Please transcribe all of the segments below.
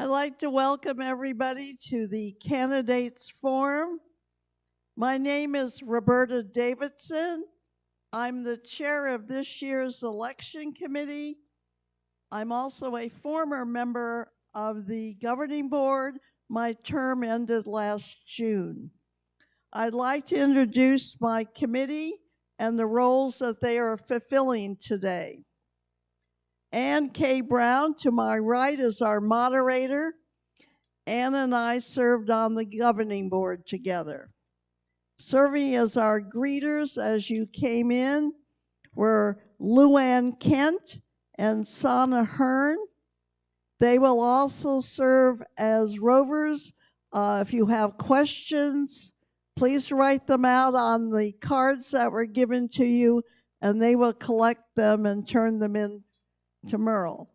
I'd like to welcome everybody to the Candidates Forum. My name is Roberta Davidson. I'm the chair of this year's election committee. I'm also a former member of the governing board. My term ended last June. I'd like to introduce my committee and the roles that they are fulfilling today. Ann K. Brown, to my right, is our moderator. Ann and I served on the governing board together. Serving as our greeters as you came in were Luann Kent and Sana Hearn. They will also serve as rovers. If you have questions, please write them out on the cards that were given to you, and they will collect them and turn them in to Merle.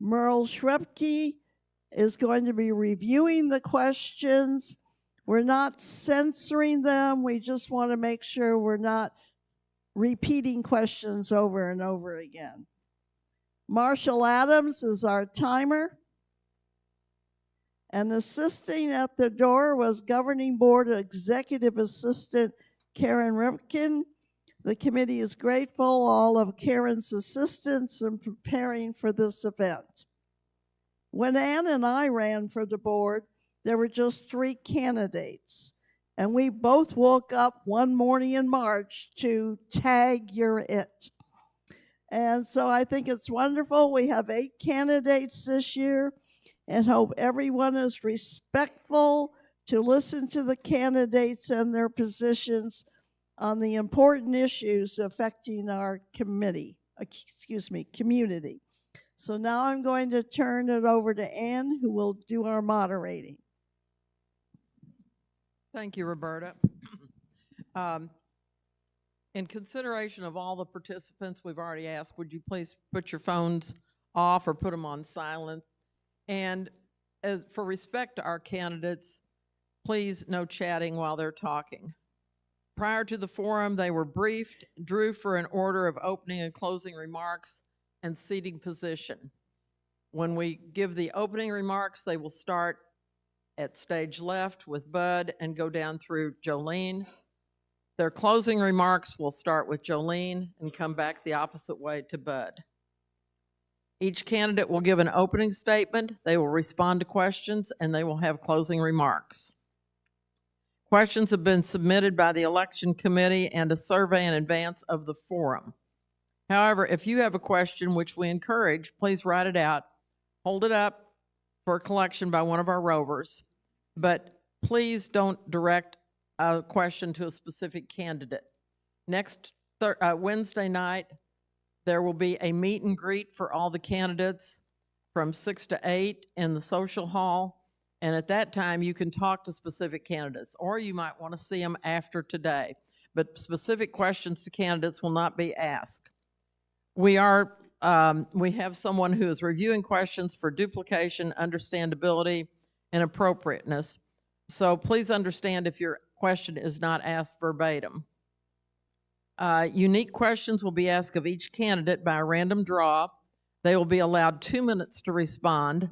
Merle Shrepke is going to be reviewing the questions. We're not censoring them. We just want to make sure we're not repeating questions over and over again. Marshall Adams is our timer. And assisting at the door was Governing Board Executive Assistant Karen Ripken. The committee is grateful all of Karen's assistance in preparing for this event. When Ann and I ran for the board, there were just 3 candidates, and we both woke up one morning in March to tag "You're it." And so I think it's wonderful. We have 8 candidates this year, and hope everyone is respectful to listen to the candidates and their positions on the important issues affecting our community. So now I'm going to turn it over to Ann, who will do our moderating. Thank you, Roberta. In consideration of all the participants we've already asked, would you please put your phones off or put them on silent? And for respect to our candidates, please no chatting while they're talking. Prior to the forum, they were briefed, drew for an order of opening and closing remarks and seating position. When we give the opening remarks, they will start at stage left with Bud and go down through Jolene. Their closing remarks will start with Jolene and come back the opposite way to Bud. Each candidate will give an opening statement, they will respond to questions, and they will have closing remarks. Questions have been submitted by the election committee and a survey in advance of the forum. However, if you have a question, which we encourage, please write it out, hold it up for collection by one of our rovers, but please don't direct a question to a specific candidate. Next Wednesday night, there will be a meet and greet for all the candidates from 6 to 8 in the social hall. And at that time, you can talk to specific candidates, or you might want to see them after today. But specific questions to candidates will not be asked. We have someone who is reviewing questions for duplication, understandability, and appropriateness. So please understand if your question is not asked verbatim. Unique questions will be asked of each candidate by a random draw. They will be allowed 2 minutes to respond.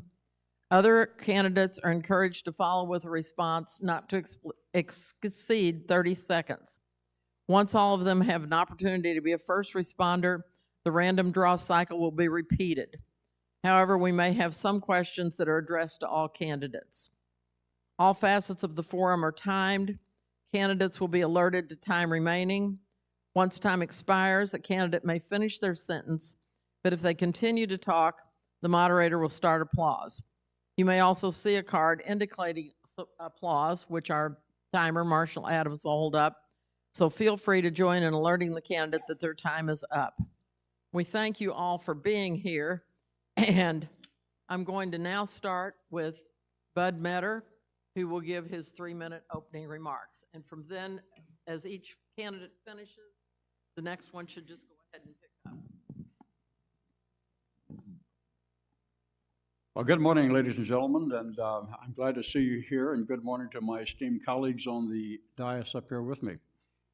Other candidates are encouraged to follow with a response not to exceed 30 seconds. Once all of them have an opportunity to be a first responder, the random draw cycle will be repeated. However, we may have some questions that are addressed to all candidates. All facets of the forum are timed. Candidates will be alerted to time remaining. Once time expires, a candidate may finish their sentence, but if they continue to talk, the moderator will start applause. You may also see a card indicating applause, which our timer, Marshall Adams, will hold up. So feel free to join in alerting the candidate that their time is up. We thank you all for being here, and I'm going to now start with Bud Metter, who will give his 3-minute opening remarks. And from then, as each candidate finishes, the next one should just go ahead and pick up. Well, good morning, ladies and gentlemen, and I'm glad to see you here, and good morning to my esteemed colleagues on the dais up here with me.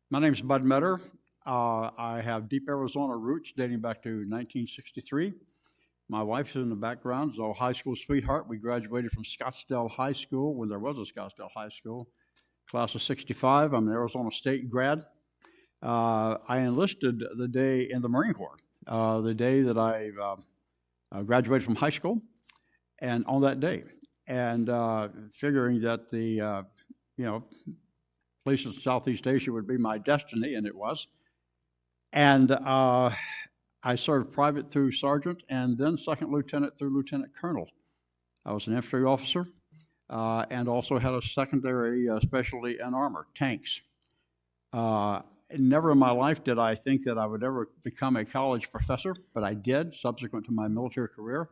My name is Bud Metter. I have deep Arizona roots dating back to 1963, My wife's in the background, is our high school sweetheart. We graduated from Scottsdale High School when there was a Scottsdale High School. Class of '65. I'm an Arizona State grad. I enlisted the day in the Marine Corps, the day that I graduated from high school, and on that day, and figuring that the police in Southeast Asia would be my destiny, and it was. And I served private through sergeant, and then second lieutenant through lieutenant colonel. I was an infantry officer, and also had a secondary specialty in armor, tanks. Never in my life did I think that I would ever become a college professor, but I did subsequent to my military career.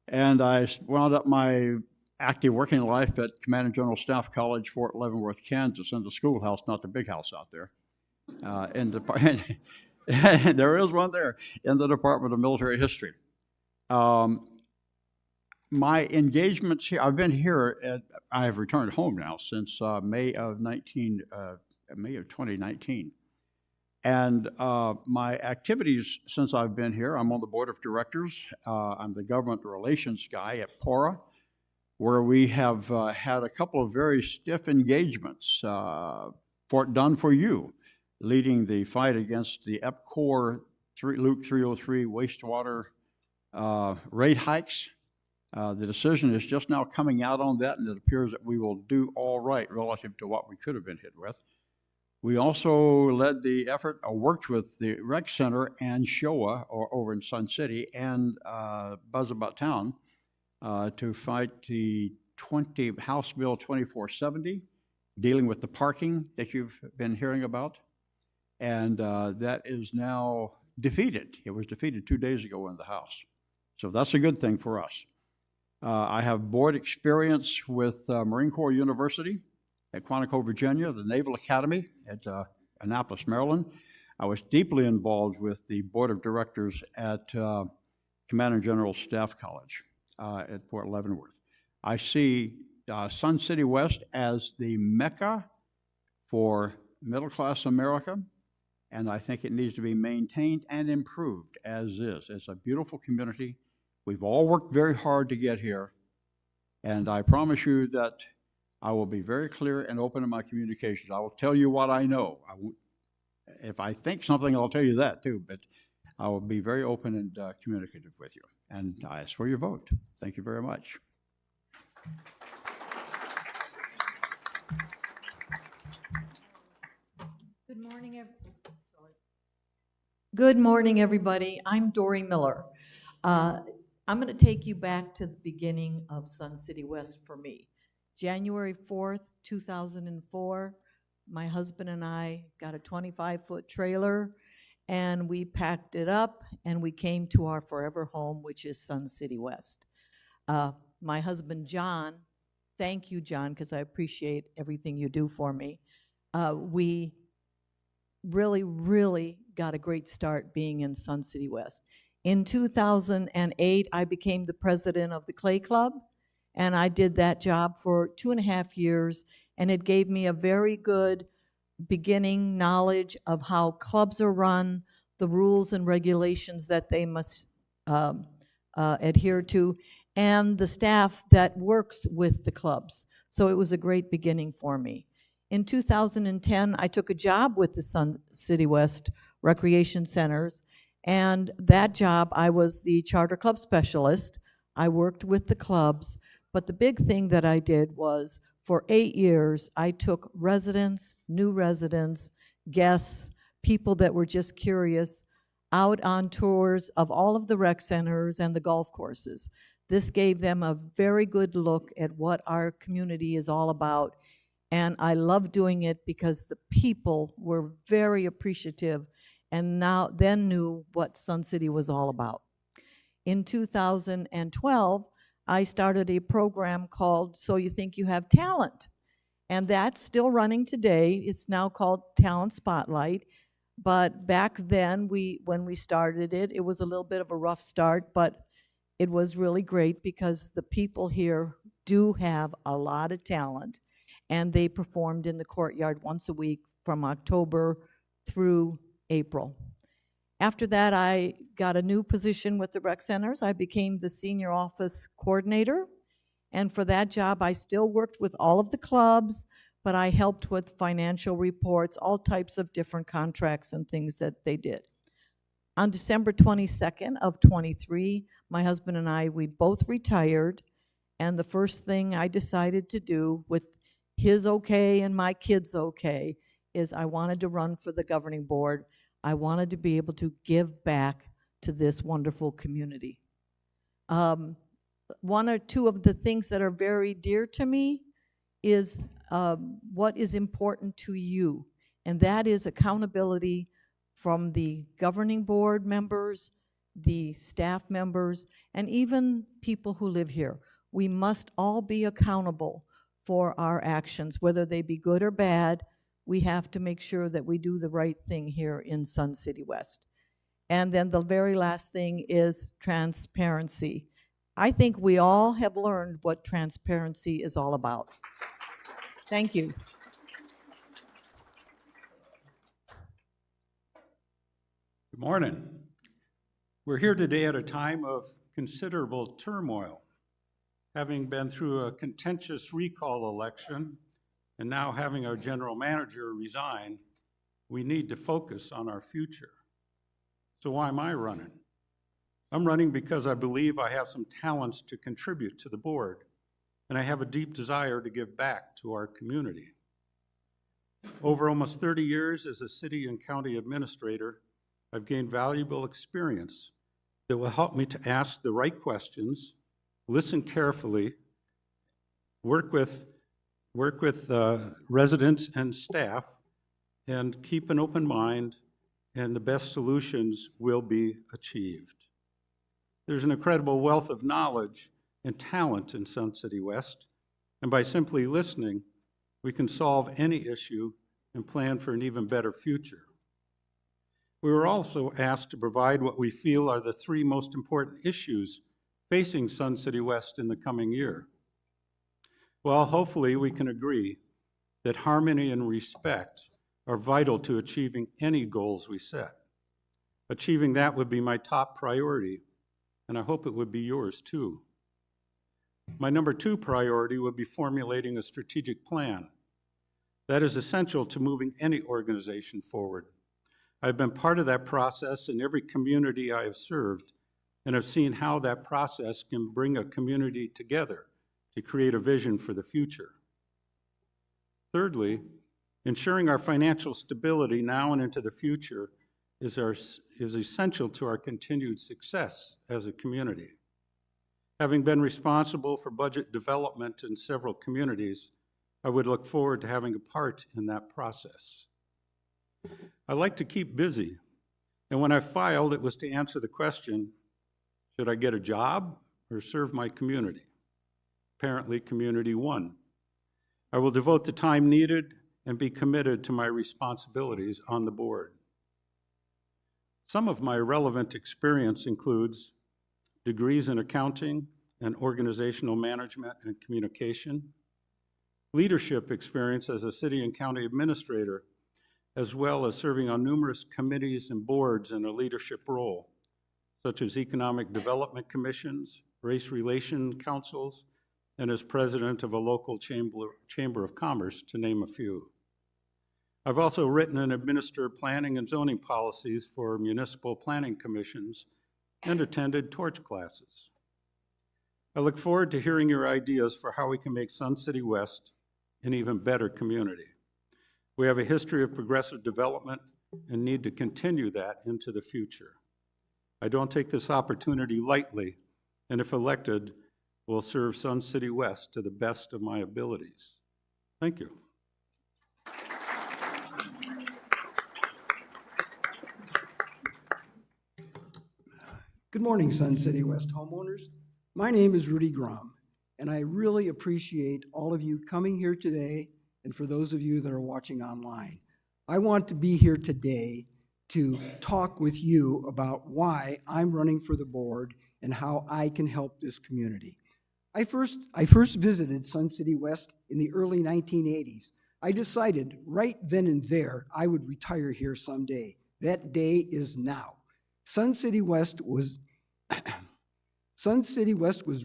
And I wound up my active working life at Command and General Staff College, Fort Leavenworth, Kansas, in the schoolhouse, not the big house out there. There is one there, in the Department of Military History. My engagements here, I've been here, I have returned home now since May of 2019. And my activities since I've been here, I'm on the board of directors. I'm the government relations guy at PORA, where we have had a couple of very stiff engagements. Fort Done for You, leading the fight against the EPCOR Luke 303 wastewater rate hikes. The decision is just now coming out on that, and it appears that we will do all right relative to what we could have been hit with. We also led the effort, worked with the Rec Center and SHOA over in Sun City and Buzz About Town to fight the House Bill 2470, dealing with the parking that you've been hearing about. And that is now defeated. It was defeated 2 days ago in the House. So that's a good thing for us. I have board experience with Marine Corps University at Quantico, Virginia, the Naval Academy at Annapolis, Maryland. I was deeply involved with the board of directors at Command and General Staff College at Fort Leavenworth. I see Sun City West as the mecca for middle-class America, and I think it needs to be maintained and improved as is. It's a beautiful community. We've all worked very hard to get here, and I promise you that I will be very clear and open in my communications. I will tell you what I know. If I think something, I'll tell you that too, but I will be very open and communicative with you. And I ask for your vote. Thank you very much. Good morning, everybody. I'm Dory Miller. I'm going to take you back to the beginning of Sun City West for me. January 4th, 2004, my husband and I got a 25-foot trailer, and we packed it up, and we came to our forever home, which is Sun City West. My husband, John, thank you, John, because I appreciate everything you do for me. We really got a great start being in Sun City West. In 2008, I became the president of the Clay Club, and I did that job for 2.5 years, and it gave me a very good beginning knowledge of how clubs are run, the rules and regulations that they must adhere to, and the staff that works with the clubs. So it was a great beginning for me. In 2010, I took a job with the Sun City West Recreation Centers, and that job, I was the charter club specialist. I worked with the clubs, but the big thing that I did was, for 8 years, I took residents, new residents, guests, people that were just curious, out on tours of all of the rec centers and the golf courses. This gave them a very good look at what our community is all about, and I love doing it because the people were very appreciative and then knew what Sun City was all about. In 2012, I started a program called So You Think You Have Talent, and that's still running today. It's now called Talent Spotlight, but back then, when we started it, it was a little bit of a rough start, but it was really great because the people here do have a lot of talent, and they performed in the courtyard once a week from October through April. After that, I got a new position with the rec centers. I became the senior office coordinator. And for that job, I still worked with all of the clubs, but I helped with financial reports, all types of different contracts and things that they did. On December 22nd of '23, my husband and I, we both retired, and the first thing I decided to do, with his okay and my kids okay, is I wanted to run for the governing board. I wanted to be able to give back to this wonderful community. One or two of the things that are very dear to me is what is important to you, and that is accountability from the governing board members, the staff members, and even people who live here. We must all be accountable for our actions, whether they be good or bad. We have to make sure that we do the right thing here in Sun City West. And then the very last thing is transparency. I think we all have learned what transparency is all about. Thank you. Good morning. We're here today at a time of considerable turmoil. Having been through a contentious recall election and now having our general manager resign, we need to focus on our future. So why am I running? I'm running because I believe I have some talents to contribute to the board, and I have a deep desire to give back to our community. Over almost 30 years as a city and county administrator, I've gained valuable experience that will help me to ask the right questions, listen carefully, work with residents and staff, and keep an open mind, and the best solutions will be achieved. There's an incredible wealth of knowledge and talent in Sun City West, and by simply listening, we can solve any issue and plan for an even better future. We were also asked to provide what we feel are the 3 most important issues facing Sun City West in the coming year. Well, hopefully we can agree that harmony and respect are vital to achieving any goals we set. Achieving that would be my top priority, and I hope it would be yours too. My number 2 priority would be formulating a strategic plan. That is essential to moving any organization forward. I've been part of that process in every community I have served, and have seen how that process can bring a community together to create a vision for the future. Thirdly, ensuring our financial stability now and into the future is essential to our continued success as a community. Having been responsible for budget development in several communities, I would look forward to having a part in that process. I like to keep busy, and when I filed, it was to answer the question, should I get a job or serve my community? Apparently, community won. I will devote the time needed and be committed to my responsibilities on the board. Some of my relevant experience includes degrees in accounting and organizational management and communication, leadership experience as a city and county administrator, as well as serving on numerous committees and boards in a leadership role, such as economic development commissions, race relation councils, and as president of a local chamber of commerce, to name a few. I've also written and administered planning and zoning policies for municipal planning commissions and attended torch classes. I look forward to hearing your ideas for how we can make Sun City West an even better community. We have a history of progressive development and need to continue that into the future. I don't take this opportunity lightly, and if elected, will serve Sun City West to the best of my abilities. Thank you. Good morning, Sun City West homeowners. My name is Rudy Grom, and I really appreciate all of you coming here today, and for those of you that are watching online. I want to be here today to talk with you about why I'm running for the board and how I can help this community. I first visited Sun City West in the early 1980s. I decided right then and there I would retire here someday. That day is now. Sun City West was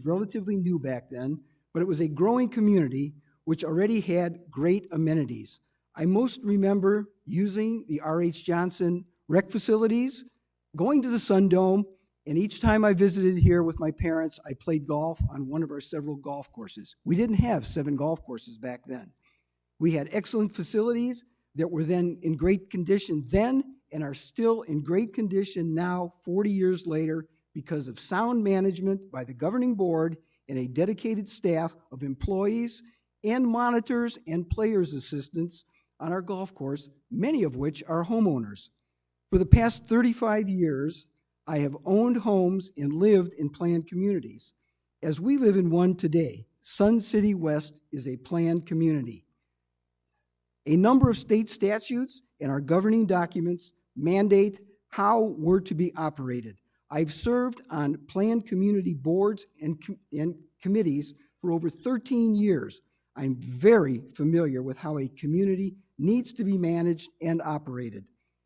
relatively new back then, but it was a growing community which already had great amenities. I most remember using the R.H. Johnson rec facilities, going to the Sun Dome, and each time I visited here with my parents, I played golf on one of our several golf courses. We didn't have 7 golf courses back then. We had excellent facilities that were then in great condition then and are still in great condition now, 40 years later, because of sound management by the governing board and a dedicated staff of employees and monitors and players' assistants on our golf course, many of which are homeowners. For the past 35 years, I have owned homes and lived in planned communities. As we live in one today, Sun City West is a planned community. A number of state statutes and our governing documents mandate how we're to be operated. I've served on planned community boards and committees for over 13 years. I'm very familiar with how a community needs to be managed and operated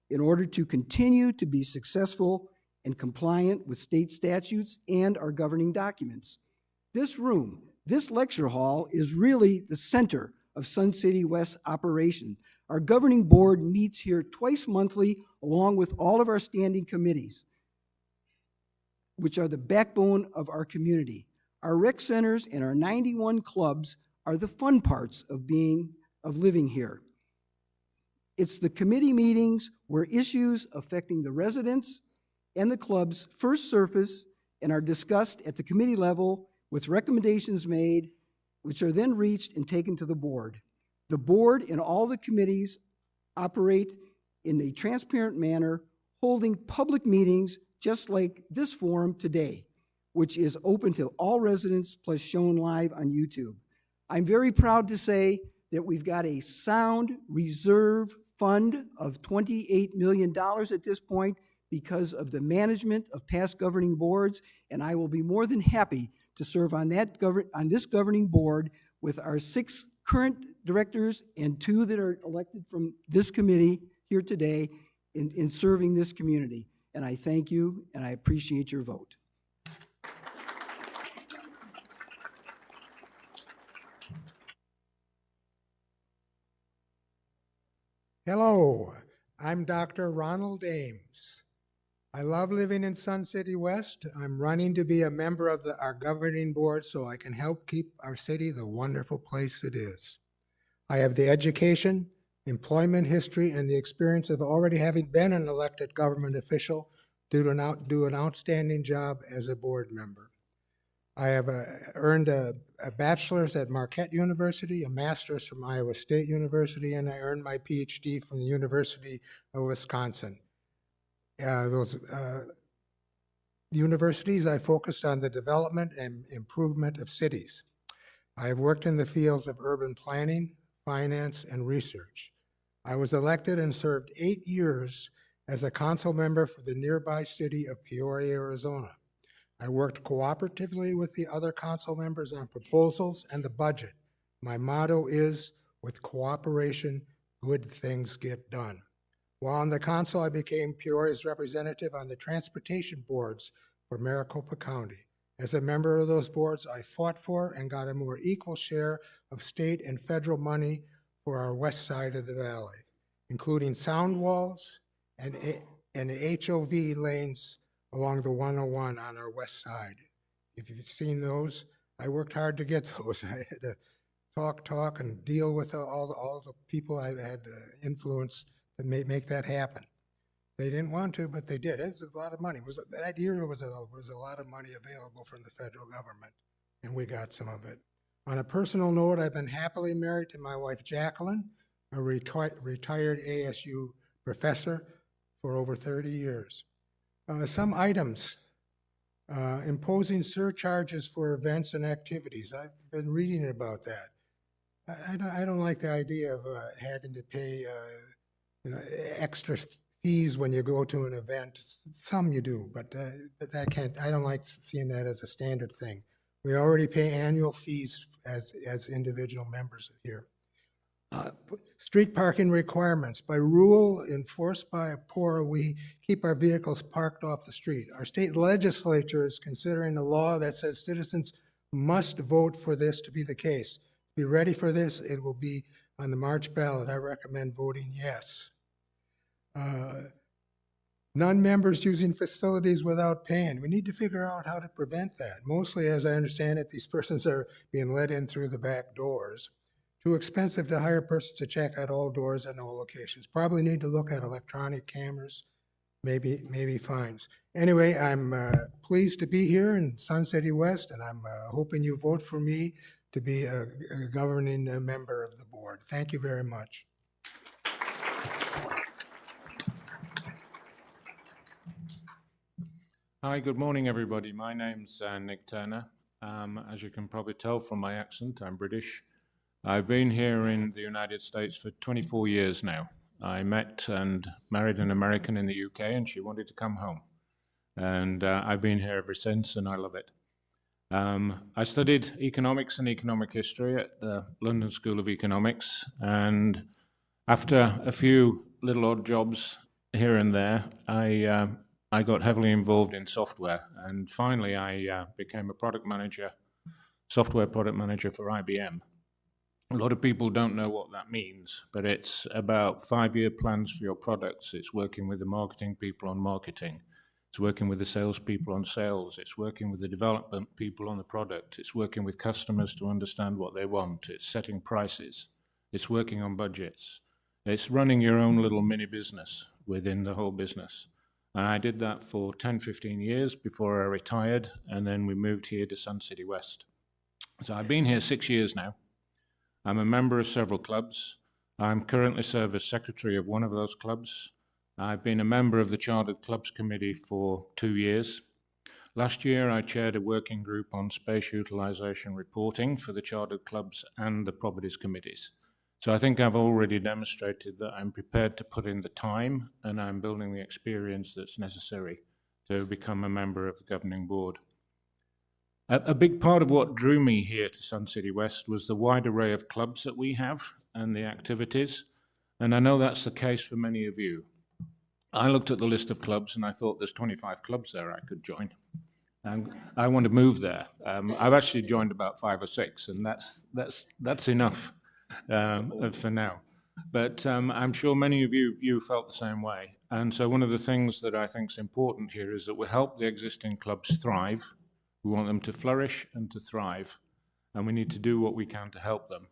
in order to continue to be successful and compliant with state statutes and our governing documents. This room, this lecture hall, is really the center of Sun City West operation. Our governing board meets here twice monthly along with all of our standing committees, which are the backbone of our community. Our rec centers and our 91 clubs are the fun parts of living here. It's the committee meetings where issues affecting the residents and the clubs first surface and are discussed at the committee level with recommendations made, which are then reached and taken to the board. The board and all the committees operate in a transparent manner, holding public meetings just like this forum today, which is open to all residents plus shown live on YouTube. I'm very proud to say that we've got a sound reserve fund of $28 million at this point because of the management of past governing boards, and I will be more than happy to serve on this governing board with our 6 current directors and 2 that are elected from this committee here today in serving this community. And I thank you, and I appreciate your vote. Hello, I'm Dr. Ronald Ames. I love living in Sun City West. I'm running to be a member of our governing board so I can help keep our city the wonderful place it is. I have the education, employment history, and the experience of already having been an elected government official do an outstanding job as a board member. I have earned a bachelor's at Marquette University, a master's from Iowa State University, and I earned my PhD from the University of Wisconsin. Those universities, I focused on the development and improvement of cities. I have worked in the fields of urban planning, finance, and research. I was elected and served 8 years as a council member for the nearby city of Peoria, Arizona. I worked cooperatively with the other council members on proposals and the budget. My motto is, with cooperation, good things get done. While on the council, I became Peoria's representative on the transportation boards for Maricopa County. As a member of those boards, I fought for and got a more equal share of state and federal money for our west side of the valley, including sound walls and HOV lanes along the 101 on our west side. If you've seen those, I worked hard to get those. I had to talk and deal with all the people I had influence to make that happen. They didn't want to, but they did. It's a lot of money. That year was a lot of money available from the federal government, and we got some of it. On a personal note, I've been happily married to my wife, Jacqueline, a retired ASU professor for over 30 years. Some items, imposing surcharges for events and activities. I've been reading about that. I don't like the idea of having to pay extra fees when you go to an event. Some you do, but I don't like seeing that as a standard thing. We already pay annual fees as individual members here. Street parking requirements. By rule enforced by PORA, we keep our vehicles parked off the street. Our state legislature is considering a law that says citizens must vote for this to be the case. Be ready for this. It will be on the March ballot. I recommend voting yes. Non-members using facilities without paying. We need to figure out how to prevent that. Mostly, as I understand it, these persons are being let in through the back doors. Too expensive to hire persons to check out all doors and all locations. Probably need to look at electronic cameras, maybe fines. Anyway, I'm pleased to be here in Sun City West, and I'm hoping you vote for me to be a governing member of the board. Thank you very much. Hi, good morning, everybody. My name's Nick Turner. As you can probably tell from my accent, I'm British. I've been here in the United States for 24 years now. I met and married an American in the UK, and she wanted to come home. And I've been here ever since, and I love it. I studied economics and economic history at the London School of Economics, and after a few little odd jobs here and there, I got heavily involved in software, and finally I became a software product manager for IBM. A lot of people don't know what that means, but it's about 5-year plans for your products. It's working with the marketing people on marketing. It's working with the sales people on sales. It's working with the development people on the product. It's working with customers to understand what they want. It's setting prices. It's working on budgets. It's running your own little mini business within the whole business. And I did that for 10, 15 years before I retired, and then we moved here to Sun City West. So I've been here 6 years now. I'm a member of several clubs. I'm currently serve as secretary of one of those clubs. I've been a member of the Chartered Clubs Committee for 2 years. Last year, I chaired a working group on space utilization reporting for the Chartered Clubs and the Properties Committees. So I think I've already demonstrated that I'm prepared to put in the time and I'm building the experience that's necessary to become a member of the Governing Board. A big part of what drew me here to Sun City West was the wide array of clubs that we have and the activities, and I know that's the case for many of you. I looked at the list of clubs and I thought there's 25 clubs there I could join. And I want to move there. I've actually joined about 5 or 6, and that's enough for now. But I'm sure many of you felt the same way. And so one of the things that I think is important here is that we help the existing clubs thrive. We want them to flourish and to thrive, and we need to do what we can to help them.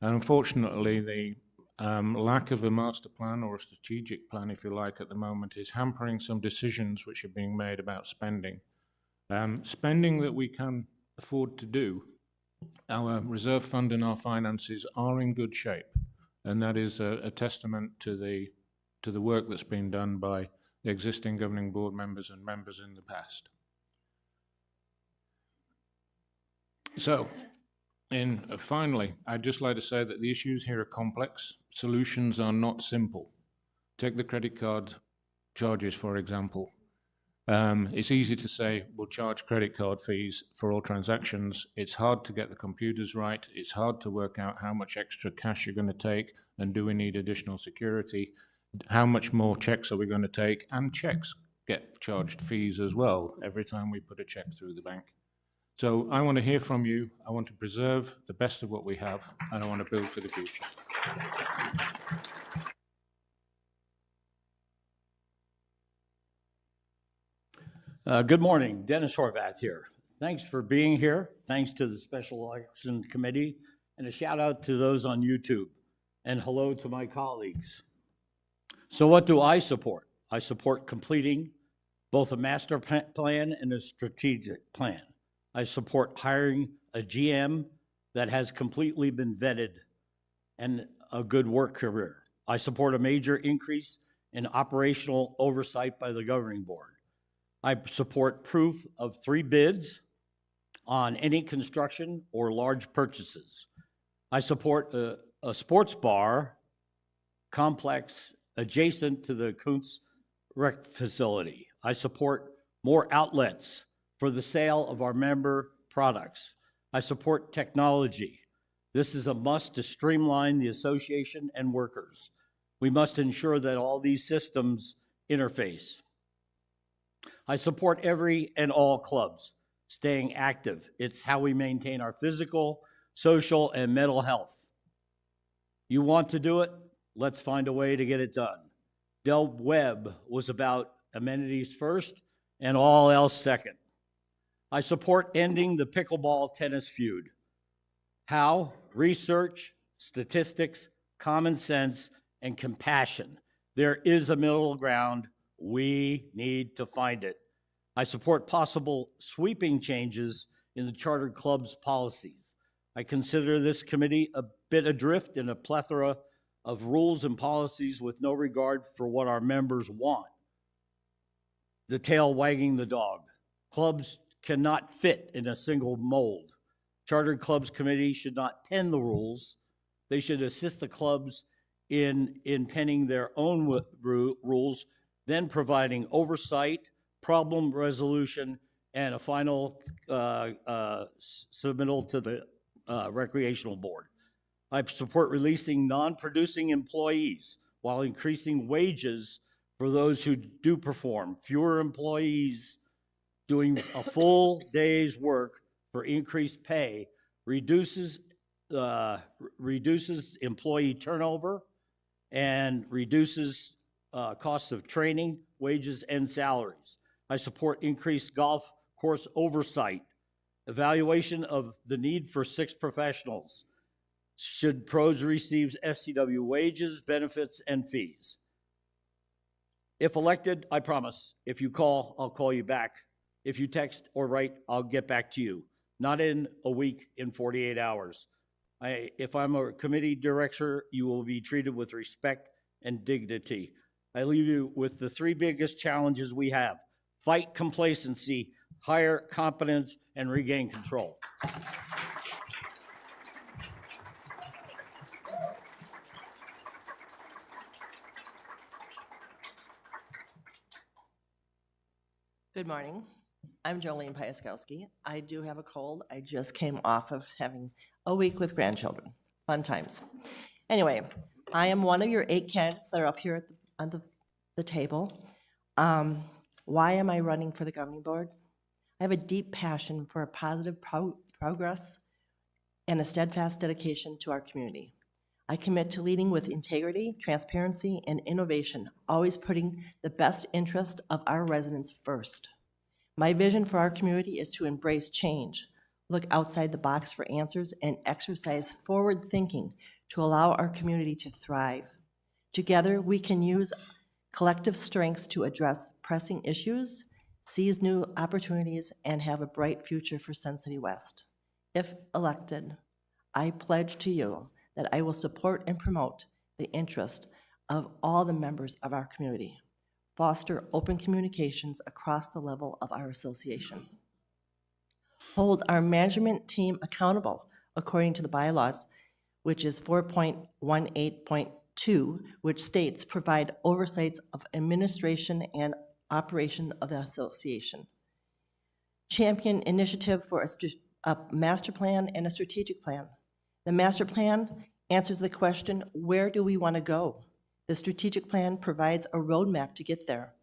And unfortunately, the lack of a master plan or a strategic plan, if you like, at the moment is hampering some decisions which are being made about spending. Spending that we can afford to do. Our reserve fund and our finances are in good shape, and that is a testament to the work that's been done by the existing governing board members and members in the past. So, finally, I'd just like to say that the issues here are complex. Solutions are not simple. Take the credit card charges, for example. It's easy to say we'll charge credit card fees for all transactions. It's hard to get the computers right. It's hard to work out how much extra cash you're going to take, and do we need additional security? How much more checks are we going to take? And checks get charged fees as well every time we put a check through the bank. So I want to hear from you. I want to preserve the best of what we have, and I want to build for the future. Good morning, Dennis Horvath here. Thanks for being here. Thanks to the Special Election Committee, and a shout out to those on YouTube, and hello to my colleagues. So what do I support? I support completing both a master plan and a strategic plan. I support hiring a GM that has completely been vetted and a good work career. I support a major increase in operational oversight by the governing board. I support proof of 3 bids on any construction or large purchases. I support a sports bar complex adjacent to the Kuntz Rec facility. I support more outlets for the sale of our member products. I support technology This is a must to streamline the association and workers. We must ensure that all these systems interface. I support every and all clubs staying active. It's how we maintain our physical, social, and mental health. You want to do it? Let's find a way to get it done. Del Webb was about amenities first and all else second. I support ending the pickleball tennis feud. How? Research, statistics, common sense, and compassion. There is a middle ground. We need to find it. I support possible sweeping changes in the charter club's policies. I consider this committee a bit adrift in a plethora of rules and policies with no regard for what our members want. The tail wagging the dog. Clubs cannot fit in a single mold. Charter clubs committee should not pen the rules. They should assist the clubs in penning their own rules, then providing oversight, problem resolution, and a final submittal to the recreational board. I support releasing non-producing employees while increasing wages for those who do perform. Fewer employees doing a full day's work for increased pay reduces employee turnover and reduces costs of training, wages, and salaries. I support increased golf course oversight, evaluation of the need for 6 professionals. Should pros receive SCW wages, benefits, and fees? If elected, I promise, if you call, I'll call you back. If you text or write, I'll get back to you. Not in a week, in 48 hours. If I'm a committee director, you will be treated with respect and dignity. I leave you with the 3 biggest challenges we have: fight complacency, hire competence, and regain control. Good morning. I'm Jolene Piaskowski. I do have a cold. I just came off of having a week with grandchildren. Fun times. Anyway, I am one of your 8 candidates that are up here at the table. Why am I running for the governing board? I have a deep passion for a positive progress and a steadfast dedication to our community. I commit to leading with integrity, transparency, and innovation, always putting the best interest of our residents first. My vision for our community is to embrace change, look outside the box for answers, and exercise forward thinking to allow our community to thrive. Together, we can use collective strengths to address pressing issues, seize new opportunities, and have a bright future for Sun City West. If elected, I pledge to you that I will support and promote the interest of all the members of our community, foster open communications across the level of our association, hold our management team accountable according to the bylaws, which is 4.18.2, which states provide oversights of administration and operation of the association, champion initiative for a master plan and a strategic plan. The master plan answers the question, where do we want to go? The strategic plan provides a roadmap to get there.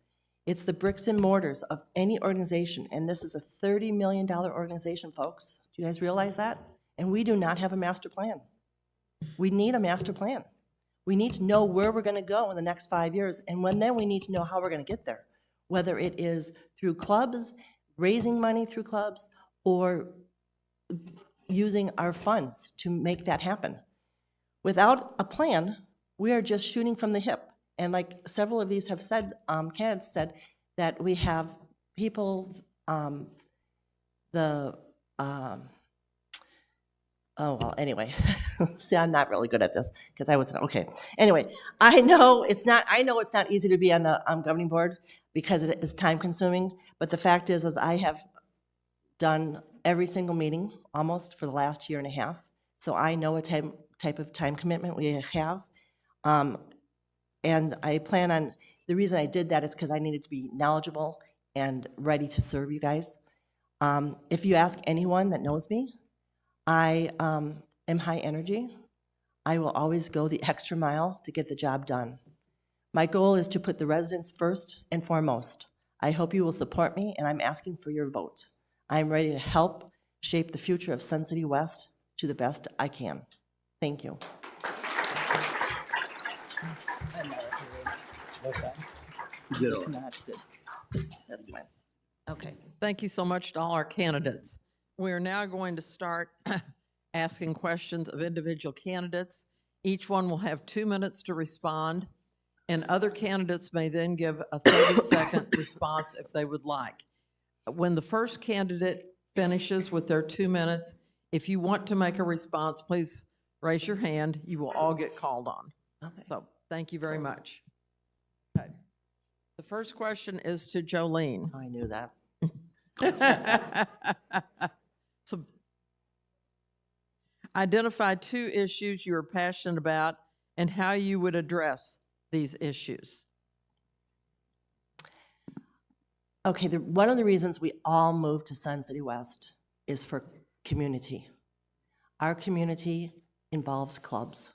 It's the bricks and mortars of any organization, and this is a $30 million organization, folks. Do you guys realize that? And we do not have a master plan. We need a master plan. We need to know where we're going to go in the next 5 years, and then we need to know how we're going to get there, whether it is through clubs, raising money through clubs, or using our funds to make that happen. Without a plan, we are just shooting from the hip. And like several of these have said, candidates said, that we have people, oh, well, anyway. See, I'm not really good at this because I wasn't, okay. Anyway, I know it's not easy to be on the governing board because it is time consuming, but the fact is I have done every single meeting almost for the last year and a half. So I know what type of time commitment we have. And I plan on, the reason I did that is because I needed to be knowledgeable and ready to serve you guys. If you ask anyone that knows me, I am am high energy. I will always go the extra mile to get the job done. My goal is to put the residents first and foremost. I hope you will support me, and I'm asking for your vote. I am ready to help shape the future of Sun City West to the best I can. Thank you. It's not good. That's fine. Okay. Thank you so much to all our candidates. We are now going to start asking questions of individual candidates. Each one will have 2 minutes to respond, and other candidates may then give a 30-second response if they would like. When the first candidate finishes with their 2 minutes, if you want to make a response, please raise your hand. You will all get called on. Okay. So thank you very much. Okay. The first question is to Jolene. Oh, I knew that. So, identify 2 issues you are passionate about and how you would address these issues. Okay, one of the reasons we all moved to Sun City West is for community. Our community involves clubs.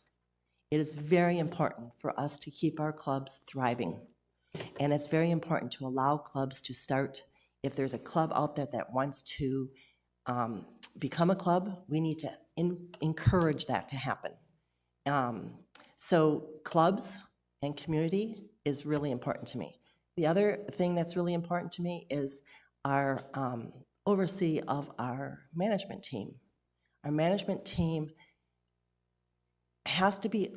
It is very important for us to keep our clubs thriving. And it's very important to allow clubs to start. If there's a club out there that wants to become a club, we need to encourage that to happen. So clubs and community is really important to me. The other thing that's really important to me is our oversee of our management team. Our management team has to be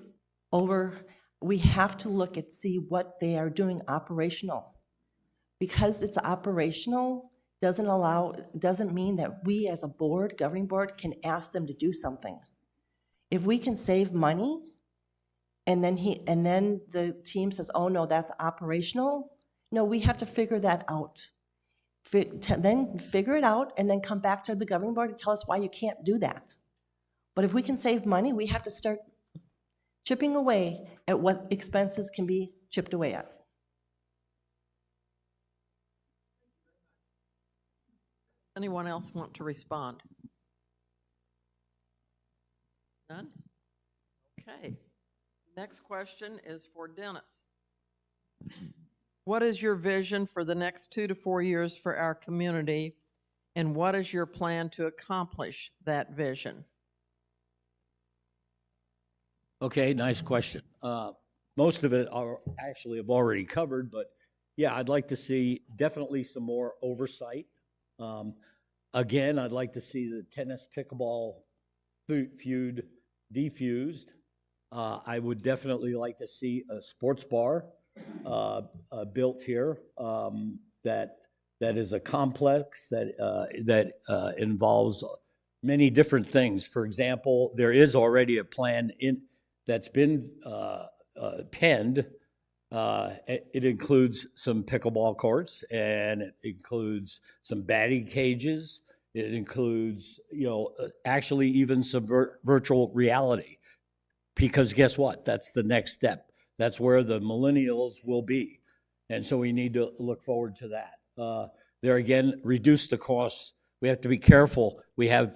we have to look and see what they are doing operational. Because it's operational doesn't mean that we as a board, governing board, can ask them to do something. If we can save money and then the team says, oh no, that's operational, no, we have to figure that out. Then figure it out and then come back to the governing board and tell us why you can't do that. But if we can save money, we have to start chipping away at what expenses can be chipped away at. Anyone else want to respond? None? Okay. Next question is for Dennis. What is your vision for the next 2 to 4 years for our community, and what is your plan to accomplish that vision? Okay, nice question. Most of it are actually have already covered, but yeah, I'd like to see definitely some more oversight. Again, I'd like to see the tennis pickleball feud defused. I would definitely like to see a sports bar built here that is a complex that involves many different things. For example, there is already a plan that's been penned. It includes some pickleball courts, and it includes some batting cages. It includes, actually even some virtual reality. Because guess what? That's the next step. That's where the millennials will be. And so we need to look forward to that. There again, reduce the costs. We have to be careful. We have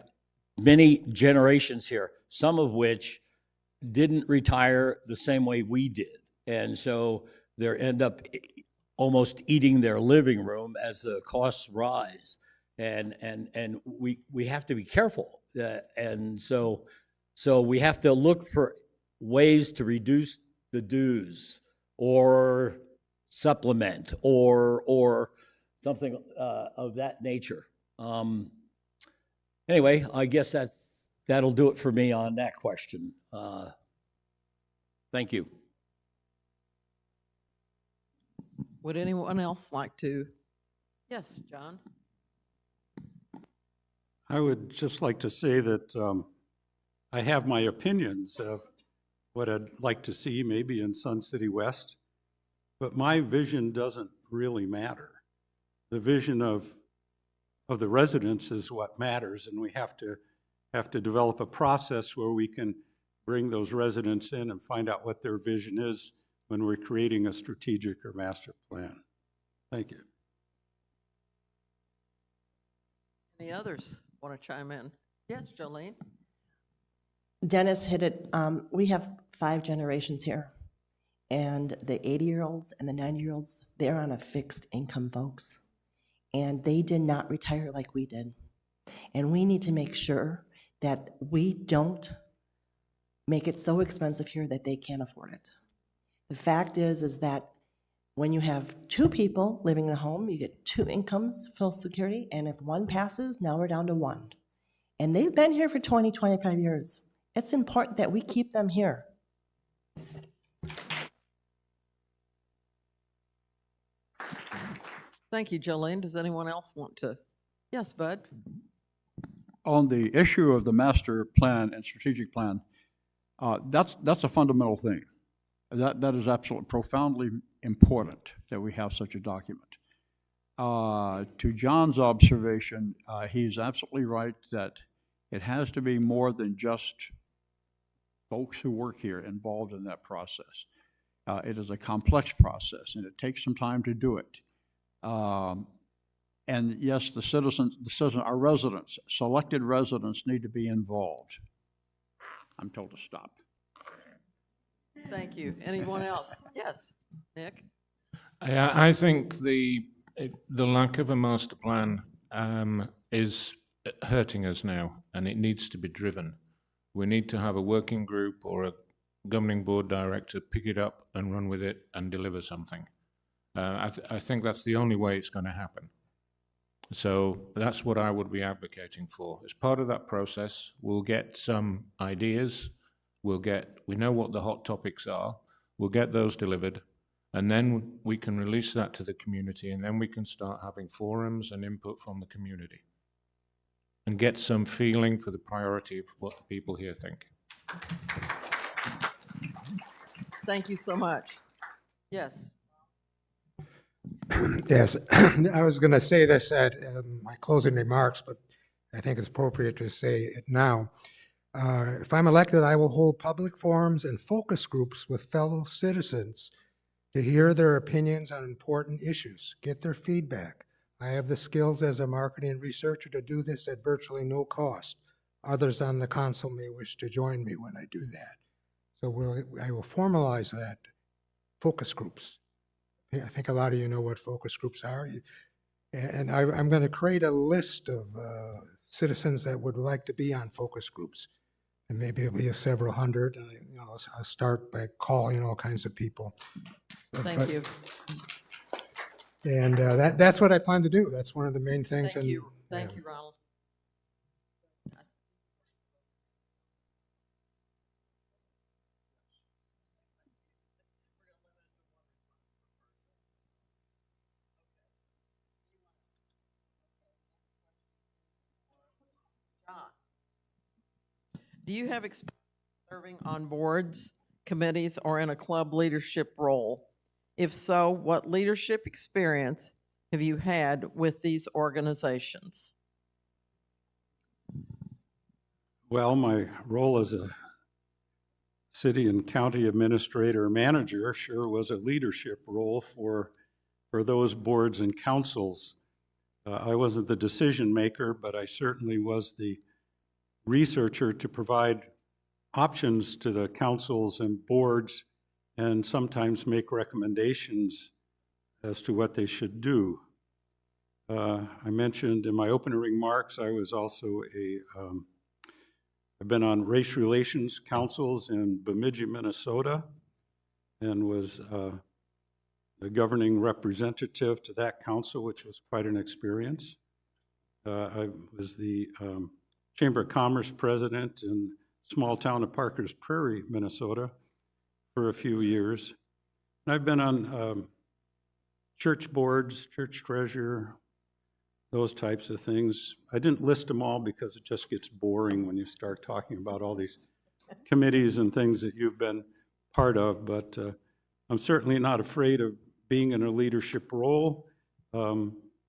many generations here, some of which didn't retire the same way we did. And so they end up almost eating their living room as the costs rise. And we have to be careful. And so we have to look for ways to reduce the dues or supplement or something of that nature. Anyway, I guess that'll do it for me on that question. Thank you. Would anyone else like to? Yes, John. I would just like to say that I have my opinions of what I'd like to see maybe in Sun City West, but my vision doesn't really matter. The vision of the residents is what matters, and we have to develop a process where we can bring those residents in and find out what their vision is when we're creating a strategic or master plan. Thank you. Any others want to chime in? Yes, Jolene. Dennis hit it. We have 5 generations here. And the 80-year-olds and the 90-year-olds, they're on a fixed income, folks. And they did not retire like we did. And we need to make sure that we don't make it so expensive here that they can't afford it. The fact is that when you have 2 people living in a home, you get 2 incomes, Social Security, and if one passes, now we're down to 1. And they've been here for 20, 25 years. It's important that we keep them here. Thank you, Jolene. Does anyone else want to? Yes, Bud? On the issue of the master plan and strategic plan, that's a fundamental thing. That is absolutely profoundly important that we have such a document. To John's observation, he's absolutely right that it has to be more than just folks who work here involved in that process. It is a complex process, and it takes some time to do it. And yes, our residents, selected residents need to be involved. I'm told to stop. Thank you. Anyone else? Yes, Nick? I think the lack of a master plan is hurting us now, and it needs to be driven. We need to have a working group or a governing board director pick it up and run with it and deliver something. I think that's the only way it's going to happen. So that's what I would be advocating for. As part of that process, we'll get some ideas. We know what the hot topics are. We'll get those delivered, and then we can release that to the community, and then we can start having forums and input from the community and get some feeling for the priority of what the people here think. Thank you so much. Yes. Yes, I was going to say this at my closing remarks, but I think it's appropriate to say it now. If I'm elected, I will hold public forums and focus groups with fellow citizens to hear their opinions on important issues, get their feedback. I have the skills as a marketing researcher to do this at virtually no cost. Others on the council may wish to join me when I do that. So I will formalize that, focus groups. I think a lot of you know what focus groups are. And I'm going to create a list of citizens that would like to be on focus groups. And maybe it'll be several hundred. I'll start by calling all kinds of people. Thank you. And that's what I plan to do. That's one of the main things. Thank you. Thank you, Ronald. Do you have experience serving on boards, committees, or in a club leadership role? If so, what leadership experience have you had with these organizations? Well, my role as a city and county administrator manager sure was a leadership role for those boards and councils. I wasn't the decision maker, but I certainly was the researcher to provide options to the councils and boards and sometimes make recommendations as to what they should do. I mentioned in my opening remarks, I was also I've been on race relations councils in Bemidji, Minnesota, and was the governing representative to that council, which was quite an experience. I was the Chamber of Commerce president in small town of Parkers Prairie, Minnesota, for a few years. And I've been on church boards, church treasurer, those types of things. I didn't list them all because it just gets boring when you start talking about all these committees and things that you've been part of, but I'm certainly not afraid of being in a leadership role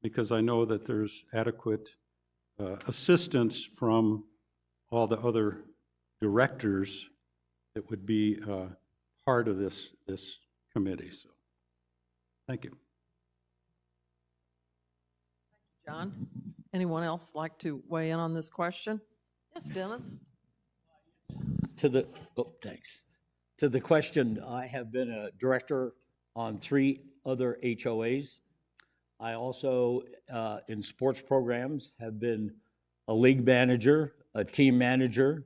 because I know that there's adequate assistance from all the other directors that would be part of this committee. So, thank you. John, anyone else like to weigh in on this question? Yes, Dennis? to the, thanks. To the question, I have been a director on 3 other HOAs. I also, in sports programs, have been a league manager, a team manager,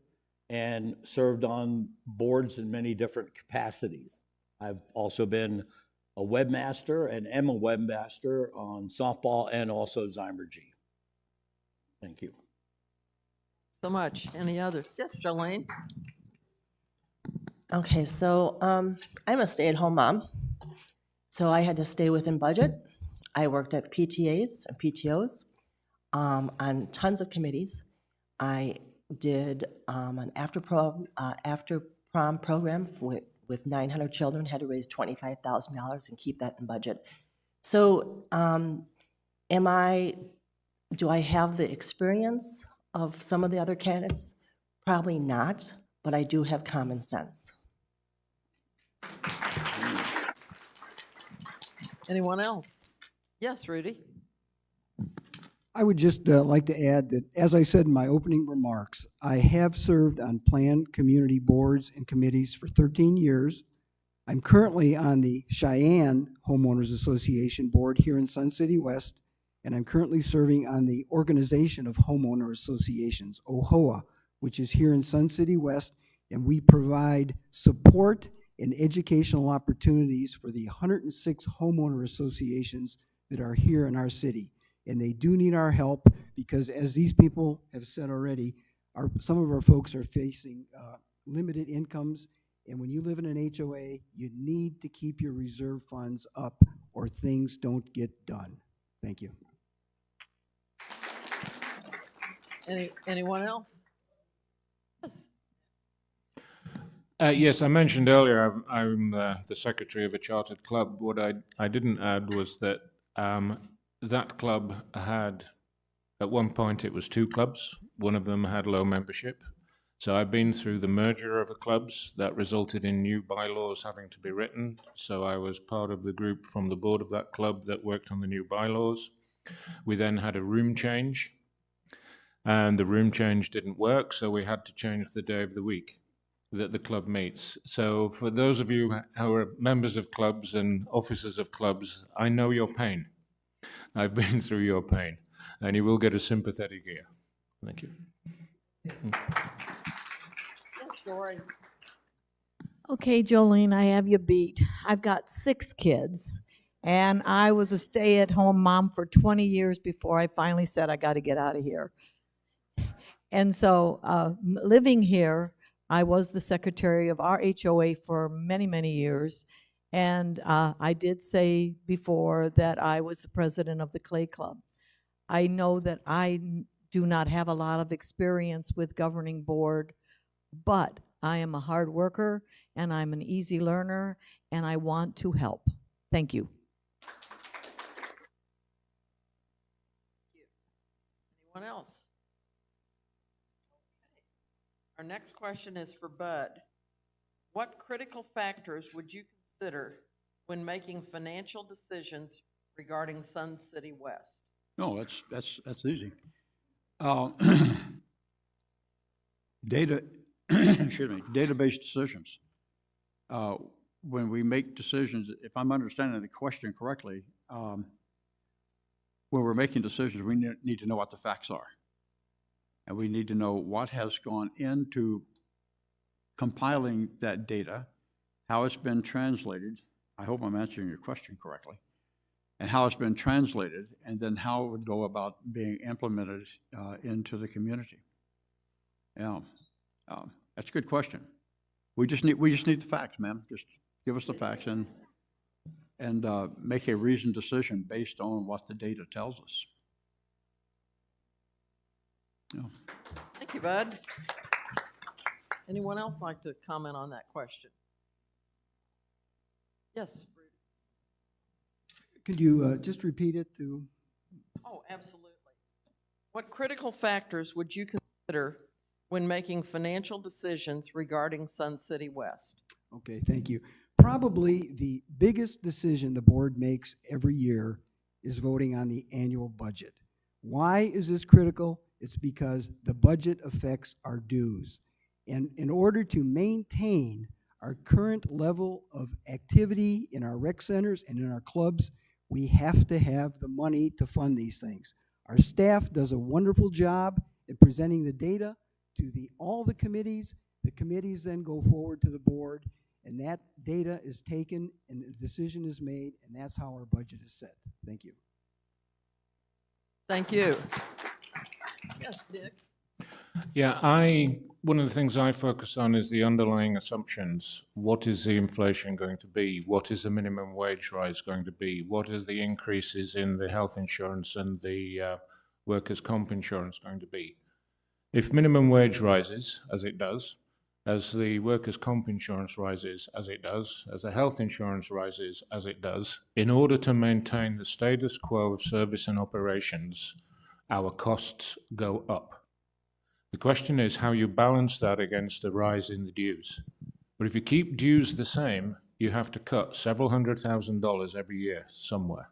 and served on boards in many different capacities. I've also been a webmaster and am a webmaster on softball and also Zymergy. Thank you. So much. Any others? Yes, Jolene? Okay, so I'm a stay-at-home mom, so I had to stay within budget. I worked at PTAs and PTOs on tons of committees. I did an after-prom program with 900 children, had to raise $25,000 and keep that in budget. So do I have the experience of some of the other candidates? Probably not, but I do have common sense. Anyone else? Yes, Rudy? I would just like to add that, as I said in my opening remarks, I have served on planned community boards and committees for 13 years. I'm currently on the Cheyenne Homeowners Association Board here in Sun City West, and I'm currently serving on the Organization of Homeowner Associations, OHOA, which is here in Sun City West, and we provide support and educational opportunities for the 106 homeowner associations that are here in our city. And they do need our help because, as these people have said already, some of our folks are facing limited incomes. And when you live in an HOA, you need to keep your reserve funds up or things don't get done. Thank you. Anyone else? Yes. Yes, I mentioned earlier I'm the secretary of a chartered club. What I didn't add was that that club had, at one point it was 2 clubs. One of them had low membership. So I've been through the merger of the clubs that resulted in new bylaws having to be written. So I was part of the group from the board of that club that worked on the new bylaws. We then had a room change, and the room change didn't work, so we had to change the day of the week that the club meets. So for those of you who are members of clubs and officers of clubs, I know your pain. I've been through your pain, and you will get a sympathetic ear. Thank you. Yes, Dory. Okay, Jolene, I have you beat. I've got 6 kids, and I was a stay-at-home mom for 20 years before I finally said I got to get out of here. And so living here, I was the secretary of our HOA for many, many years. And I did say before that I was the president of the Clay Club. I know that I do not have a lot of experience with governing board, but I am a hard worker and I'm an easy learner and I want to help. Thank you. Anyone else? Our next question is for Bud. What critical factors would you consider when making financial decisions regarding Sun City West? No, that's easy. Data, excuse me, database decisions. When we make decisions, if I'm understanding the question correctly, when we're making decisions, we need to know what the facts are. And we need to know what has gone into compiling that data, how it's been translated. I hope I'm answering your question correctly. And how it's been translated, and then how it would go about being implemented into the community. Yeah, that's a good question. We just need the facts, ma'am. Just give us the facts and make a reasoned decision based on what the data tells us. Yeah. Thank you, Bud. Anyone else like to comment on that question? Yes. Could you just repeat it to? Oh, absolutely. What critical factors would you consider when making financial decisions regarding Sun City West? Okay, thank you. Probably the biggest decision the board makes every year is voting on the annual budget. Why is this critical? It's because the budget affects our dues. And in order to maintain our current level of activity in our rec centers and in our clubs, we have to have the money to fund these things. Our staff does a wonderful job in presenting the data to all the committees. The committees then go forward to the board, and that data is taken and a decision is made, and that's how our budget is set. Thank you. Thank you. Yes, Dick? Yeah, one of the things I focus on is the underlying assumptions. What is the inflation going to be? What is the minimum wage rise going to be? What is the increases in the health insurance and the workers' comp insurance going to be? If minimum wage rises, as it does, as the workers' comp insurance rises, as it does, as the health insurance rises, as it does, in order to maintain the status quo of service and operations, our costs go up. The question is how you balance that against the rise in the dues. But if you keep dues the same, you have to cut several $100,000 every year somewhere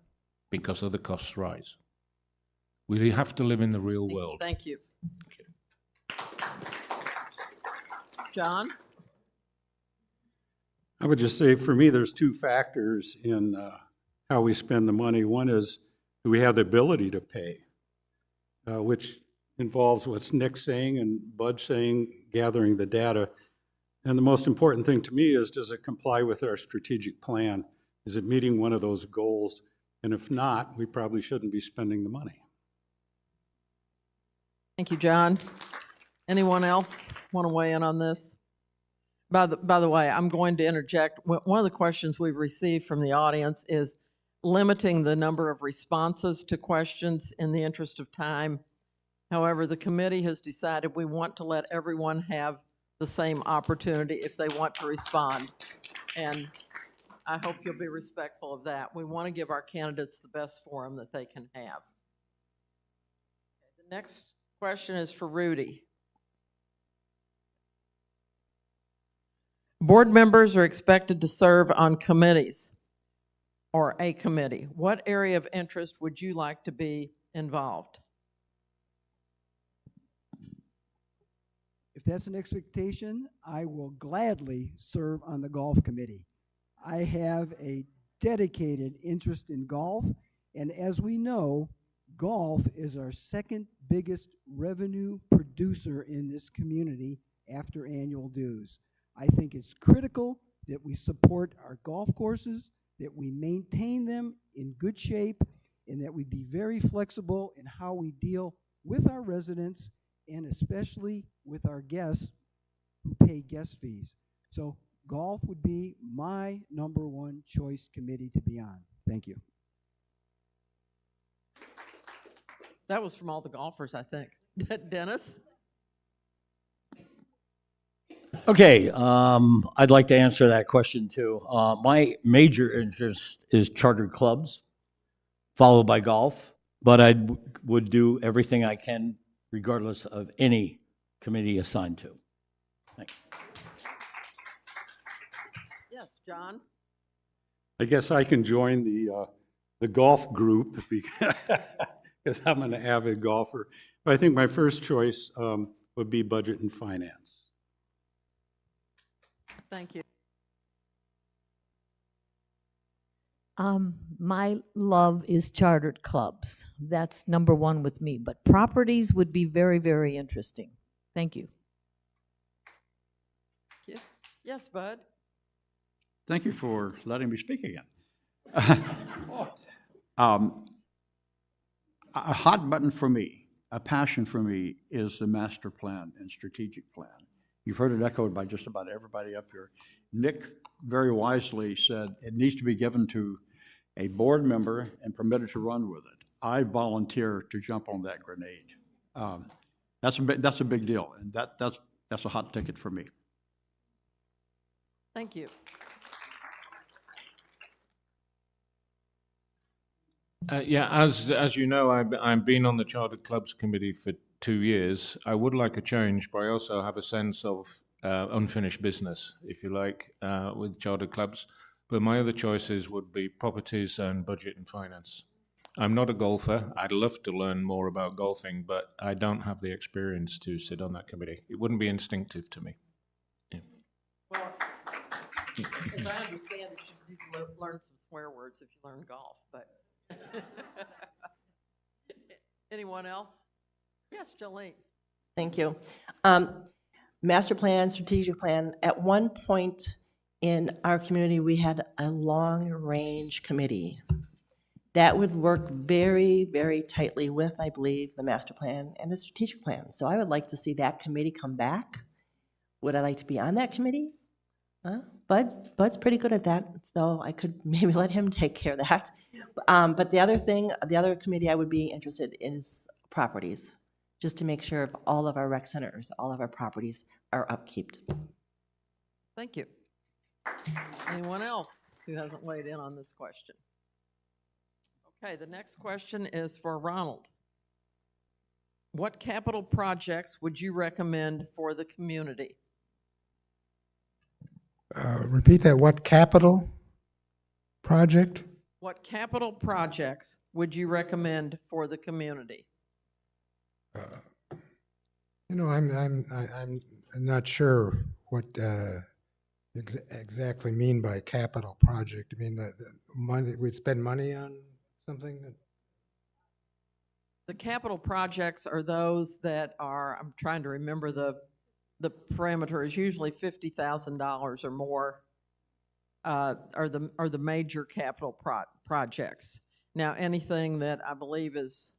because of the costs rise. We have to live in the real world. Thank you. John? I would just say, for me, there's two factors in how we spend the money. One is, do we have the ability to pay, which involves what's Nick saying and Bud saying, gathering the data. And the most important thing to me is, does it comply with our strategic plan? Is it meeting one of those goals? And if not, we probably shouldn't be spending the money. Thank you, John. Anyone else want to weigh in on this? By the way, I'm going to interject. One of the questions we've received from the audience is limiting the number of responses to questions in the interest of time. However, the committee has decided we want to let everyone have the same opportunity if they want to respond. And I hope you'll be respectful of that. We want to give our candidates the best forum that they can have. The next question is for Rudy. Board members are expected to serve on committees or a committee. What area of interest would you like to be involved? If that's an expectation, I will gladly serve on the golf committee. I have a dedicated interest in golf, and as we know, golf is our second biggest revenue producer in this community after annual dues. I think it's critical that we support our golf courses, that we maintain them in good shape, and that we be very flexible in how we deal with our residents and especially with our guests who pay guest fees. So golf would be my number one choice committee to be on. Thank you. That was from all the golfers, I think. Dennis? Okay, I'd like to answer that question too. My major interest is chartered clubs, followed by golf, but I would do everything I can regardless of any committee assigned to. Thanks. Yes, John? I guess I can join the golf group because I'm an avid golfer. But I think my first choice would be budget and finance. Thank you. My love is chartered clubs. That's number one with me, but properties would be very, very interesting. Thank you. Yes, Bud? Thank you for letting me speak again. A hot button for me, a passion for me, is the master plan and strategic plan. You've heard it echoed by just about everybody up here. Nick very wisely said it needs to be given to a board member and permitted to run with it. I volunteer to jump on that grenade. That's a big deal, and that's a hot ticket for me. Thank you. Yeah, as you know, I've been on the Chartered Clubs Committee for 2 years. I would like a change, but I also have a sense of unfinished business, if you like, with chartered clubs. But my other choices would be properties and budget and finance. I'm not a golfer. I'd love to learn more about golfing, but I don't have the experience to sit on that committee. It wouldn't be instinctive to me. As I understand it, you need to learn some swear words if you learn golf, but. Anyone else? Yes, Jolene. Thank you. Master plan, strategic plan. At one point in our community, we had a long-range committee that would work very, very tightly with, I believe, the master plan and the strategic plan. So I would like to see that committee come back. Would I like to be on that committee? Bud's pretty good at that, so I could maybe let him take care of that. But the other committee I would be interested in is properties, just to make sure all of our rec centers, all of our properties are upkeeped. Thank you. Anyone else who hasn't weighed in on this question? Okay, the next question is for Ronald. What capital projects would you recommend for the community? Repeat that, what capital project? What capital projects would you recommend for the community? I'm not sure what exactly mean by capital project. I mean, the money, we'd spend money on something? The capital projects are those that are, I'm trying to remember the parameter is usually $50,000 or more are the major capital projects. Now, anything that I believe is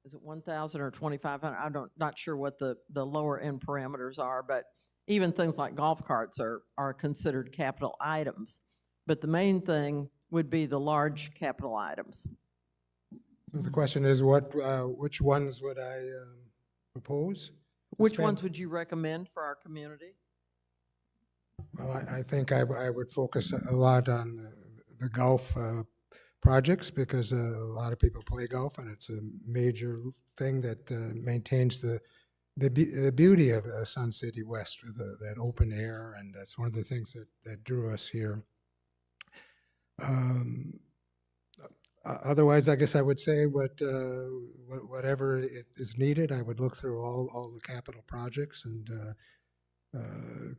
it 1,000 or 2,500? Not sure what the lower end parameters are, but even things like golf carts are considered capital items. But the main thing would be the large capital items. So the question is, which ones would I propose? Which ones would you recommend for our community? Well, I think I would focus a lot on the golf projects, because a lot of people play golf, and it's a major thing that maintains the beauty of Sun City West with that open air, and that's one of the things that drew us here. Otherwise, I guess I would say whatever is needed, I would look through all the capital projects and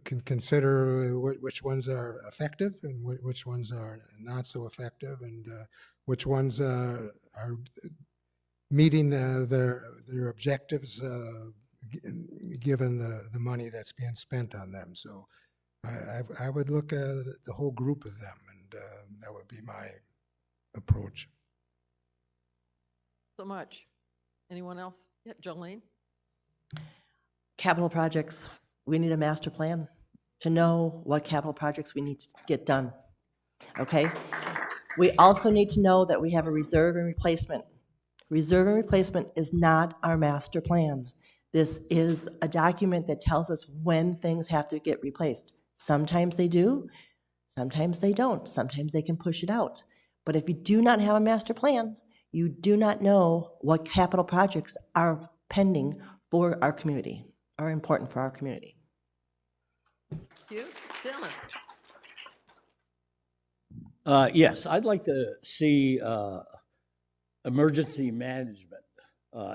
can consider which ones are effective and which ones are not so effective, and which ones are meeting their objectives given the money that's being spent on them. So I would look at the whole group of them, and that would be my approach. So much. Anyone else? Yeah, Jolene? Capital projects, we need a master plan to know what capital projects we need to get done, okay? We also need to know that we have a reserve and replacement. Reserve and replacement is not our master plan. This is a document that tells us when things have to get replaced. Sometimes they do, sometimes they don't. Sometimes they can push it out. But if you do not have a master plan, you do not know what capital projects are pending for our community, are important for our community. Thank you. Dennis? Yes, I'd like to see emergency management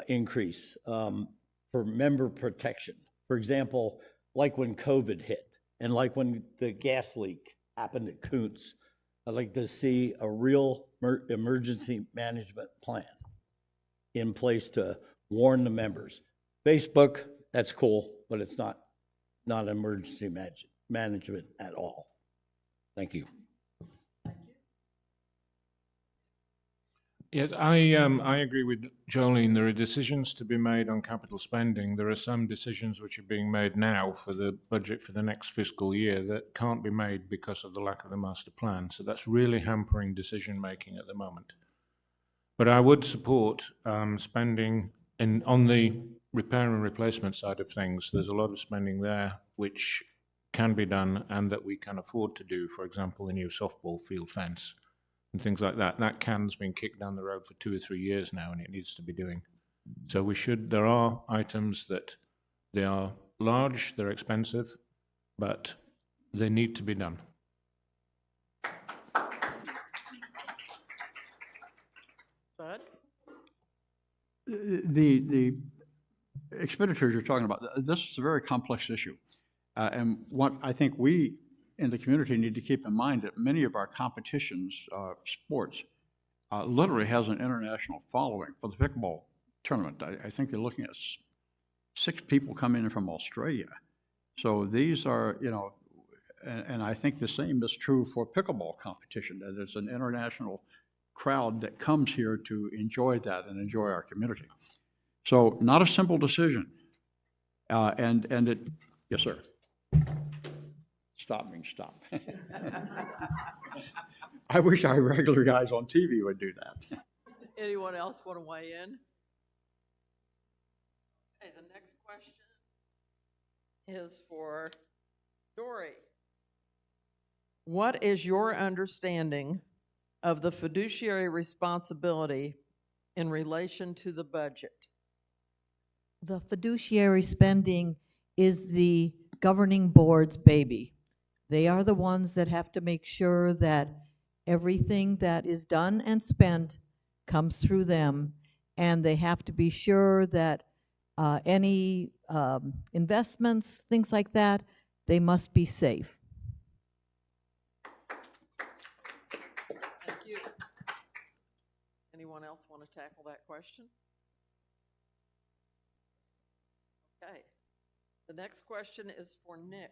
increase for member protection. For example, like when COVID hit, and like when the gas leak happened at Koontz, I'd like to see a real emergency management plan in place to warn the members. Facebook, that's cool, but it's not emergency management at all. Thank you. Yes, I agree with Jolene. There are decisions to be made on capital spending. There are some decisions which are being made now for the budget for the next fiscal year that can't be made because of the lack of the master plan. So that's really hampering decision making at the moment. But I would support spending on the repair and replacement side of things. There's a lot of spending there which can be done and that we can afford to do. For example, the new softball field fence and things like that. That can's been kicked down the road for 2 or 3 years now, and it needs to be doing. So there are items that they are large, they're expensive, but they need to be done. Bud? The expenditures you're talking about, this is a very complex issue. And what I think we in the community need to keep in mind that many of our competitions, sports, literally has an international following. For the pickleball tournament, I think you're looking at 6 people coming in from Australia. So these are, and I think the same is true for pickleball competition, that there's an international crowd that comes here to enjoy that and enjoy our community. So not a simple decision. And it, yes, sir. Stop. I wish our regular guys on TV would do that. Anyone else want to weigh in? Okay, the next question is for Dory. What is your understanding of the fiduciary responsibility in relation to the budget? The fiduciary spending is the governing board's baby. They are the ones that have to make sure that everything that is done and spent comes through them, and they have to be sure that any investments, things like that, they must be safe. Thank you. Anyone else want to tackle that question? Okay. The next question is for Nick.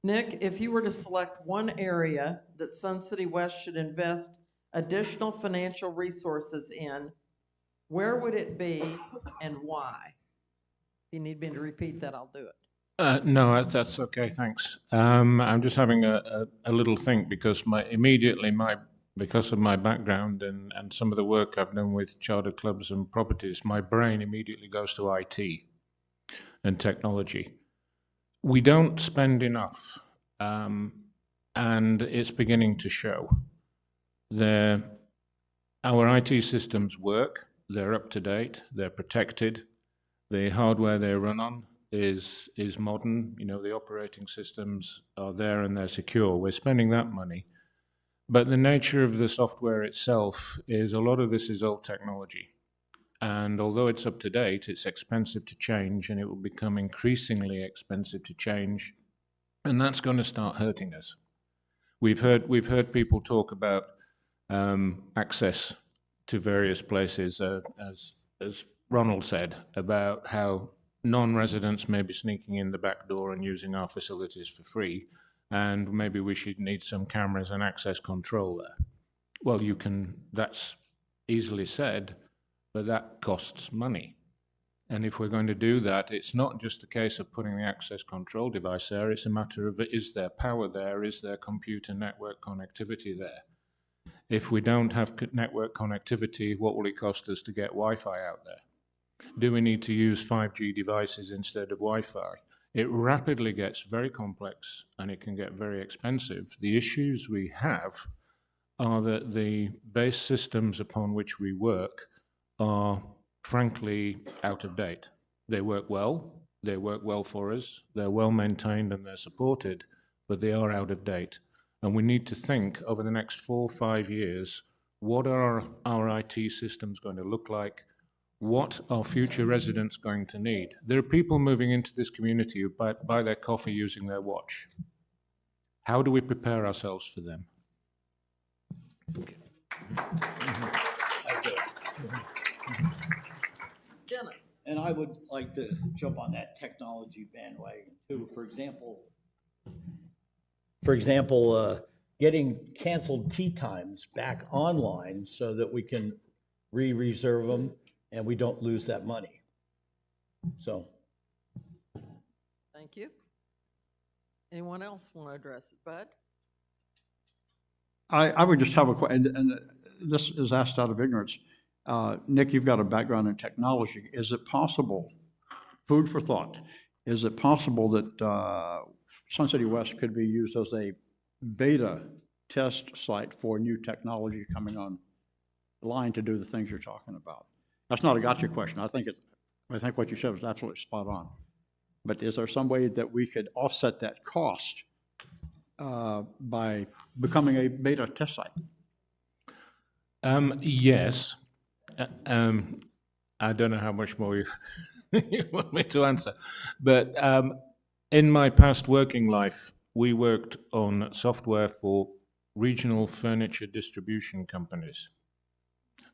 Nick, if you were to select one area that Sun City West should invest additional financial resources in, where would it be and why? If you need me to repeat that, I'll do it. No, that's okay, thanks. I'm just having a little think because because of my background and some of the work I've done with charter clubs and properties, my brain immediately goes to IT and technology. We don't spend enough, and it's beginning to show. Our IT systems work, they're up to date, they're protected, the hardware they run on is modern, the operating systems are there and they're secure. We're spending that money. But the nature of the software itself is a lot of this is old technology. And although it's up to date, it's expensive to change, and it will become increasingly expensive to change, and that's going to start hurting us. We've heard people talk about access to various places, as Ronald said, about how non-residents may be sneaking in the back door and using our facilities for free, and maybe we should need some cameras and access control there. Well, that's easily said, but that costs money. And if we're going to do that, it's not just a case of putting the access control device there, it's a matter of, is there power there, is there computer network connectivity there? If we don't have network connectivity, what will it cost us to get Wi-Fi out there? Do we need to use 5G devices instead of Wi-Fi? It rapidly gets very complex and it can get very expensive. The issues we have are that the base systems upon which we work are frankly out of date. They work well for us, they're well maintained and they're supported, but they are out of date. And we need to think over the next 4 or 5 years, what are our IT systems going to look like? What are future residents going to need? There are people moving into this community who buy their coffee using their watch. How do we prepare ourselves for them? Okay. Dennis. And I would like to jump on that technology bandwagon too. For example, getting canceled tea times back online so that we can re-reserve them and we don't lose that money. So. Thank you. Anyone else want to address it? Bud? I would just have a question, and this is asked out of ignorance. Nick, you've got a background in technology. Is it possible, food for thought, is it possible that Sun City West could be used as a beta test site for new technology coming on the line to do the things you're talking about? That's not a gotcha question. I think what you said was absolutely spot on. But is there some way that we could offset that cost by becoming a beta test site? Yes. I don't know how much more you want me to answer, but In my past working life, we worked on software for regional furniture distribution companies.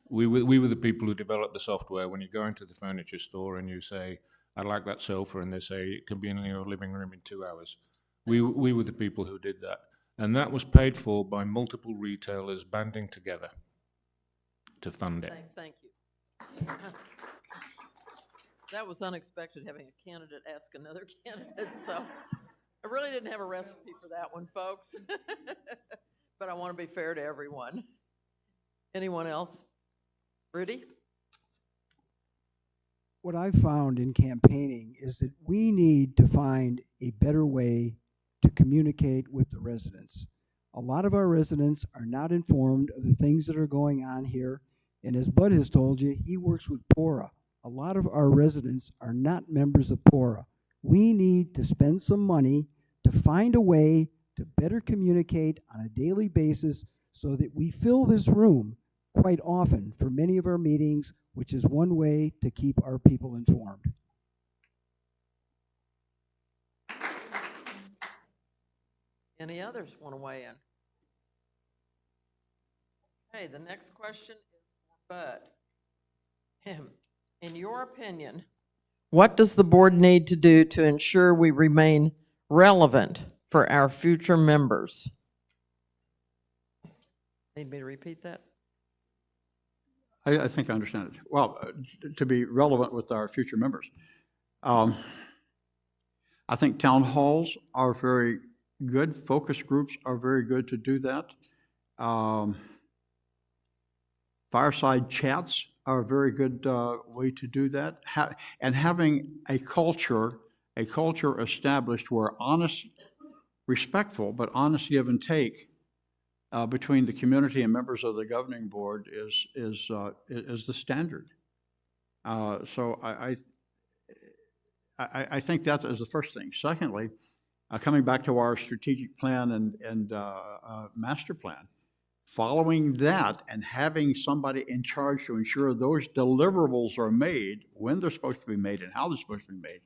We were the people who developed the software. When you go into the furniture store and you say, "I'd like that sofa," and they say, "It can be in your living room in 2 hours." We were the people who did that. And that was paid for by multiple retailers banding together to fund it. Thank you. That was unexpected, having a candidate ask another candidate, so I really didn't have a recipe for that one, folks. But I want to be fair to everyone. Anyone else? Rudy? What I've found in campaigning is that we need to find a better way to communicate with the residents. A lot of our residents are not informed of the things that are going on here. And as Bud has told you, he works with PORA. A lot of our residents are not members of PORA. We need to spend some money to find a way to better communicate on a daily basis so that we fill this room quite often for many of our meetings, which is one way to keep our people informed. Any others want to weigh in? Okay, the next question is for Bud. In your opinion, what does the board need to do to ensure we remain relevant for our future members? Need me to repeat that? I think I understand it. Well, to be relevant with our future members. I think town halls are very good. Focus groups are very good to do that. Fireside chats are a very good way to do that. And having a culture established where honest, respectful, but honest give and take between the community and members of the governing board is the standard. So I think that is the first thing. Secondly, coming back to our strategic plan and master plan, following that and having somebody in charge to ensure those deliverables are made when they're supposed to be made and how they're supposed to be made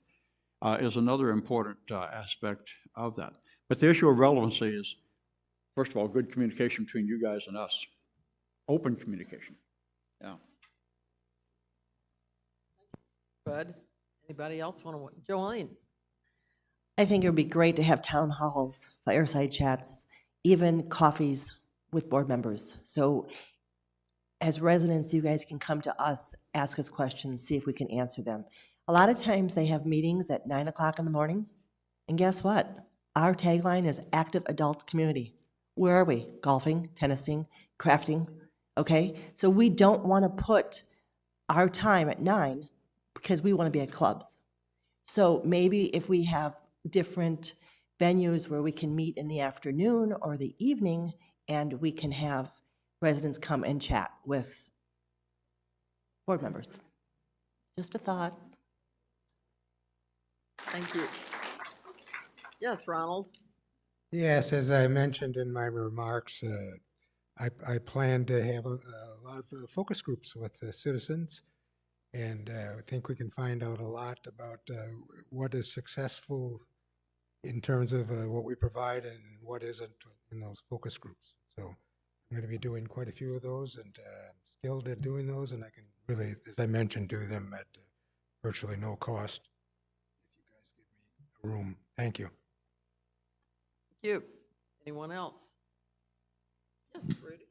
is another important aspect of that. But the issue of relevancy is, first of all, good communication between you guys and us. Open communication. Yeah. Bud, anybody else want to? Jolene? I think it would be great to have town halls, fireside chats, even coffees with board members. So as residents, you guys can come to us, ask us questions, see if we can answer them. A lot of times they have meetings at 9 o'clock in the morning. And guess what? Our tagline is active adult community. Where are we? Golfing, tennising, crafting, okay? So we don't want to put our time at 9 because we want to be at clubs. So maybe if we have different venues where we can meet in the afternoon or the evening, and we can have residents come and chat with board members. Just a thought. Thank you. Yes, Ronald? Yes, as I mentioned in my remarks, I plan to have a lot of focus groups with the citizens, and I think we can find out a lot about what is successful in terms of what we provide and what isn't in those focus groups. So I'm going to be doing quite a few of those, and skilled at doing those, and I can really, as I mentioned, do them at virtually no cost if you guys give me a room. Thank you. Thank you. Anyone else? Yes, Rudy?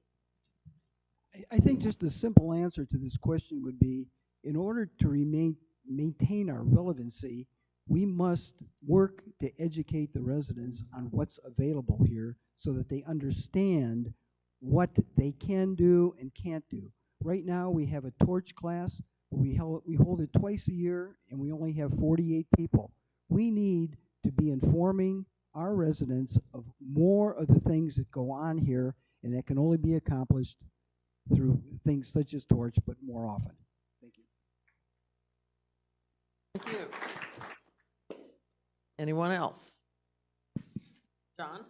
I think just a simple answer to this question would be, in order to maintain our relevancy, we must work to educate the residents on what's available here so that they understand what they can do and can't do. Right now, we have a torch class. We hold it twice a year, and we only have 48 people. We need to be informing our residents of more of the things that go on here, and that can only be accomplished through things such as torch, but more often. Thank you. Thank you. Anyone else? John?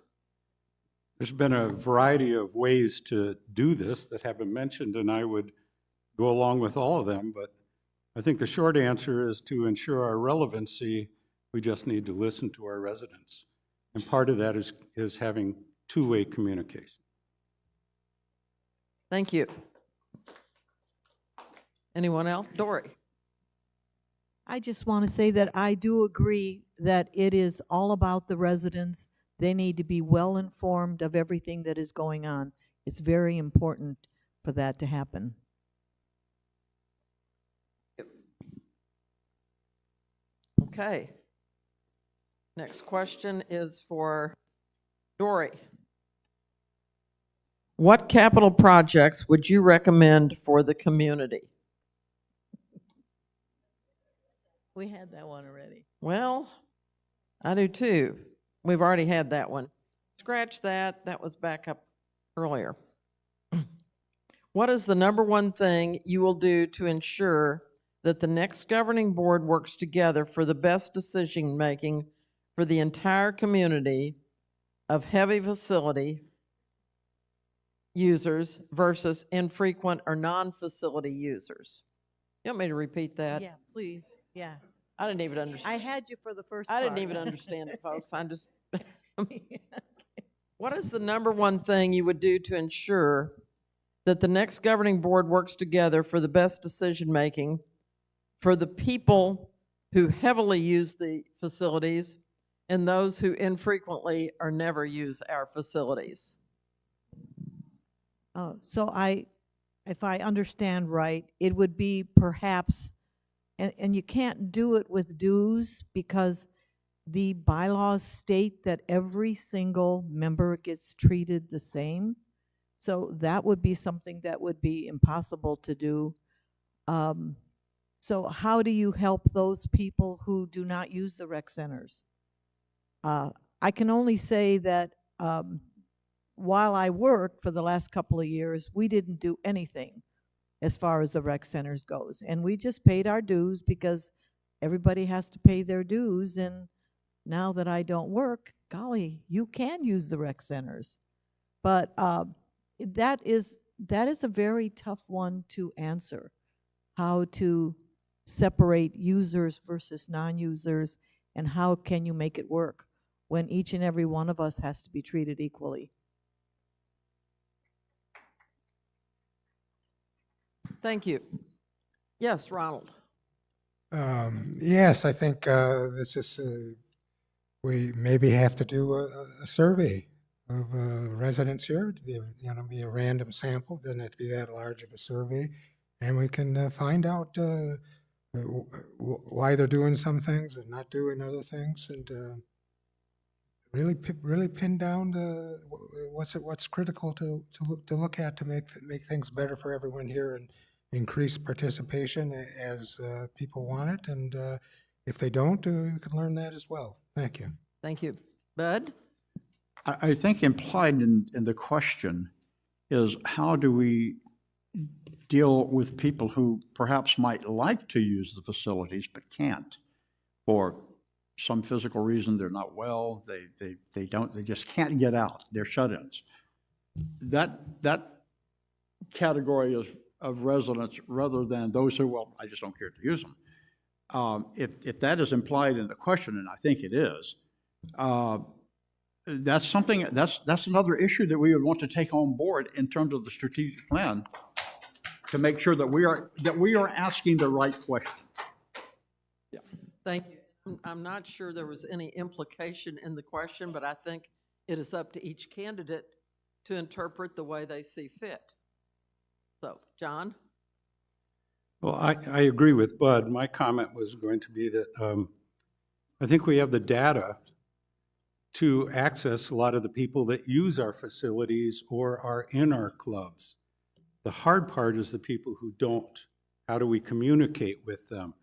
There's been a variety of ways to do this that have been mentioned, and I would go along with all of them, but I think the short answer is to ensure our relevancy We just need to listen to our residents. And part of that is having two-way communication. Thank you. Anyone else? Dory? I just want to say that I do agree that it is all about the residents. They need to be well informed of everything that is going on. It's very important for that to happen. Okay. Next question is for Dory. What capital projects would you recommend for the community? We had that one already. Well, I do too. We've already had that one. Scratch that. That was back up earlier. What is the number one thing you will do to ensure that the next governing board works together for the best decision-making for the entire community of heavy facility users versus infrequent or non-facility users? You want me to repeat that? Yeah, please, yeah. I didn't even understand. I had you for the first I didn't part. even understand it, folks. I'm just, what is the number one thing you would do to ensure that the next governing board works together for the best decision-making for the people who heavily use the facilities and those who infrequently or never use our facilities? So if I understand right, it would be perhaps, and you can't do it with dues because the bylaws state that every single member gets treated the same. So that would be something that would be impossible to do. So how do you help those people who do not use the rec centers? I can only say that while I worked for the last couple of years, we didn't do anything as far as the rec centers goes. And we just paid our dues because everybody has to pay their dues. And now that I don't work, golly, you can use the rec centers. But that is a very tough one to answer, how to separate users versus non-users, and how can you make it work when each and every one of us has to be treated equally. Thank you. Yes, Ronald. Yes, I think this is, we maybe have to do a survey of residents here. To be a random sample. Doesn't have to be that large of a survey, and we can find out why they're doing some things and not doing other things, and really pin down what's critical to look at to make things better for everyone here and increase participation as people want it. And if they don't, you can learn that as well. Thank you. Thank you. Bud? I think implied in the question is, how do we deal with people who perhaps might like to use the facilities but can't for some physical reason? They're not well, they just can't get out, they're shut-ins. That category of residents, rather than those who, well, I just don't care to use them. If that is implied in the question, and I think it is, that's something, that's another issue that we would want to take on board in terms of the strategic plan, to make sure that we are asking the right question. Yeah. Thank you. I'm not sure there was any implication in the question, but I think it is up to each candidate to interpret the way they see fit. So, John? Well, I agree with Bud. My comment was going to be that I think we have the data to access a lot of the people that use our facilities or are in our clubs. The hard part is the people who don't. How do we communicate with them?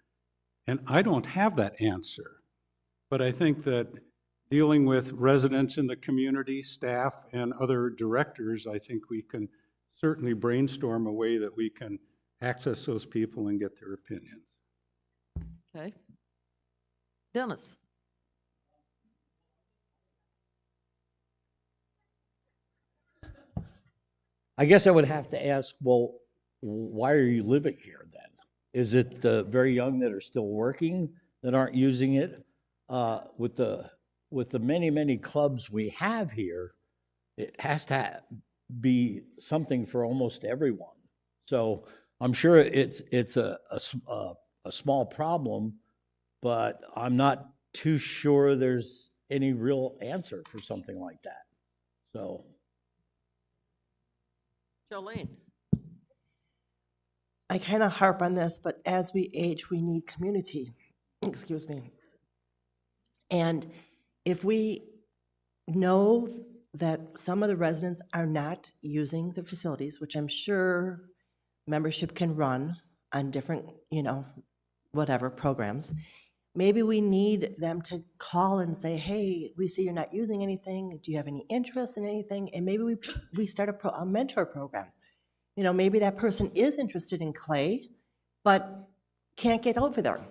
And I don't have that answer. But I think that dealing with residents in the community, staff, and other directors, I think we can certainly brainstorm a way that we can access those people and get their opinions. Okay. Dennis? I guess I would have to ask, well, why are you living here then? Is it the very young that are still working that aren't using it? with the many clubs we have here, it has to be something for almost everyone. So I'm sure it's a small problem, but I'm not too sure there's any real answer for something like that. So. Jolene? I kind of harp on this, but as we age, we need community. Excuse me. And if we know that some of the residents are not using the facilities, which I'm sure membership can run on different, whatever programs, maybe we need them to call and say, hey, we see you're not using anything. Do you have any interest in anything? And maybe we start a mentor program. Maybe that person is interested in clay, but can't get over there.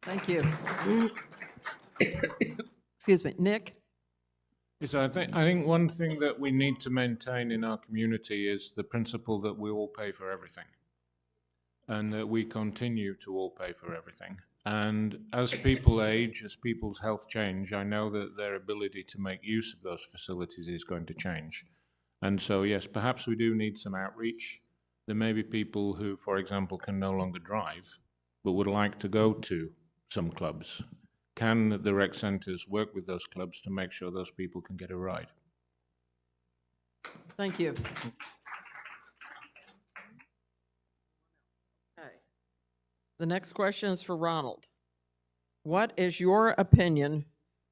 Thank you. Excuse me, Nick? Yes, I think one thing that we need to maintain in our community is the principle that we all pay for everything, and that we continue to all pay for everything. And as people age, as people's health change, I know that their ability to make use of those facilities is going to change. And so, yes, perhaps we do need some outreach. There may be people who, for example, can no longer drive, but would like to go to some clubs. Can the rec centres work with those clubs to make sure those people can get a ride? Thank you. Okay. The next question is for Ronald. What is your opinion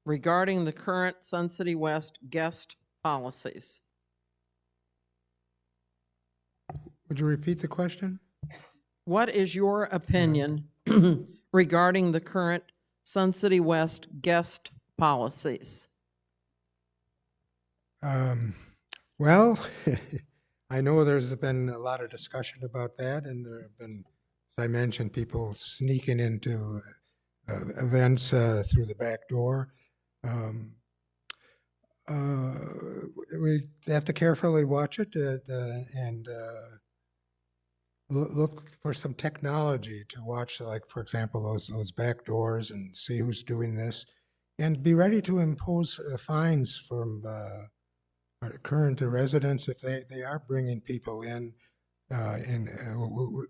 regarding the current Sun City West guest policies? Would you repeat the question? What is your opinion regarding the current Sun City West guest policies? Well, I know there's been a lot of discussion about that, and there have been, as I mentioned, people sneaking into events through the back door. We have to carefully watch it and look for some technology to watch, like, for example, those back doors, and see who's doing this, and be ready to impose fines from our current residents if they are bringing people in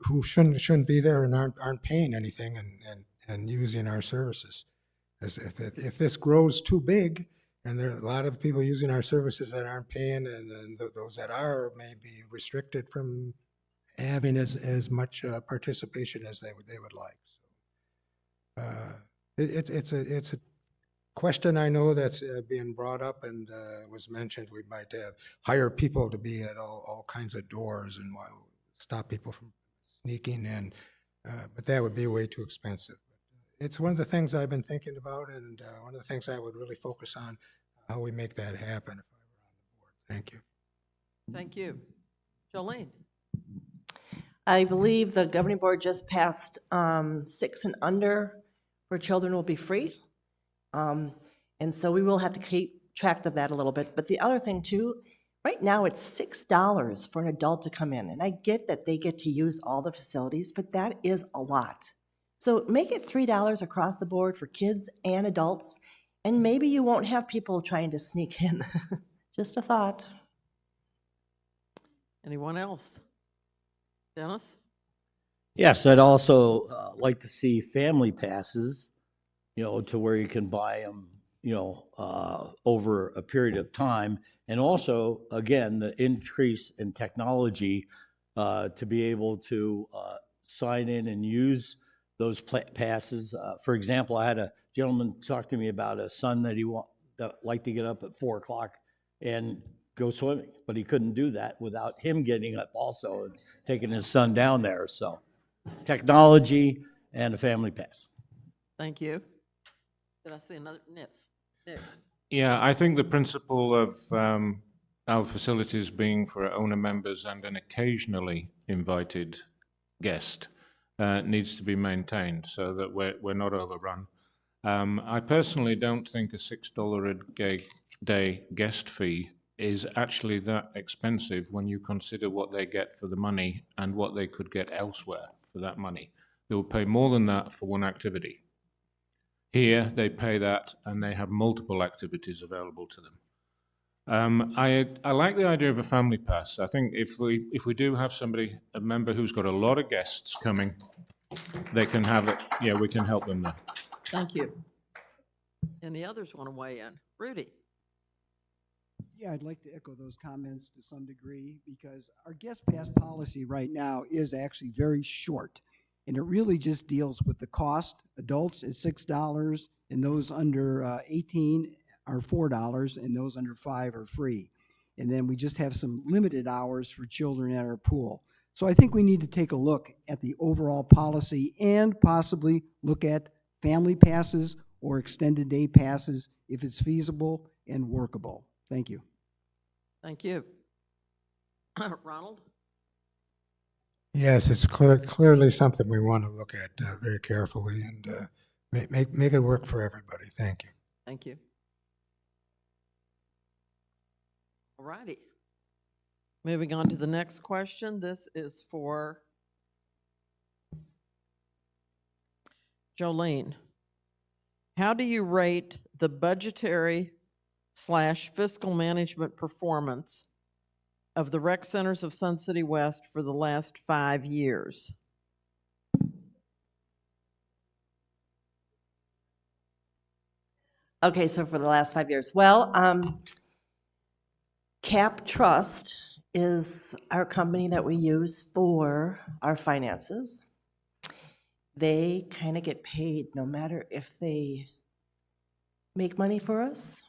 who shouldn't be there and aren't paying anything and using our services. As if this grows too big, and there are a lot of people using our services that aren't paying, and then those that are may be restricted from having as much participation as they would like. So, it's a question I know that's being brought up, and was mentioned. We might hire people to be at all kinds of doors and stop people from sneaking in, but that would be way too expensive. It's one of the things I've been thinking about, and one of the things I would really focus on, how we make that happen if I were on the board. Thank you. Thank you. Jolene? I believe the governing board just passed 6 and under for children will be free. And so we will have to keep track of that a little bit. But the other thing too, right now it's $6 for an adult to come in. And I get that they get to use all the facilities, but that is a lot. So make it $3 across the board for kids and adults, and maybe you won't have people trying to sneak in. Just a thought. Anyone else? Dennis? Yes, I'd also like to see family passes, to where you can buy them, over a period of time. And also, again, the increase in technology to be able to sign in and use those passes. For example, I had a gentleman talk to me about a son that that liked to get up at 4 o'clock and go swimming, but he couldn't do that without him getting up also and taking his son down there. So technology and a family pass. Thank you. Did I see another? Nick? Yeah, I think the principle of our facilities being for owner members and an occasionally invited guest needs to be maintained so that we're not overrun. I personally don't think a $6 a day guest fee is actually that expensive when you consider what they get for the money and what they could get elsewhere for that money. They will pay more than that for one activity. Here, they pay that and they have multiple activities available to them. I like the idea of a family pass. I think if we do have somebody, a member who's got a lot of guests coming, they can have it. Yeah, we can help them there. Thank you. Any others want to weigh in? Rudy? Yeah, I'd like to echo those comments to some degree because our guest pass policy right now is actually very short. And it really just deals with the cost. Adults is $6 and those under 18 are $4 and those under 5 are free. And then we just have some limited hours for children at our pool. So I think we need to take a look at the overall policy and possibly look at family passes or extended day passes if it's feasible and workable. Thank you. Thank you. Ronald? Yes, it's clearly something we want to look at very carefully and make it work for everybody. Thank you. Thank you. All righty. Moving on to the next question. This is for Jolene. How do you rate the budgetary / fiscal management performance of the rec centers of Sun City West for the last 5 years? Okay, so for the last 5 years. Well, Cap Trust is our company that we use for our finances. They kind of get paid no matter if they make money for us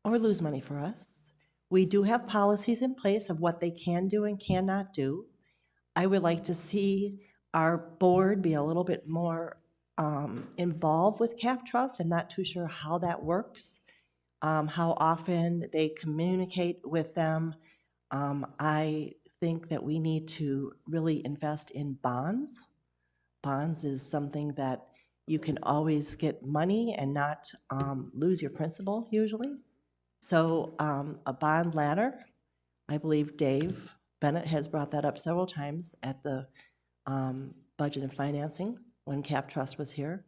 or lose money for us. We do have policies in place of what they can do and cannot do. I would like to see our board be a little bit more involved with Cap Trust. I'm not too sure how that works, how often they communicate with them. I think that we need to really invest in bonds. Bonds is something that you can always get money and not lose your principal usually. So a bond ladder, I believe Dave Bennett has brought that up several times at the budget and financing when Cap Trust was here.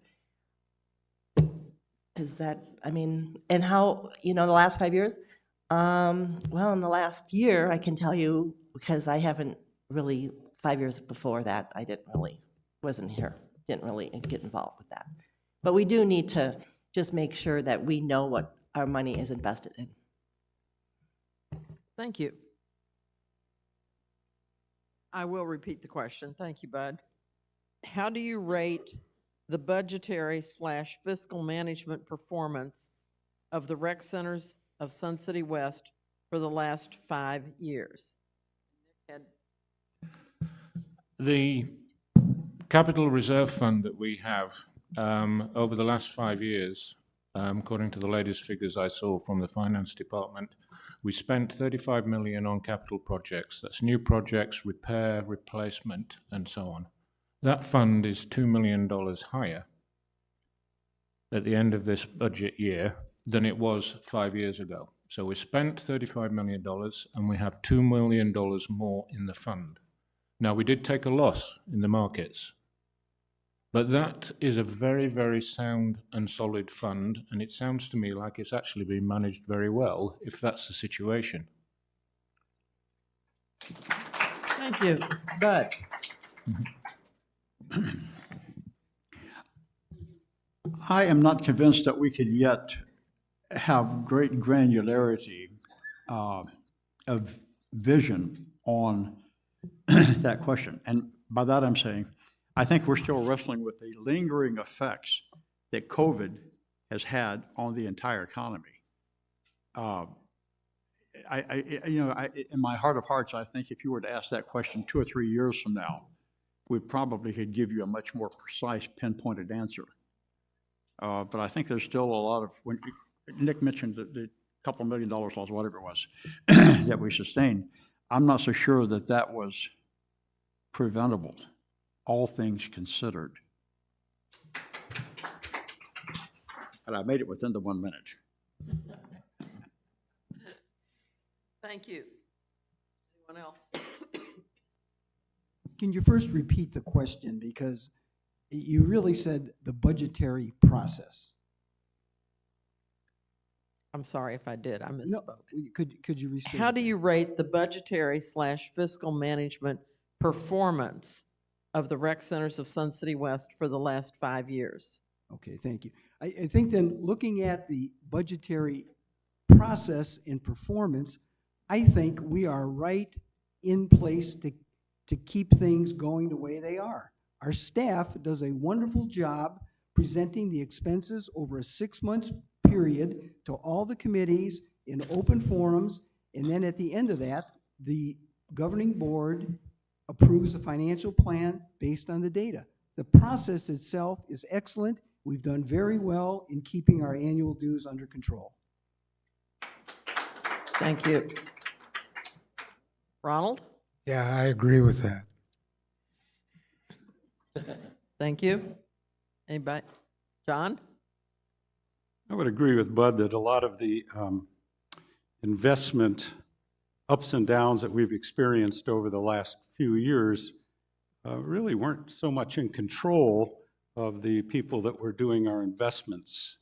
Is that, I mean, and how, the last 5 years? Well, in the last year, I can tell you, because I haven't really, 5 years before that, wasn't here, didn't really get involved with that. But we do need to just make sure that we know what our money is invested in. Thank you. I will repeat the question. Thank you, Bud. How do you rate the budgetary / fiscal management performance of the rec centers of Sun City West for the last 5 years? The capital reserve fund that we have over the last 5 years, according to the latest figures I saw from the finance department, we spent $35 million on capital projects. That's new projects, repair, replacement, and so on. That fund is $2 million higher at the end of this budget year than it was 5 years ago. So we spent $35 million and we have $2 million more in the fund. Now, we did take a loss in the markets, but that is a very, very sound and solid fund, and it sounds to me like it's actually been managed very well, if that's the situation. Thank you. Bud? I am not convinced that we could yet have great granularity of vision on that question. And by that I'm saying, I think we're still wrestling with the lingering effects that COVID has had on the entire economy. In my heart of hearts, I think if you were to ask that question 2 or 3 years from now, we probably could give you a much more precise, pinpointed answer. But I think there's still a lot of, when Nick mentioned the couple $1 million loss, whatever it was, that we sustained, I'm not so sure that that was preventable, all things considered. And I made it within the 1 minute. Thank you. Anyone else? Can you first repeat the question? Because You really said the budgetary process. I'm sorry if I did, I No, misspoke. could you restate? How it do then? you rate the budgetary / fiscal management performance of the rec centers of Sun City West for the last 5 years? Okay, thank you. I think then, looking at the budgetary process and performance, I think we are right in place to keep things going the way they are. Our staff does a wonderful job presenting the expenses over a 6-month period to all the committees in open forums, and then at the end of that, the governing board approves a financial plan based on the data. The process itself is excellent. We've done very well in keeping our annual dues under control. Thank you. Ronald? Yeah, I agree with that. Thank you. Anybody? John? I would agree with Bud that a lot of the investment ups and downs that we've experienced over the last few years really weren't so much in control of the people that were doing our investments.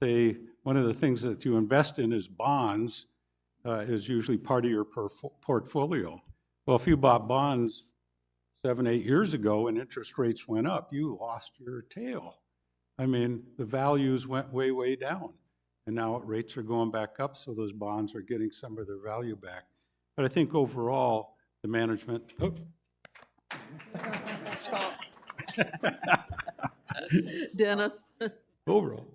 One of the things that you invest in is bonds, is usually part of your portfolio. Well, if you bought bonds 7, 8 years ago and interest rates went up, you lost your tail. I mean, the values went way, way down. And now rates are going back up, so those bonds are getting some of their value back. But I think overall, the management, stop. Dennis? Overall.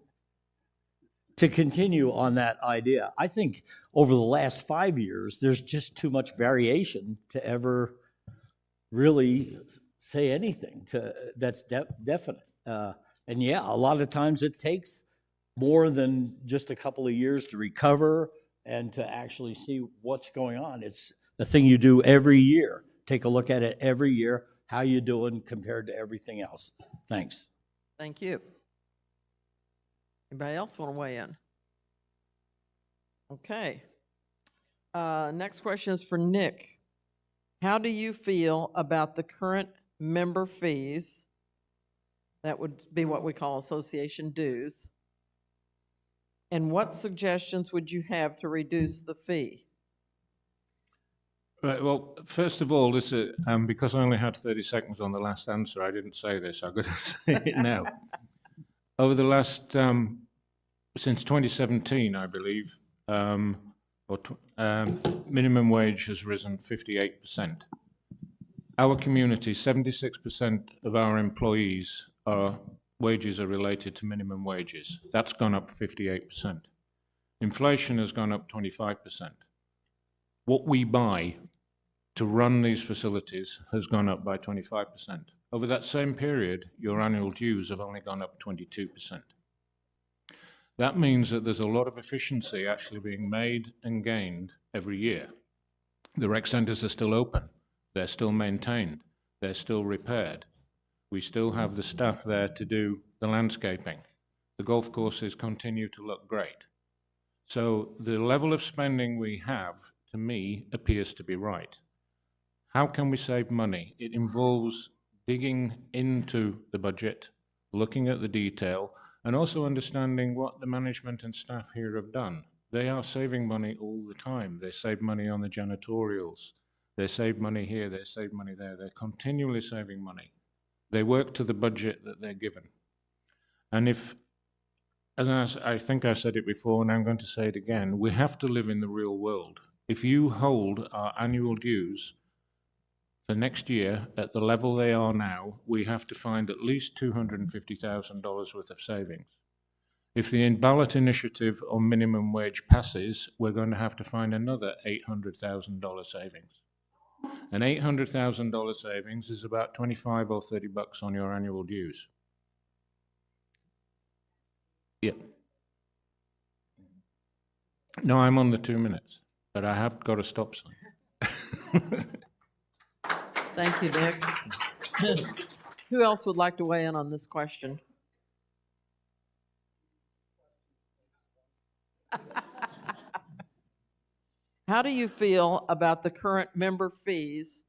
To continue on that idea, I think over the last 5 years, there's just too much variation to ever really say anything that's definite. And yeah, a lot of times it takes more than just a couple of years to recover and to actually see what's going on. It's the thing you do every year. Take a look at it every year. How you doing compared to everything else? Thanks. Thank you. Anybody else want to weigh in? Okay. Next question is for Nick. How do you feel about the current member fees? That would be what we call association dues. And what suggestions would you have to reduce the fee? Right, well, first of all, this is, because I only had 30 seconds on the last answer, I didn't say this. I'm going to say it now. Over the last, since 2017, I believe, minimum wage has risen 58%. Our community, 76% of our employees' wages are related to minimum wages. That's gone up 58%. Inflation has gone up 25%. What we buy to run these facilities has gone up by 25%. Over that same period, your annual dues have only gone up 22%. That means that there's a lot of efficiency actually being made and gained every year. The rec centers are still open. They're still maintained. They're still repaired. We still have the staff there to do the landscaping. The golf courses continue to look great. So the level of spending we have, to me, appears to be right. How can we save money? It involves digging into the budget, looking at the detail, and also understanding what the management and staff here have done. They are saving money all the time. They save money on the janitorials. They save money here, they save money there. They're continually saving money. They work to the budget that they're given. And if, as I think I said it before, and I'm going to say it again, we have to live in the real world. If you hold our annual dues for next year at the level they are now, we have to find at least $250,000 worth of savings. If the ballot initiative on minimum wage passes, we're going to have to find another $800,000 savings. An $800,000 savings is about 25 or 30 bucks on your annual dues. Yeah. No, I'm on the 2 minutes, but I have got a stop sign. Thank you, Nick. Who else would like to weigh in on this question? How do you feel about the current member fees,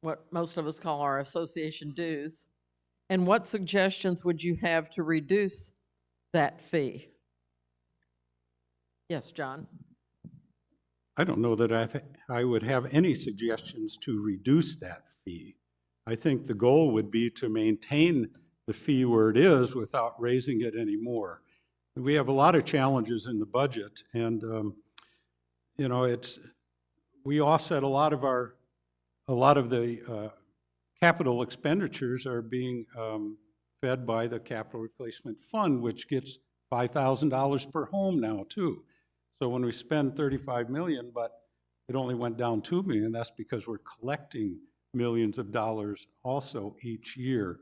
what most of us call our association dues, And what suggestions would you have to reduce that fee? Yes, John? I don't know that I would have any suggestions to reduce that fee. I think the goal would be to maintain the fee where it is without raising it anymore. We have a lot of challenges in the budget, and you know, we offset a lot of the capital expenditures are being fed by the capital replacement fund, which gets $5,000 per home now too. So when we spend 35 million, but it only went down 2 million, that's because we're collecting millions of dollars also each year.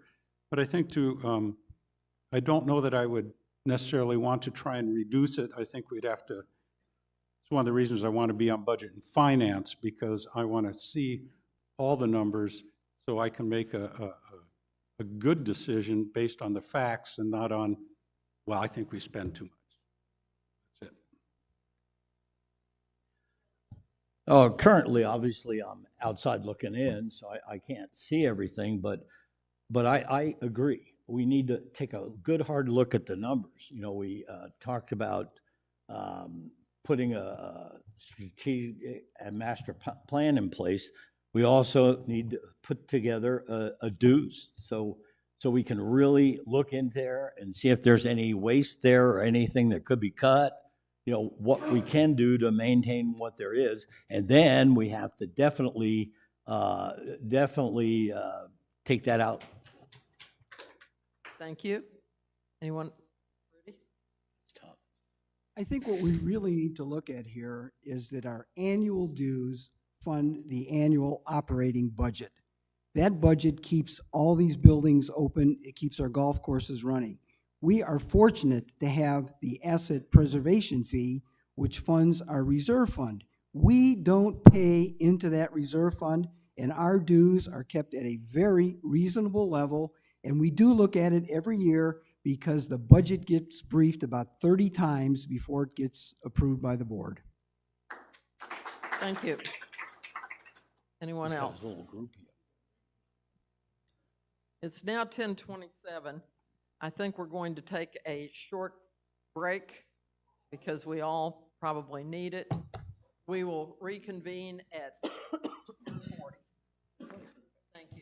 But I think I don't know that I would necessarily want to try and reduce it. I think we'd have to, it's one of the reasons I want to be on budget and finance, because I want to see all the numbers so I can make a good decision based on the facts and not on, well, I think we spend too much. That's it. Currently, obviously, I'm outside looking in, so I can't see everything, but I agree. We need to take a good hard look at the numbers. You know, we talked about putting a strategic master plan in place. We also need to put together a dues, so we can really look in there and see if there's any waste there or anything that could be cut. You know, what we can do to maintain what there is, and then we have to definitely take that out. Thank you. Anyone? I think what we really need to look at here is that our annual dues fund the annual operating budget. That budget keeps all these buildings open. It keeps our golf courses running. We are fortunate to have the asset preservation fee, which funds our reserve fund. We don't pay into that reserve fund, and our dues are kept at a very reasonable level, and we do look at it every year because the budget gets briefed about 30 times before it gets approved by the board. Thank you. Anyone else? It's now 10:27. I think we're going to take a short break because we all probably need it. We will reconvene at 10:40. Thank you.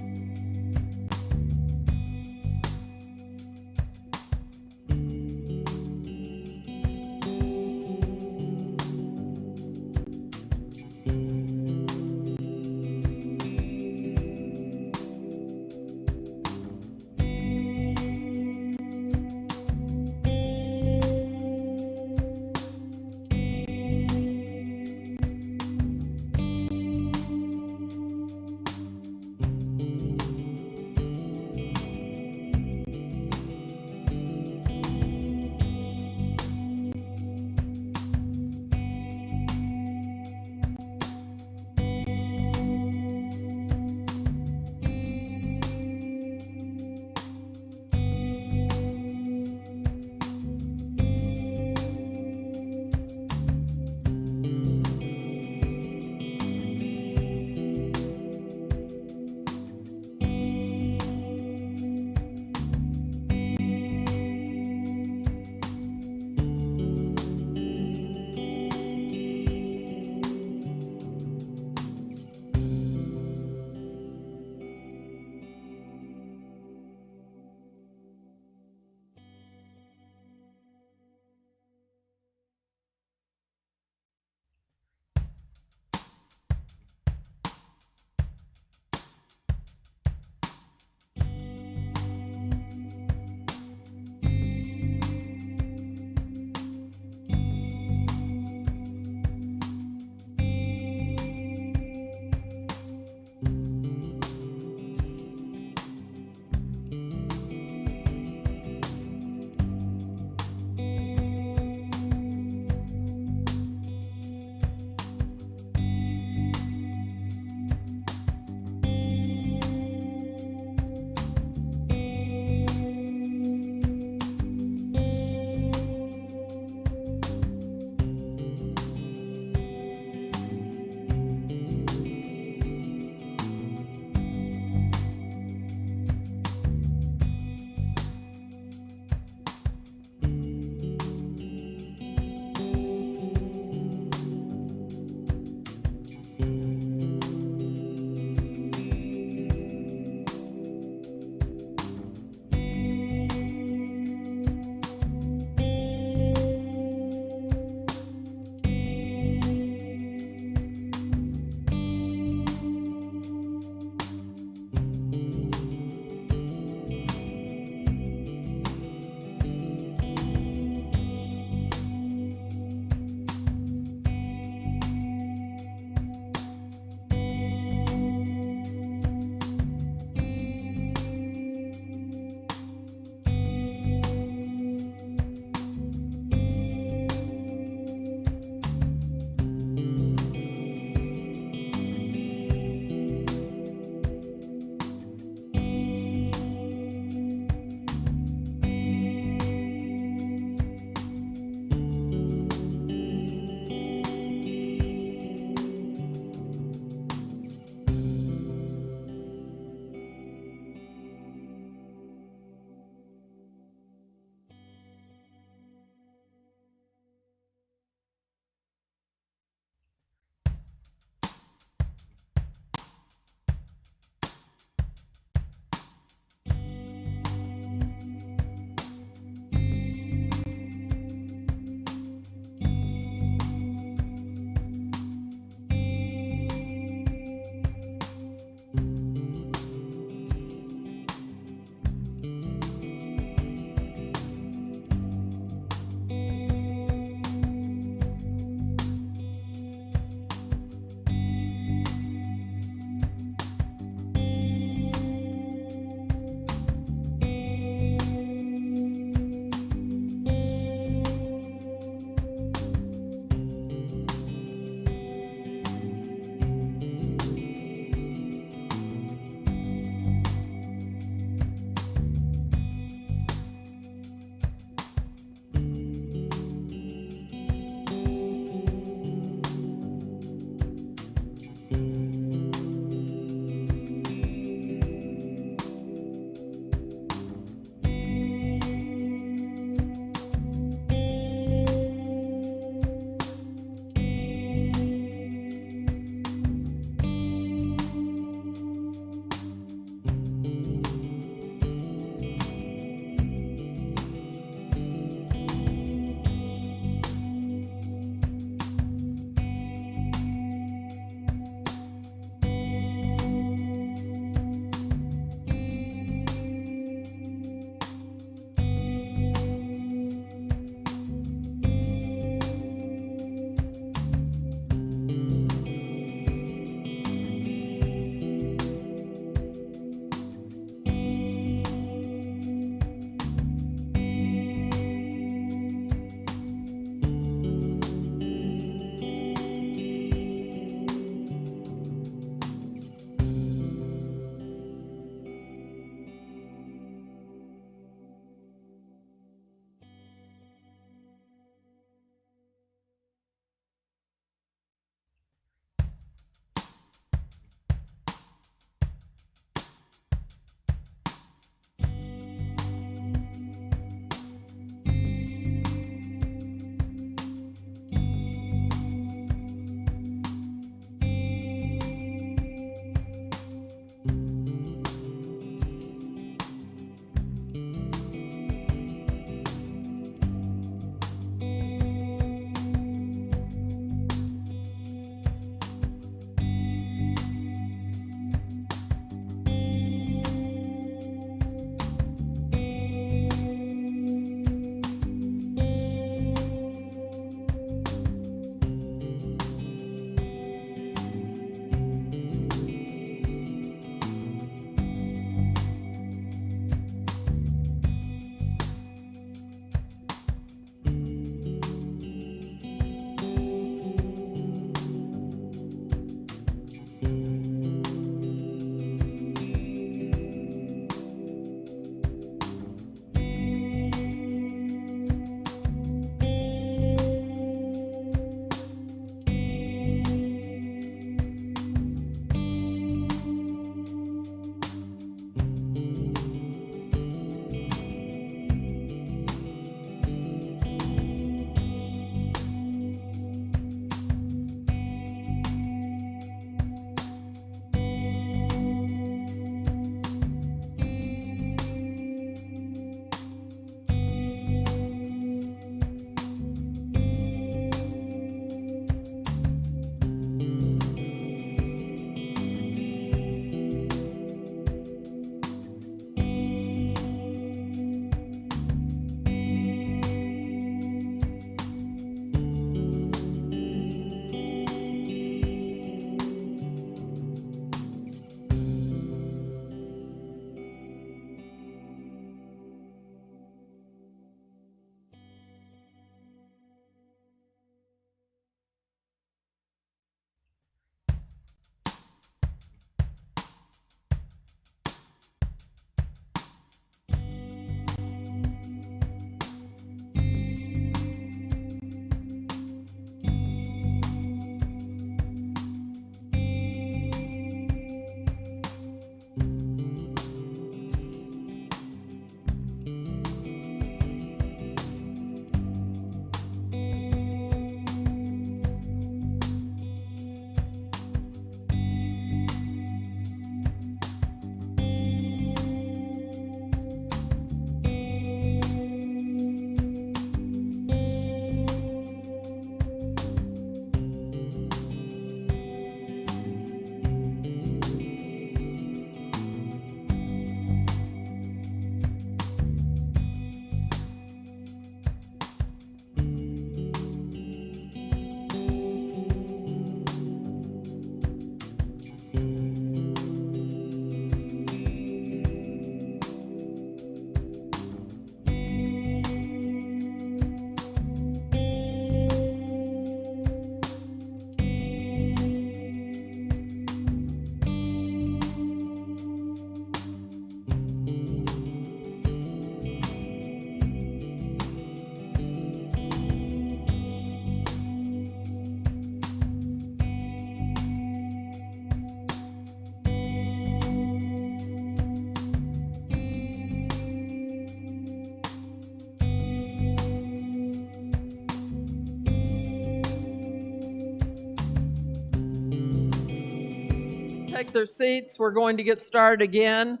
take their seats. We're going to get started again.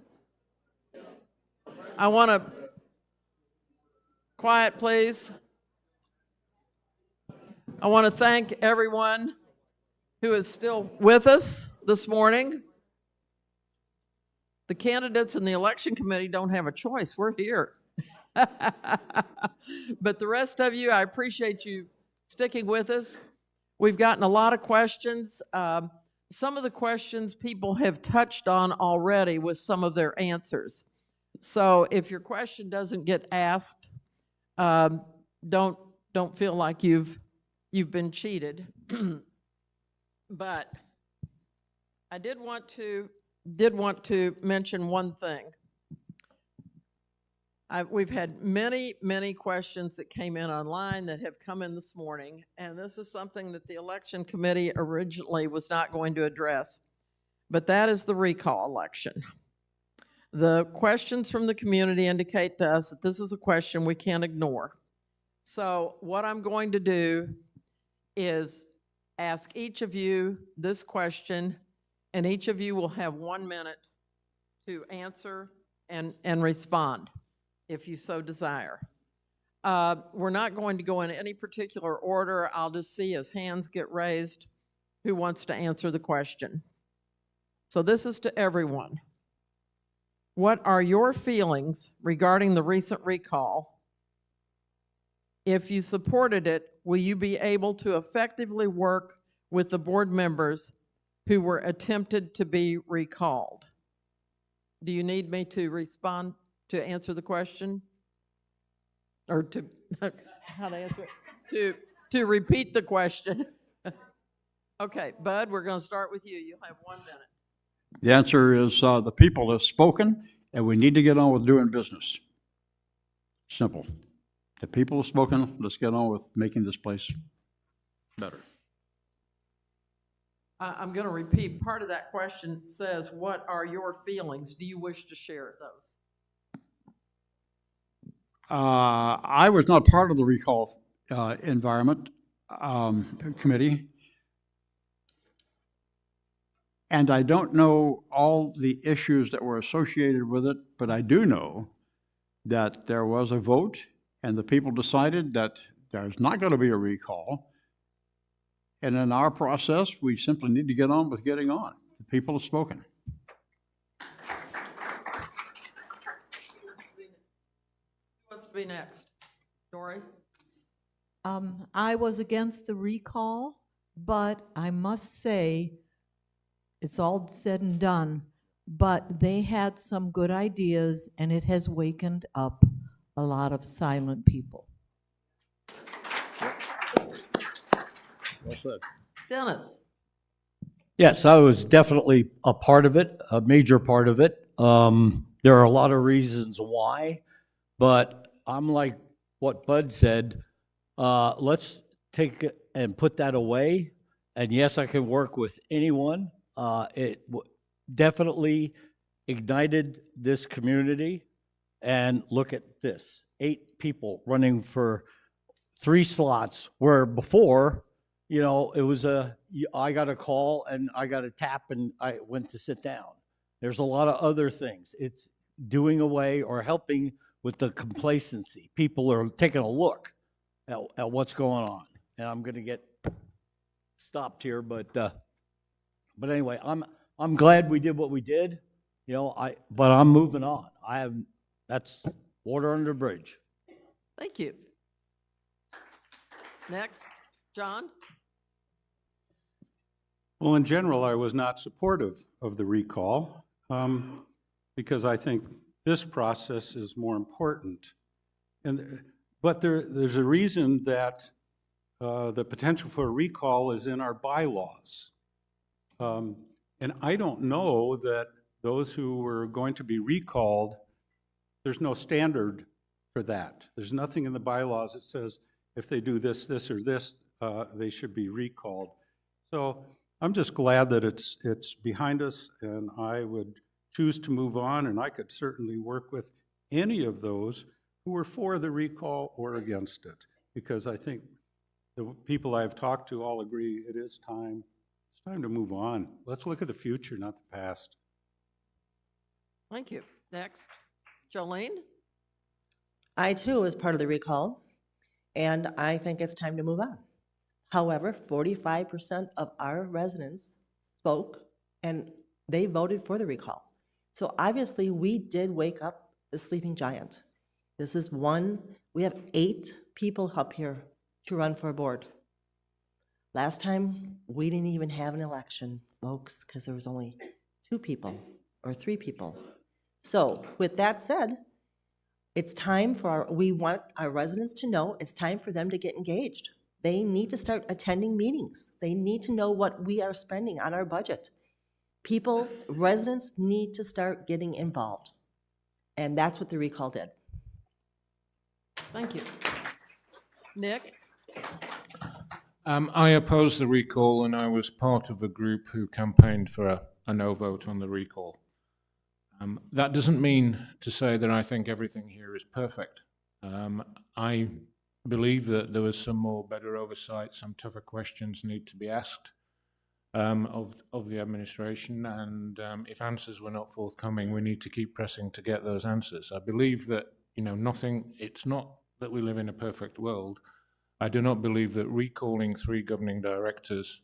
I want to, quiet please. I want to thank everyone who is still with us this morning. The candidates in the election committee don't have a choice. We're here. But the rest of you, I appreciate you sticking with us. We've gotten a lot of questions. Some of the questions people have touched on already with some of their answers. So if your question doesn't get asked, don't feel like you've been cheated. But I did want to mention one thing. We've had many questions that came in online that have come in this morning, and this is something that the election committee originally was not going to address, but that is the recall election. The questions from the community indicate to us that this is a question we can't ignore. So what I'm going to do is ask each of you this question, and each of you will have 1 minute to answer and respond, if you so desire. We're not going to go in any particular order. I'll just see as hands get raised who wants to answer the question. So this is to everyone. What are your feelings regarding the recent recall? If you supported it, will you be able to effectively work with the board members who were attempted to be recalled? Do you need me to respond, to answer the question? Or to, how to answer it? To repeat the question. Okay, Bud, we're going to start with you. You'll have 1 minute. The answer is the people have spoken, and we need to get on with doing business. Simple. The people have spoken. Let's get on with making this place better. I'm going to repeat. Part of that question says, what are your feelings? Do you wish to share those? I was not part of the recall environment committee. And I don't know all the issues that were associated with it, but I do know that there was a vote and the people decided that there's not going to be a recall. And in our process, we simply need to get on with getting on. The people have spoken. Who wants to be next? Dory? I was against the recall, but I must say, it's all said and done, but they had some good ideas, and it has wakened up a lot of silent people. Well said. Dennis? Yes, I was definitely a part of it, a major part of it. There are a lot of reasons why, but I'm like what Bud said, let's take it and put that away. And yes, I can work with anyone. It definitely ignited this community. And look at this, 8 people running for 3 slots, where before, you know, it was I got a call and I got a tap and I went to sit down. There's a lot of other things. It's doing away or helping with the complacency. People are taking a look at what's going on. And I'm going to get stopped here, but anyway, I'm glad we did what we did, you know. But I'm moving on. That's water under the bridge. Thank you. Next, John? Well, in general, I was not supportive of the recall because I think this process is more important. But there's a reason that the potential for a recall is in our bylaws. And I don't know that those who were going to be recalled, there's no standard for that. There's nothing in the bylaws that says if they do this, this, or this, they should be recalled. So I'm just glad that it's behind us, and I would choose to move on, and I could certainly work with any of those who were for the recall or against it, because I think the people I've talked to all agree it is time Time to move on. Let's look at the future, not the past. Thank you. Next, Jolene? I too was part of the recall, and I think it's time to move on. However, 45% of our residents spoke and they voted for the recall. So obviously, we did wake up the sleeping giant. This is one, we have 8 people up here to run for a board. Last time, we didn't even have an election, folks, because there was only 2 people or 3 people. So with that said, it's time for we want our residents to know it's time for them to get engaged. They need to start attending meetings. They need to know what we are spending on our budget. People, residents need to start getting involved. And that's what the recall did. Thank you. Nick? I opposed the recall, and I was part of a group who campaigned for a no vote on the recall. That doesn't mean to say that I think everything here is perfect. I believe that there was some more better oversight, some tougher questions need to be asked of the administration, and if answers were not forthcoming, we need to keep pressing to get those answers. I believe that, it's not that we live in a perfect world. I do not believe that recalling 3 governing directors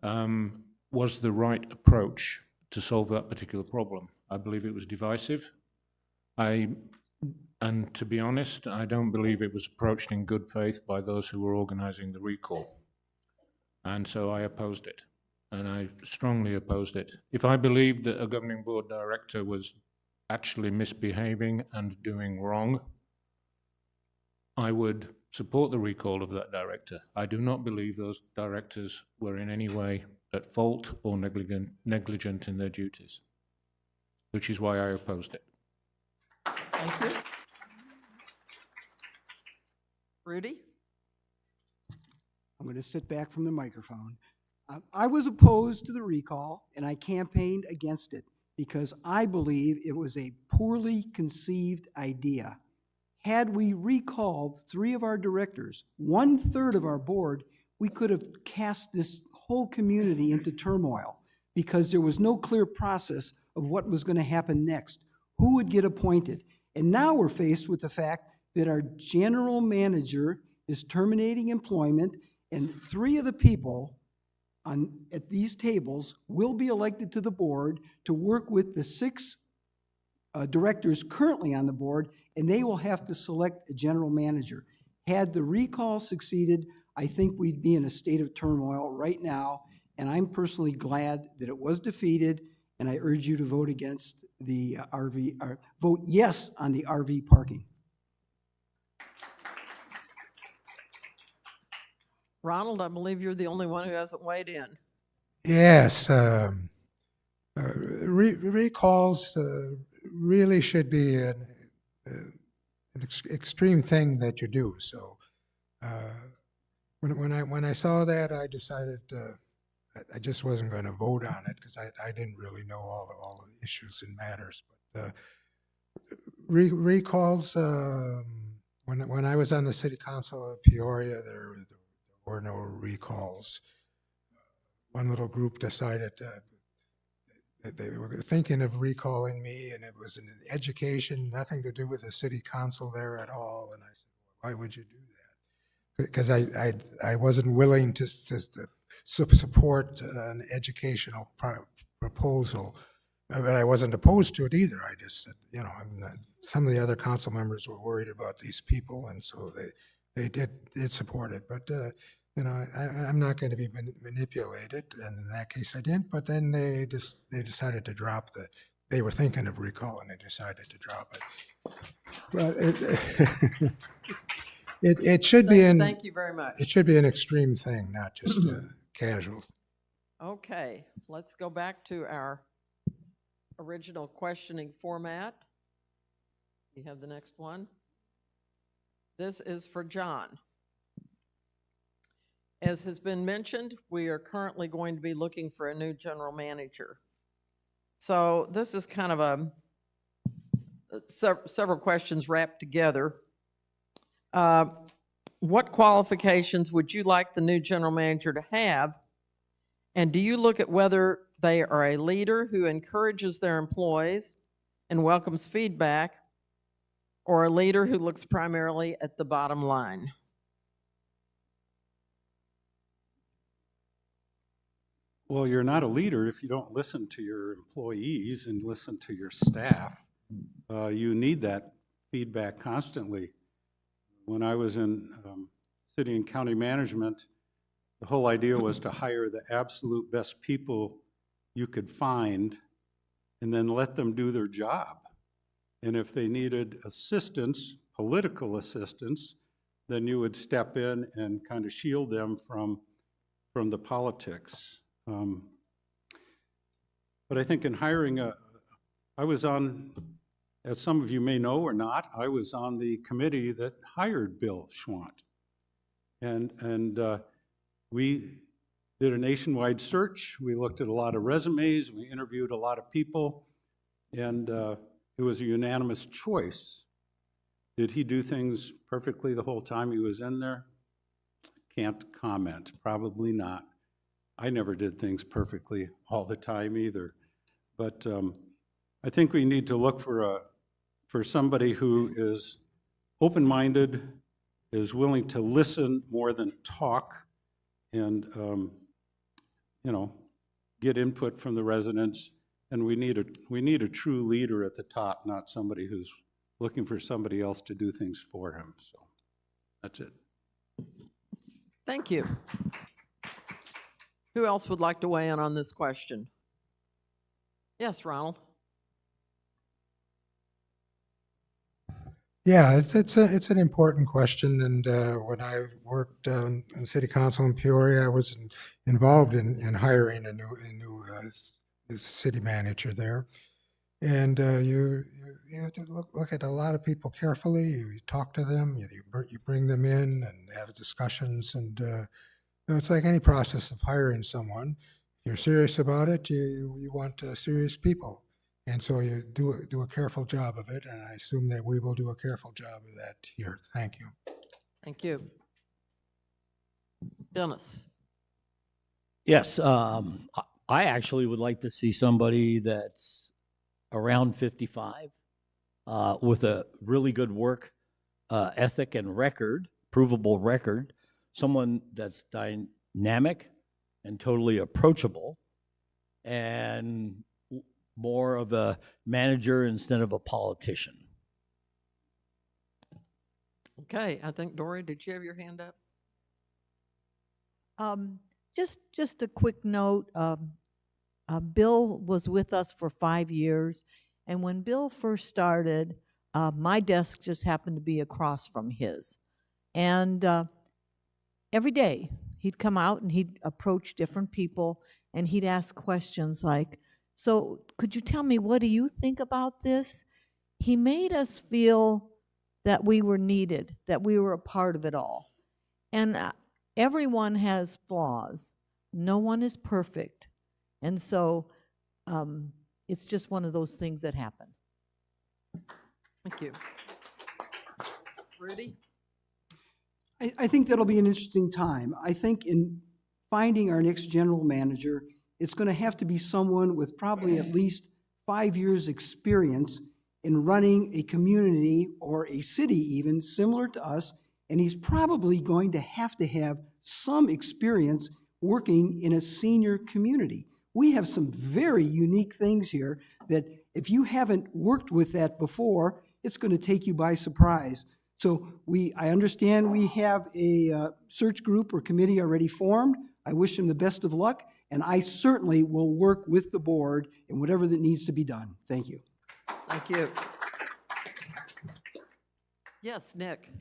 was the right approach to solve that particular problem. I believe it was divisive. And to be honest, I don't believe it was approached in good faith by those who were organizing the recall. And so I opposed it, and I strongly opposed it. If I believed that a governing board director was actually misbehaving and doing wrong, I would support the recall of that director. I do not believe those directors were in any way at fault or negligent in their duties, which is why I opposed it. Thank you. Rudy? I'm going to sit back from the microphone. I was opposed to the recall, and I campaigned against it because I believe it was a poorly conceived idea. Had we recalled 3 of our directors, 1/3 of our board, we could have cast this whole community into turmoil because there was no clear process of what was going to happen next, who would get appointed. And now we're faced with the fact that our general manager is terminating employment, and 3 of the people at these tables will be elected to the board to work with the 6 directors currently on the board, and they will have to select a general manager. Had the recall succeeded, I think we'd be in a state of turmoil right now, and I'm personally glad that it was defeated, and I urge you to vote against the vote yes on the RV parking. Ronald, I believe you're the only one who hasn't weighed in. Yes, recalls really should be an extreme thing that you do. So when I saw that, I decided I just wasn't going to vote on it because I didn't really know all the issues and matters. But recalls, when I was on the city council of Peoria, there were no recalls. One little group decided that they were thinking of recalling me, and it was an education, nothing to do with the city council there at all. And I said, why would you do that? Because I wasn't willing to support an educational proposal, but I wasn't opposed to it either. I just said, some of the other council members were worried about these people, and so they did support it. But I'm not going to be manipulated, and in that case I didn't. But then they decided to drop they were thinking of recall, and they decided to drop it. But it should be Thank you very much. It should be an extreme thing, not just casual. Okay, let's go back to our original questioning format. We have the next one. This is for John. As has been mentioned, we are currently going to be looking for a new general manager. So this is kind of several questions wrapped together. What qualifications would you like the new general manager to have? And do you look at whether they are a leader who encourages their employees and welcomes feedback, or a leader who looks primarily at the bottom line? Well, you're not a leader if you don't listen to your employees and listen to your staff. You need that feedback constantly. When I was in city and county management, the whole idea was to hire the absolute best people you could find and then let them do their job. And if they needed assistance, political assistance, then you would step in and kind of shield them from the politics. But I think in hiring I was on, as some of you may know or not, I was on the committee that hired Bill Schwant. And we did a nationwide search. We looked at a lot of resumes. We interviewed a lot of people. And it was a unanimous choice. Did he do things perfectly the whole time he was in there? Can't comment. Probably not. I never did things perfectly all the time either. But I think we need to look for somebody who is open-minded, is willing to listen more than talk, and get input from the residents. And we need a true leader at the top, not somebody who's looking for somebody else to do things for him. So that's it. Thank you. Who else would like to weigh in on this question? Yes, Ronald. Yeah, it's an important question, and when I worked in City Council in Peoria, I was involved in hiring a new city manager there, and you have to look at a lot of people carefully. You talk to them, you bring them in and have discussions, and it's like any process of hiring someone. If you're serious about it, you want serious people. And so you do a careful job of it, and I assume that we will do a careful job of that here. Thank you. Thank you. Dennis. Yes, I actually would like to see somebody that's around 55 with a really good work ethic and record, provable record, someone that's dynamic and totally approachable, and more of a manager instead of a politician. Okay, I think, Dory, did you have your hand up? Just a quick note. Bill was with us for 5 years, and when Bill first started, my desk just happened to be across from his. And every day he'd come out and he'd approach different people and he'd ask questions like, "So could you tell me, what do you think about this?" He made us feel that we were needed, that we were a part of it all. And everyone has flaws. No one is perfect. And so it's just one of those things that happen. Thank you. Rudy? I think that'll be an interesting time. I think in finding our next general manager, it's going to have to be someone with probably at least 5 years' experience in running a community or a city even similar to us, and he's probably going to have some experience working in a senior community. We have some very unique things here that if you haven't worked with that before, it's going to take you by surprise. So I understand we have a search group or committee already formed. I wish him the best of luck. And I certainly will work with the board in whatever that needs to be done. Thank you. Thank you. Yes, Nick.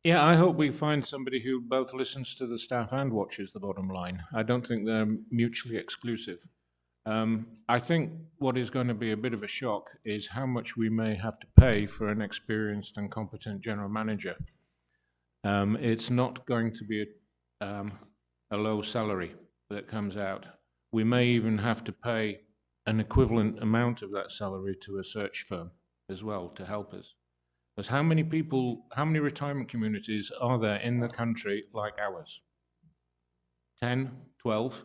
Yeah, I hope we find somebody who both listens to the staff and watches the bottom line. I don't think they're mutually exclusive. I think what is going to be a bit of a shock is how much we may have to pay for an experienced and competent general manager. It's not going to be a low salary that comes out. We may even have to pay an equivalent amount of that salary to a search firm as well to help us. Because how many retirement communities are there in the country like ours? 10, 12?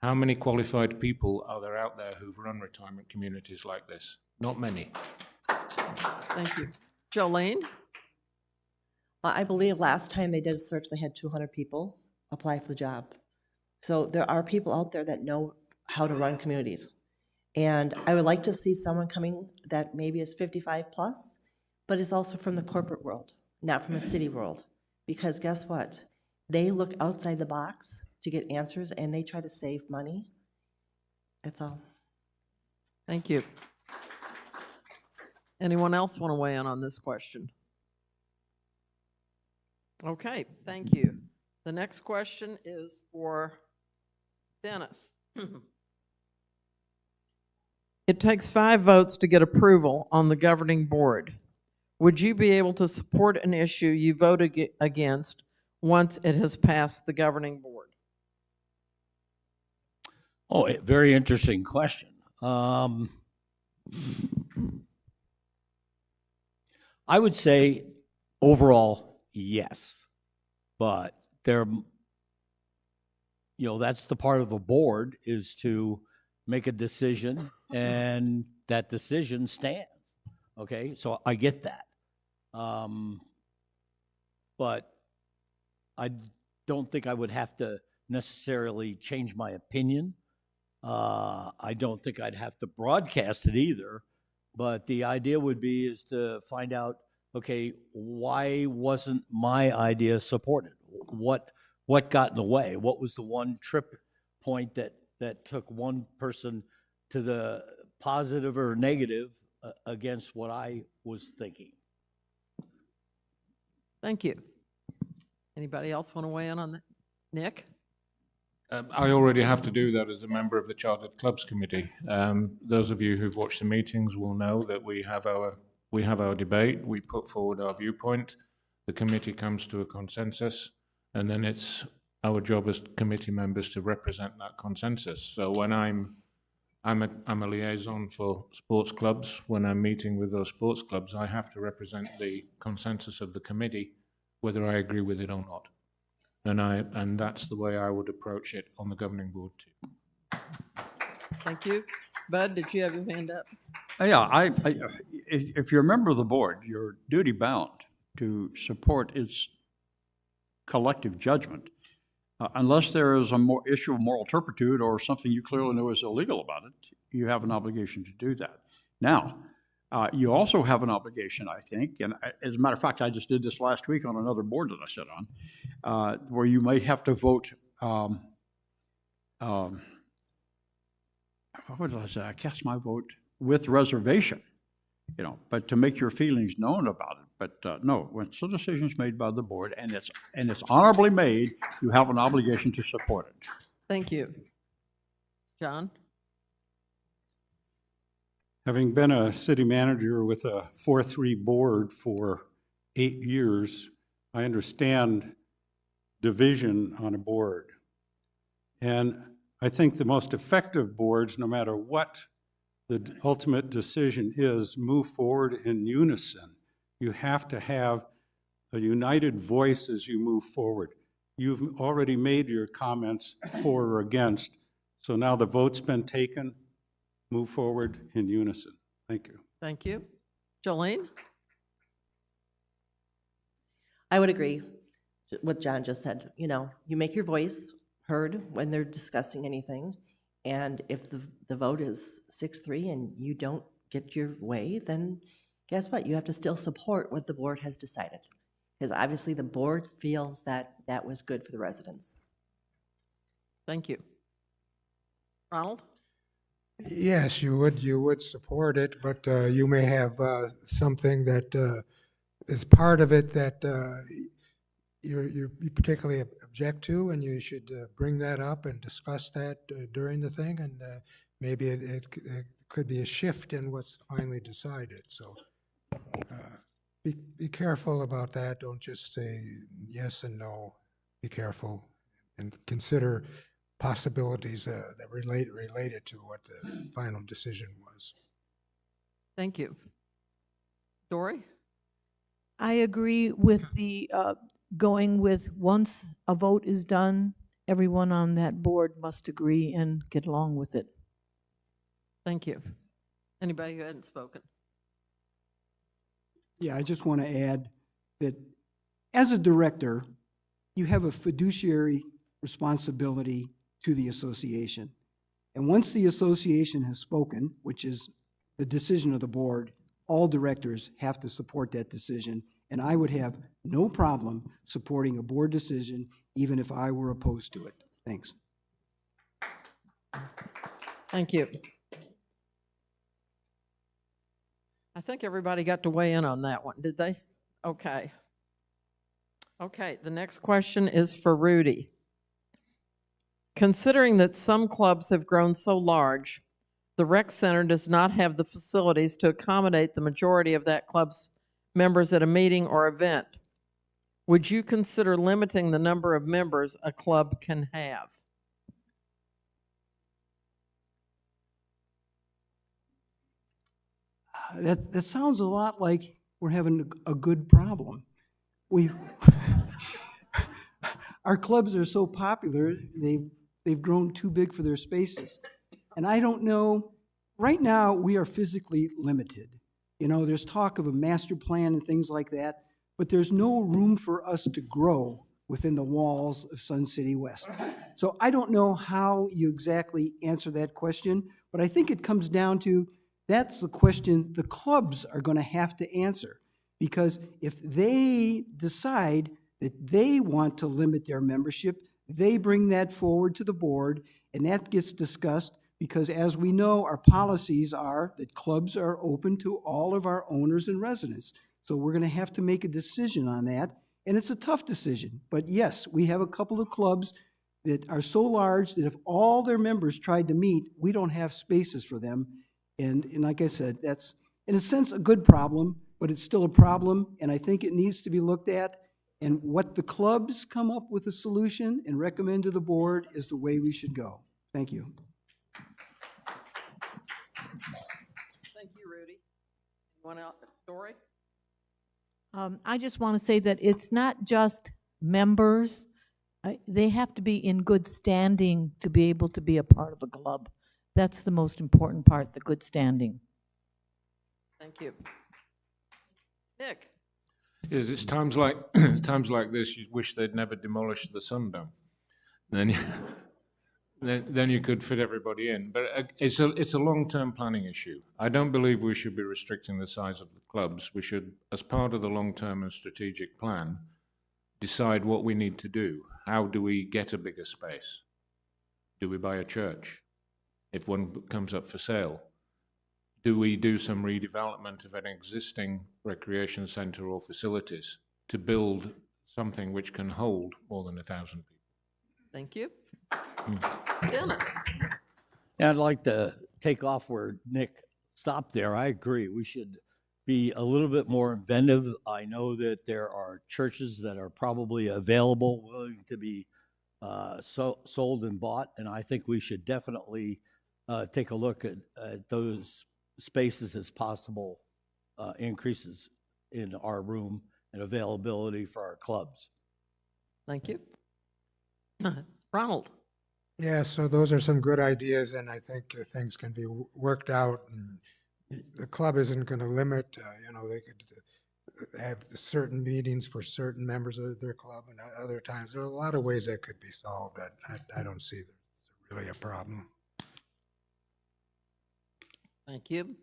How many qualified people are there out there who've run retirement communities like this? Not many. Thank you. Jolene? I believe last time they did a search, they had 200 people apply for the job. So there are people out there that know how to run communities. And I would like to see someone coming that maybe is 55 plus, but is also from the corporate world, not from the city world. Because guess what? They look outside the box to get answers and they try to save money. That's all. Thank you. Anyone else want to weigh in on this question? Okay, thank you. The next question is for Dennis. It takes 5 votes to get approval on the governing board. Would you be able to support an issue you voted against once it has passed the governing board? Oh, very interesting question. I would say overall, yes, but that's the part of the board, is to make a decision, and that decision stands. Okay, so I get that. But I don't think I would have to necessarily change my opinion. I don't think I'd have to broadcast it either. But the idea would be is to find out, okay, why wasn't my idea supported? What got in the way? What was the one trip point that took one person to the positive or negative against what I was thinking? Thank you. Anybody else want to weigh in on that? Nick? I already have to do that as a member of the Chartered Clubs Committee. Those of you who've watched the meetings will know that we have our debate, we put forward our viewpoint, the committee comes to a consensus, and then it's our job as committee members to represent that consensus. So when I'm a liaison for sports clubs. When I'm meeting with those sports clubs, I have to represent the consensus of the committee, whether I agree with it or not. And that's the way I would approach it on the governing board too. Thank you. Bud, did you have your hand up? Yeah, if you're a member of the board, you're duty bound to support its collective judgment, unless there is a issue of moral turpitude or something you clearly know is illegal about it. You have an obligation to do that. Now, you also have an obligation, I think, and as a matter of fact, I just did this last week on another board that I sit on, where you might have to vote. What did I say? I cast my vote with reservation, but to make your feelings known about it. But no, when it's a decision is made by the board and it's honorably made, you have an obligation to support it. Thank you. John? Having been a city manager with a 4-3 board for 8 years, I understand division on a board. And I think the most effective boards, no matter what the ultimate decision is, move forward in unison. You have to have a united voice as you move forward. You've already made your comments for or against, so now the vote's been taken. Move forward in unison. Thank you. Thank you. Jolene? I would agree with what John just said. You make your voice heard when they're discussing anything. And if the vote is 6-3 and you don't get your way, then guess what? You have to still support what the board has decided. Because obviously the board feels that that was good for the residents. Thank you. Ronald? Yes, you would support it, but you may have something that is part of it that you particularly object to, and you should bring that up and discuss that during the thing, and maybe it could be a shift in what's finally decided. So be careful about that. Don't just say yes and no. Be careful and consider possibilities that related to what the final decision was. Thank you. Dory? I agree with the going with once a vote is done everyone on that board must agree and get along with it. Thank you. Anybody who hadn't spoken? Yeah, I just want to add that as a director, you have a fiduciary responsibility to the association. And once the association has spoken, which is the decision of the board, all directors have to support that decision. And I would have no problem supporting a board decision, even if I were opposed to it. Thanks. Thank you. I think everybody got to weigh in on that one, did they? Okay. Okay, the next question is for Rudy. Considering that some clubs have grown so large, the rec center does not have the facilities to accommodate the majority of that club's members at a meeting or event, would you consider limiting the number of members a club can have? That sounds a lot like we're having a good problem. Our clubs are so popular, they've grown too big for their spaces. And I don't know, right now, we are physically limited. You know, there's talk of a master plan and things like that, but there's no room for us to grow within the walls of Sun City West. So I don't know how you exactly answer that question, but I think it comes down to, that's the question the clubs are going to have to answer. Because if they decide that they want to limit their membership, they bring that forward to the board, and that gets discussed, because as we know, our policies are that clubs are open to all of our owners and residents. So we're going to have to make a decision on that, and it's a tough decision. But yes, we have a couple of clubs that are so large that if all their members tried to meet, we don't have spaces for them. And like I said, that's, in a sense, a good problem, but it's still a problem, and I think it needs to be looked at. And what the clubs come up with a solution and recommend to the board is the way we should go. Thank you. Thank you, Rudy. Anyone else? Dory? I just want to say that it's not just members. They have to be in good standing to be able to be a part of a club. That's the most important part, the good standing. Thank you. Nick? Yes, it's times like times like this you wish they'd never demolished the Sundome. Then you could fit everybody in. But it's a long-term planning issue. I don't believe we should be restricting the size of the clubs. We should, as part of the long-term and strategic plan, decide what we need to do. How do we get a bigger space? Do we buy a church if one comes up for sale? Do we do some redevelopment of an existing recreation centre or facilities to build something which can hold more than 1,000 people? Thank you. Dennis? And I'd like to take off where Nick stopped there. I agree. We should be a little bit more inventive. I know that there are churches that are probably available, willing to be sold and bought, and I think we should definitely take a look at those spaces as possible increases in our room and availability for our clubs. Thank you. Ronald? Yeah, so those are some good ideas, and I think things can be worked out. And the club isn't going to limit, they could have certain meetings for certain members of their club, and other times there are a lot of ways that could be solved. I don't see that it's really a problem. Thank you.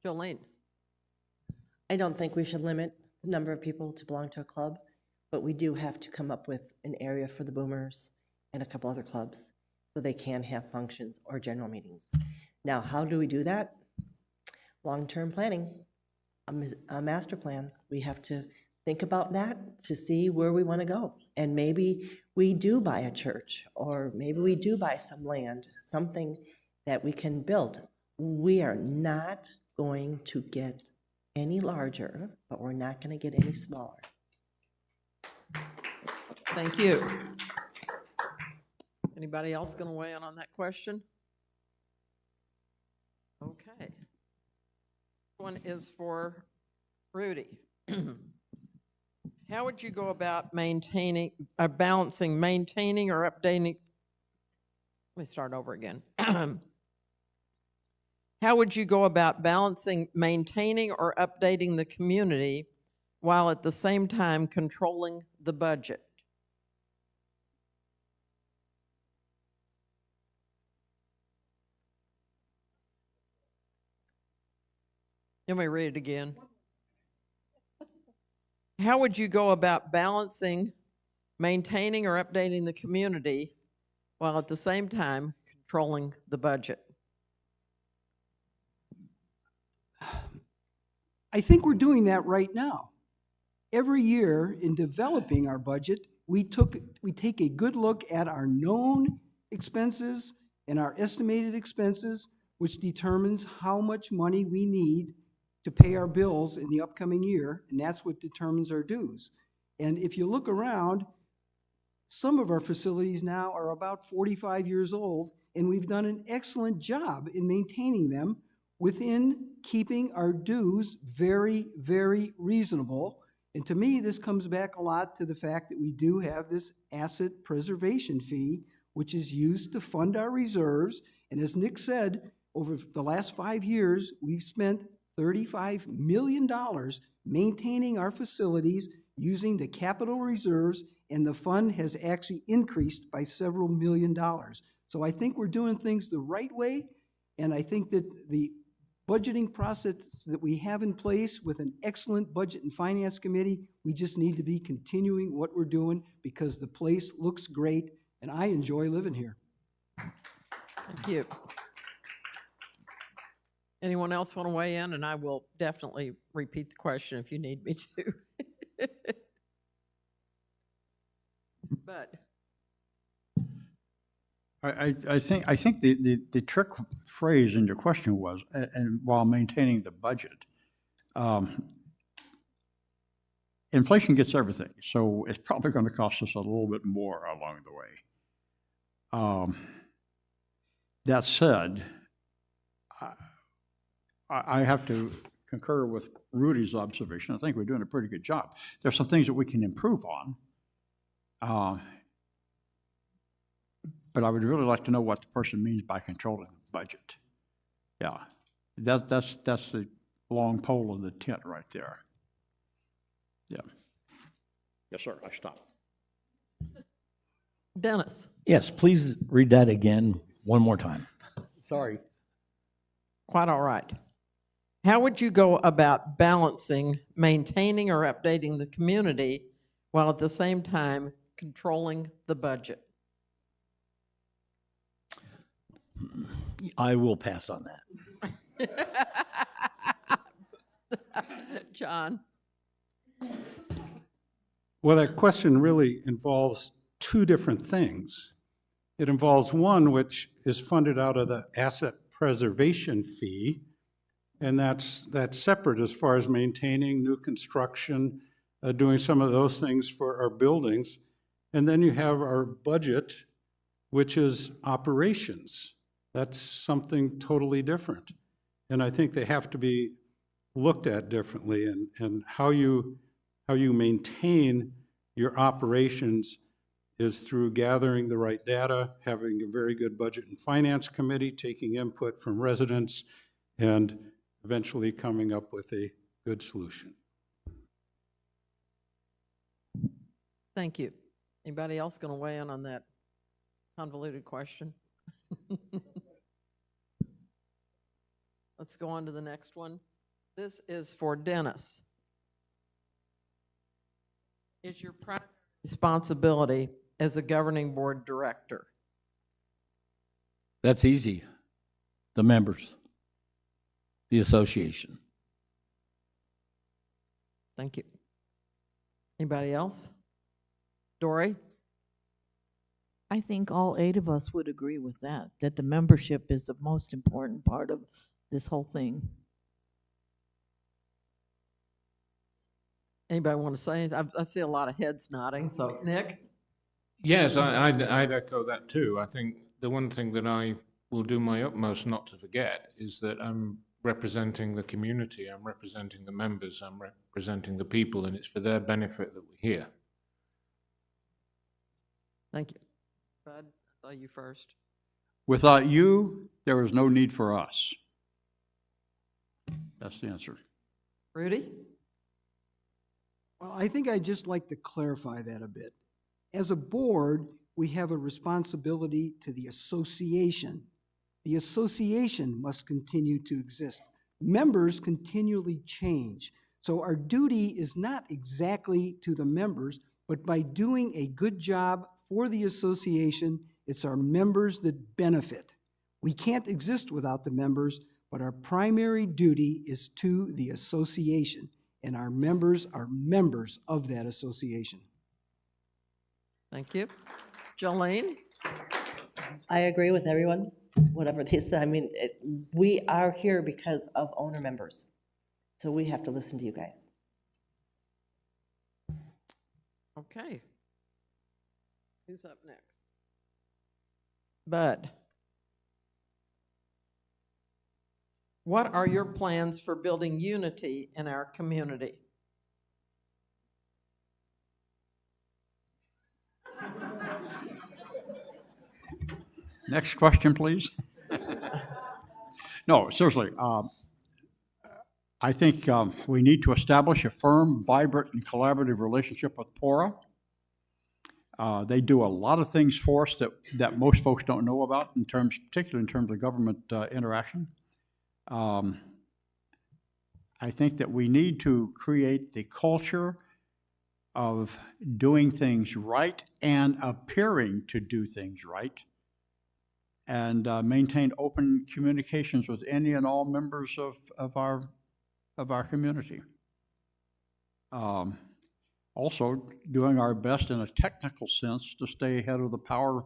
Jolene? I don't think we should limit the number of people to belong to a club, but we do have to come up with an area for the boomers and a couple other clubs so they can have functions or general meetings. Now, how do we do that? Long-term planning, a master plan. We have to think about that to see where we want to go. And maybe we do buy a church, or maybe we do buy some land, something that we can build. We are not going to get any larger, but we're not going to get any smaller. Thank you. Anybody else going to weigh in on that question? Okay. This one is for Rudy. How would you go about balancing maintaining or updating? Let me start over again. How would you go about balancing maintaining or updating the community while at the same time controlling the budget? Let me read it again. How would you go about balancing maintaining or updating the community while at the same time controlling the budget? I think we're doing that right now. Every year in developing our budget, we take a good look at our known expenses and our estimated expenses, which determines how much money we need to pay our bills in the upcoming year, and that's what determines our dues. And if you look around, some of our facilities now are about 45 years old, and we've done an excellent job in maintaining them within keeping our dues very, very reasonable. And to me, this comes back a lot to the fact that we do have this asset preservation fee, which is used to fund our reserves. And as Nick said, over the last 5 years, we've spent $35 million maintaining our facilities using the capital reserves, and the fund has actually increased by several $million. So I think we're doing things the right way, and I think that the budgeting process that we have in place with an excellent budget and finance committee, we just need to be continuing what we're doing because the place looks great, and I enjoy living here. Thank you. Anyone else want to weigh in? And I will definitely repeat the question if you need me to. But I think the trick phrase in your question was, and while maintaining the budget, inflation gets everything, so it's probably going to cost us a little bit more along the way. That said, I have to concur with Rudy's observation. I think we're doing a pretty good job. There's some things that we can improve on. But I would really like to know what the person means by controlling the budget. Yeah, that's the long pole in the tent right there. Yeah. Yes, sir, I stopped. Dennis, Yes, please read that again one more time. Sorry. quite all right. How would you go about balancing maintaining or updating the community while at the same time controlling the budget? I will pass on that. John? Well, that question really involves two different things. It involves one which is funded out of the asset preservation fee, and that's separate as far as maintaining new construction, doing some of those things for our buildings. And then you have our budget, which is operations. That's something totally different. And I think they have to be looked at differently, and how you maintain your operations is through gathering the right data, having a very good budget and finance committee, taking input from residents, and eventually coming up with a good solution. Thank you. Anybody else going to weigh in on that convoluted question? Let's go on to the next one. This is for Dennis. Is your primary responsibility as a governing board director? That's easy. The members, the association. Thank you. Anybody else? Dory? I think all 8 of us would agree with that the membership is the most important part of this whole thing. Anybody want to say anything? I see a lot of heads nodding, so Nick? Yes, I'd echo that too. I think the one thing that I will do my utmost not to forget is that I'm representing the community, I'm representing the members, I'm representing the people, and it's for their benefit that we're here. Thank you. Bud, I saw you first. Without you, there is no need for us. That's the answer. Rudy? Well, I think I'd just like to clarify that a bit. As a board, we have a responsibility to the association. The association must continue to exist. Members continually change. So our duty is not exactly to the members, but by doing a good job for the association, it's our members that benefit. We can't exist without the members, but our primary duty is to the association, and our members are members of that association. Thank you. Jolene? I agree with everyone, whatever they say. I mean, we are here because of owner members. So we have to listen to you guys. Okay. Who's up next? Bud. What are your plans for building unity in our community? Next question, please. No, seriously, I think we need to establish a firm, vibrant, and collaborative relationship with PORA. They do a lot of things for us that most folks don't know about, particularly in terms of government interaction. I think that we need to create the culture of doing things right and appearing to do things right, and maintain open communications with any and all members of our community. Also, doing our best in a technical sense to stay ahead of the power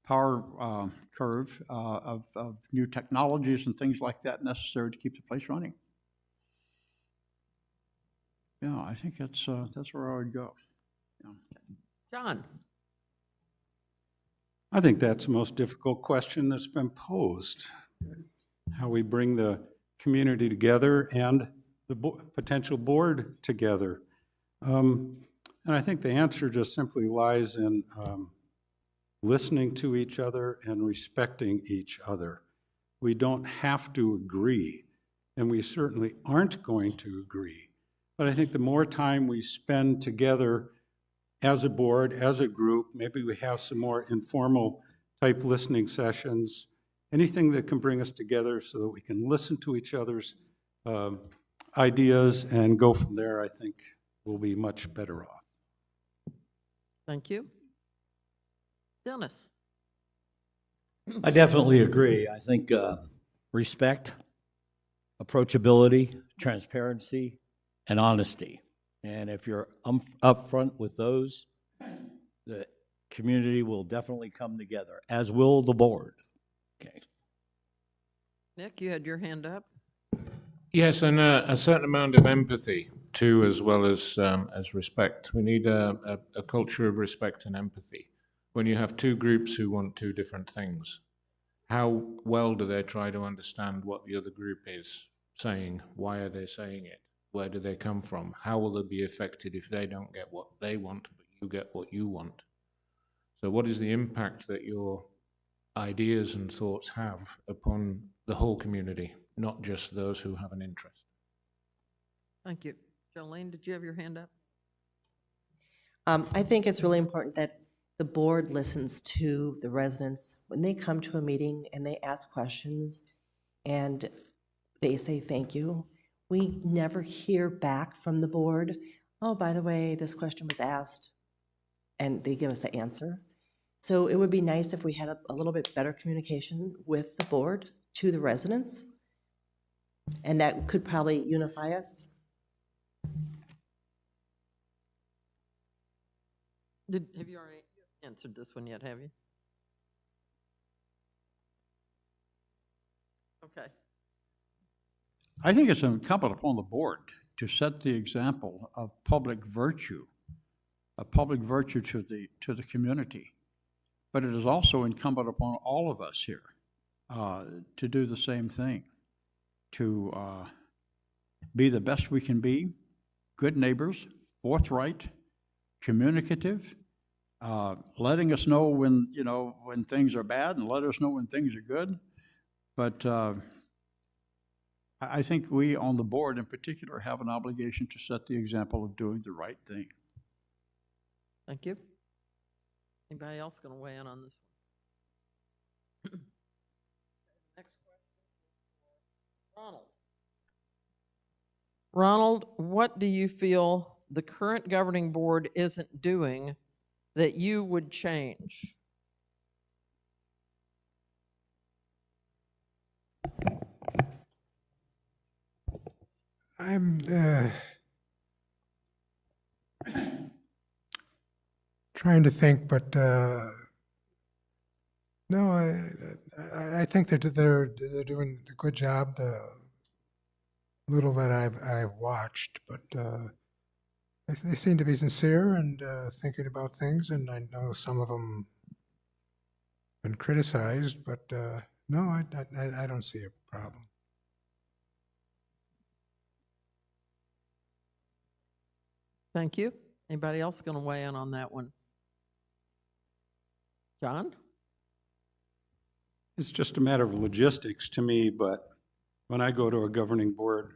curve of new technologies and things like that necessary to keep the place running. Yeah, I think that's where I would go. Yeah. John? I think that's the most difficult question that's been posed. How we bring the community together and the potential board together. And I think the answer just simply lies in listening to each other and respecting each other. We don't have to agree, and we certainly aren't going to agree. But I think the more time we spend together as a board, as a group, maybe we have some more informal type listening sessions, anything that can bring us together so that we can listen to each other's ideas and go from there, I think we'll be much better off. Thank you. Dennis? I definitely agree. I think respect, approachability, transparency, and honesty. And if you're upfront with those, the community will definitely come together, as will the board. Okay. Nick, you had your hand up. Yes, and a certain amount of empathy too, as well as respect. We need a culture of respect and empathy. When you have two groups who want two different things, how well do they try to understand what the other group is saying? Why are they saying it? Where do they come from? How will they be affected if they don't get what they want, but you get what you want? So what is the impact that your ideas and thoughts have upon the whole community, not just those who have an interest? Thank you. Jolene, did you have your hand up? I think it's really important that the board listens to the residents when they come to a meeting and they ask questions and they say thank you. We never hear back from the board, oh, by the way, this question was asked, and they give us the answer. So it would be nice if we had a little bit better communication with the board to the residents, and that could probably unify us. Have you already answered this one yet, have you? Okay. I think it's incumbent upon the board to set the example of public virtue to the community. But it is also incumbent upon all of us here to do the same thing. to be the best we can be, good neighbors, forthright, communicative, letting us know when, when things are bad and let us know when things are good. But I think we on the board in particular have an obligation to set the example of doing the right thing. Thank you. Anybody else going to weigh in on this one? Next question. Ronald. Ronald, what do you feel the current governing board isn't doing that you would change? I'm trying to think, but no, I think that they're doing a good job. The little that I've watched, but they seem to be sincere and thinking about things. And I know some of them been criticized, but no, I don't see a problem. Thank you. Anybody else going to weigh in on that one? John? It's just a matter of logistics to me, but when I go to a governing board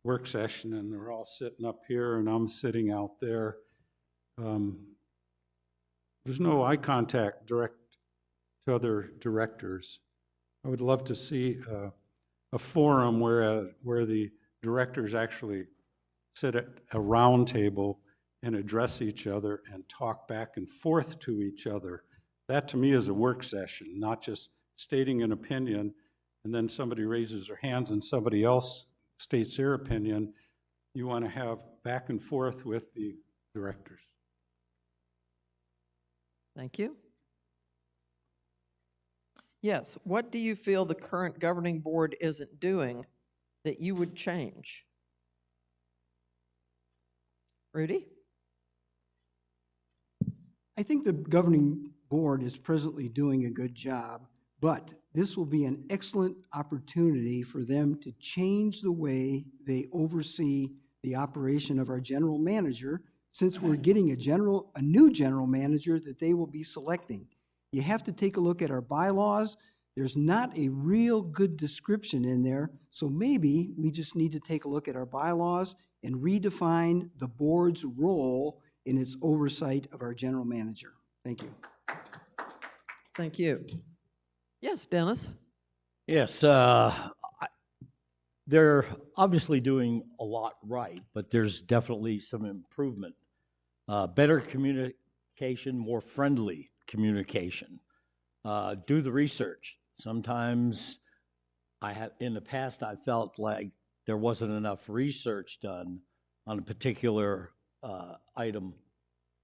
work session and they're all sitting up here and I'm sitting out there, there's no eye contact direct to other directors. I would love to see a forum where the directors actually sit at a round table and address each other and talk back and forth to each other. That to me is a work session, not just stating an opinion and then somebody raises their hands and somebody else states their opinion. You want to have back and forth with the directors. Thank you. Yes, what do you feel the current governing board isn't doing that you would change? Rudy? I think the governing board is presently doing a good job, but this will be an excellent opportunity for them to change the way they oversee the operation of our general manager, since we're getting a new general manager that they will be selecting. You have to take a look at our bylaws. There's not a real good description in there, so maybe we just need to take a look at our bylaws and redefine the board's role in its oversight of our general manager. Thank you. Thank you. Yes, Dennis? Yes, they're obviously doing a lot right, but there's definitely some improvement. Better communication, more friendly communication. Do the research. Sometimes in the past, I felt like there wasn't enough research done on a particular item.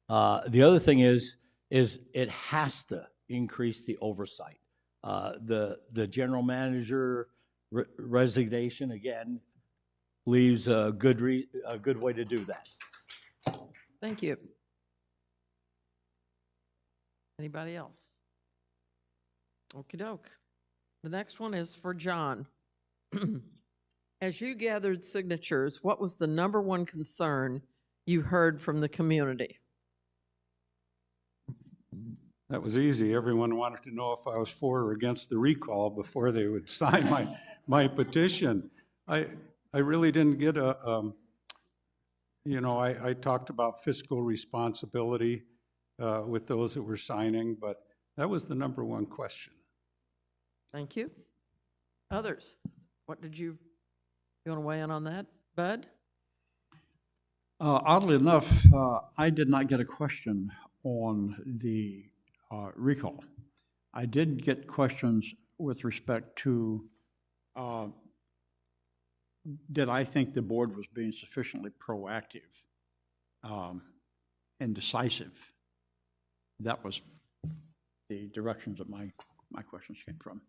The other thing is it has to increase the oversight. The general manager resignation, again, leaves a good way to do that. Thank you. Anybody else? Okey doke. The next one is for John. As you gathered signatures, what was the number one concern you heard from the community? That was easy. Everyone wanted to know if I was for or against the recall before they would sign my petition. I really didn't get I talked about fiscal responsibility with those that were signing, but that was the number one question. Thank you. Others, what did you want to weigh in on that? Bud? Oddly enough, I did not get a question on the recall. I did get questions with respect to did I think the board was being sufficiently proactive and decisive? That was the directions that my questions came from.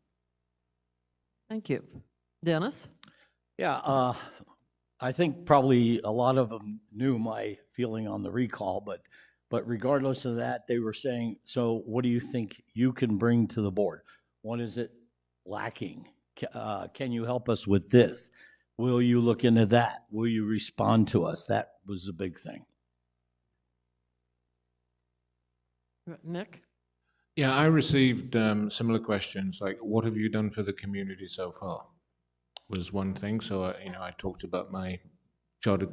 Thank you. Dennis? Yeah, I think probably a lot of them knew my feeling on the recall, but regardless of that, they were saying, so what do you think you can bring to the board? What is it lacking? Can you help us with this? Will you look into that? Will you respond to us? That was a big thing. Nick? Yeah, I received similar questions like, what have you done for the community so far? Was one thing. So, I talked about my charter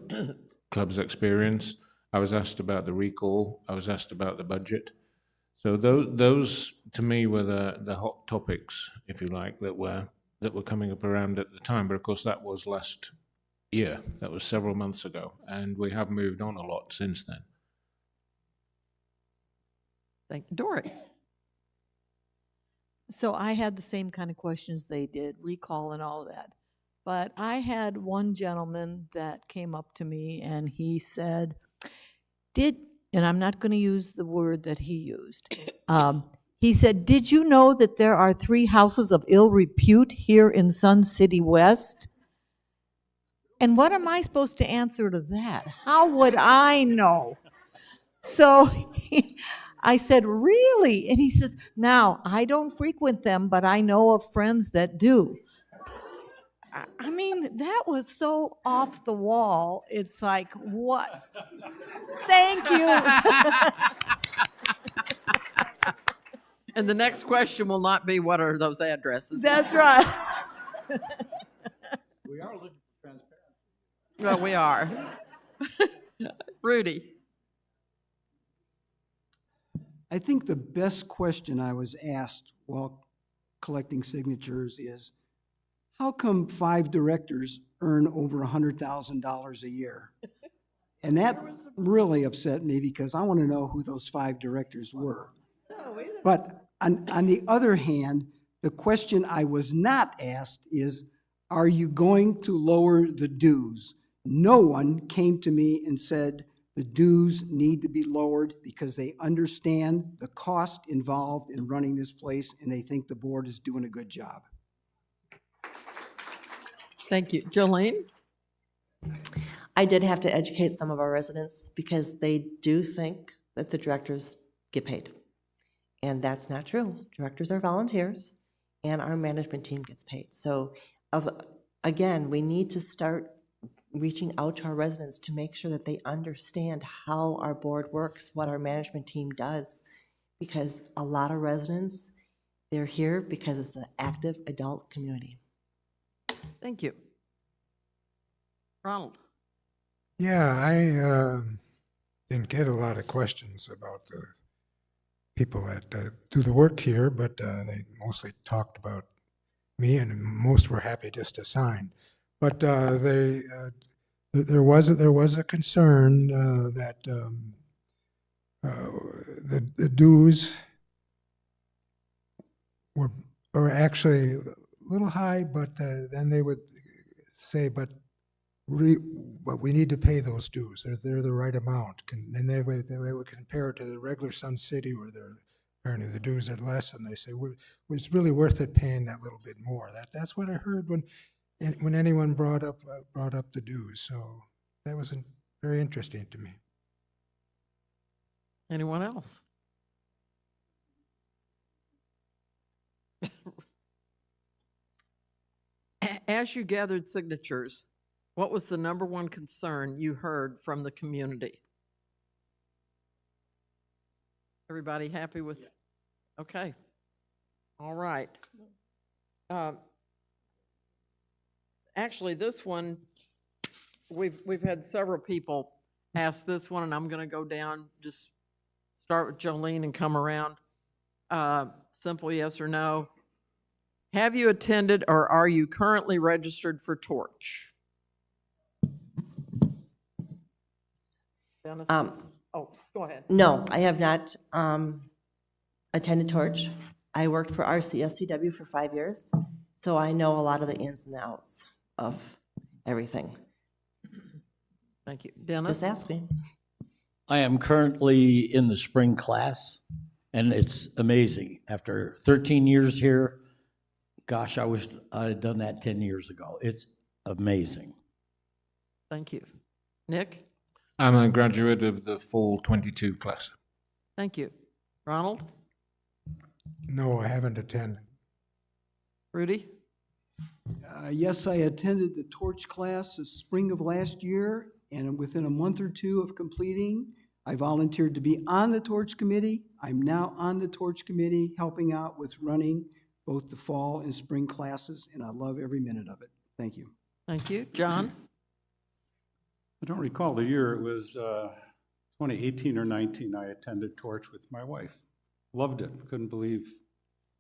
club's experience. I was asked about the recall. I was asked about the budget. So those to me were the hot topics, if you like, that were coming up around at the time. But of course, that was last year. That was several months ago, and we have moved on a lot since then. Thank you. Dory? So I had the same kind of questions they did, recall and all that. But I had one gentleman that came up to me and he said, and I'm not going to use the word that he used. He said, did you know that there are 3 houses of ill repute here in Sun City West? And what am I supposed to answer to that? How would I know? So I said, really? And he says, now, I don't frequent them, but I know of friends that do. I mean, that was so off the wall. It's like, what? Thank you. And the next question will not be, what are those addresses? That's right. We are looking for transparency. Well, we are. Rudy? I think the best question I was asked while collecting signatures is, how come 5 directors earn over $100,000 a year? And that really upset me because I want to know who those 5 directors were. But on the other hand, the question I was not asked is, are you going to lower the dues? No one came to me and said the dues need to be lowered because they understand the cost involved in running this place and they think the board is doing a good job. Thank you. Jolene? I did have to educate some of our residents because they do think that the directors get paid. And that's not true. Directors are volunteers and our management team gets paid. So again, we need to start reaching out to our residents to make sure that they understand how our board works, what our management team does. Because a lot of residents, they're here because it's an active adult community. Thank you. Ronald? Yeah, I didn't get a lot of questions about the people that do the work here, but they mostly talked about me, and most were happy just to sign. But there was a concern that the dues were actually a little high, but then they would say, but we need to pay those dues. They're the right amount. And they would compare it to the regular Sun City where apparently the dues are less, and they say, it's really worth it paying that little bit more. That's what I heard when anyone brought up the dues. So that was very interesting to me. Anyone else? As you gathered signatures, what was the number one concern you heard from the community? Everybody happy with? Okay. All right. Actually, this one, we've had several people ask this one, and I'm going to go down, just start with Jolene and come around. Simple yes or no. Have you attended or are you currently registered for Torch? Dennis? Oh, go ahead. No, I have not attended Torch. I worked for RCSCW for 5 years, so I know a lot of the ins and outs of everything. Thank you. Dennis? Just ask me. I am currently in the spring class, and it's amazing. After 13 years here, gosh, I wish I had done that 10 years ago. It's amazing. Thank you. Nick? I'm a graduate of the fall 22 class. Thank you. Ronald? No, I haven't attended. Rudy? Yes, I attended the torch class the spring of last year, and within a month or two of completing, I volunteered to be on the torch committee. I'm now on the torch committee, helping out with running both the fall and spring classes, and I love every minute of it. Thank you. Thank you. John? I don't recall the year. It was 2018 or 19. I attended Torch with my wife. Loved it. Couldn't believe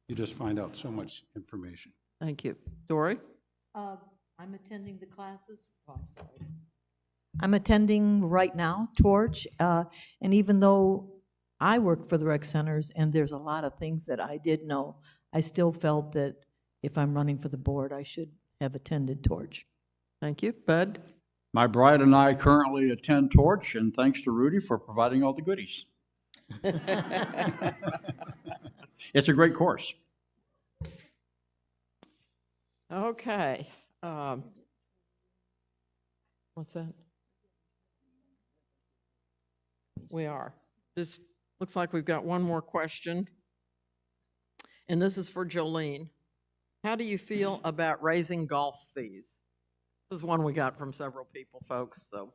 you just find out so much information. Thank you. Dory? I'm attending the classes. Oh, I'm sorry. I'm attending right now, Torch, and even though I work for the rec centers and there's a lot of things that I did know, I still felt that if I'm running for the board, I should have attended Torch. Thank you. Bud? My bride and I currently attend Torch, and thanks to Rudy for providing all the goodies. It's a great course. Okay. What's that? We are. Just looks like we've got one more question. And this is for Jolene. How do you feel about raising golf fees? This is one we got from several people, folks, so.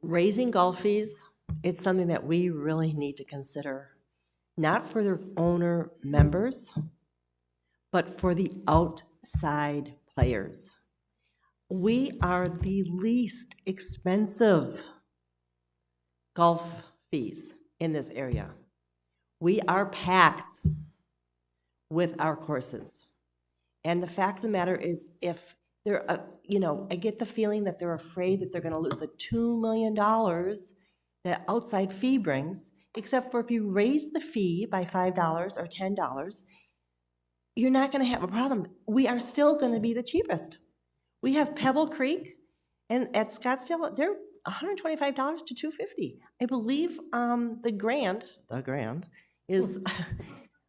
Raising golf fees, it's something that we really need to consider, not for the owner members, but for the outside players. We are the least expensive golf fees in this area. We are packed with our courses. And the fact of the matter is, if they're, I get the feeling that they're afraid that they're going to lose the $2 million that outside fee brings, except for if you raise the fee by $5 or $10, you're not going to have a problem. We are still going to be the cheapest. We have Pebble Creek, and at Scottsdale, they're $125 to $250. I believe the Grand is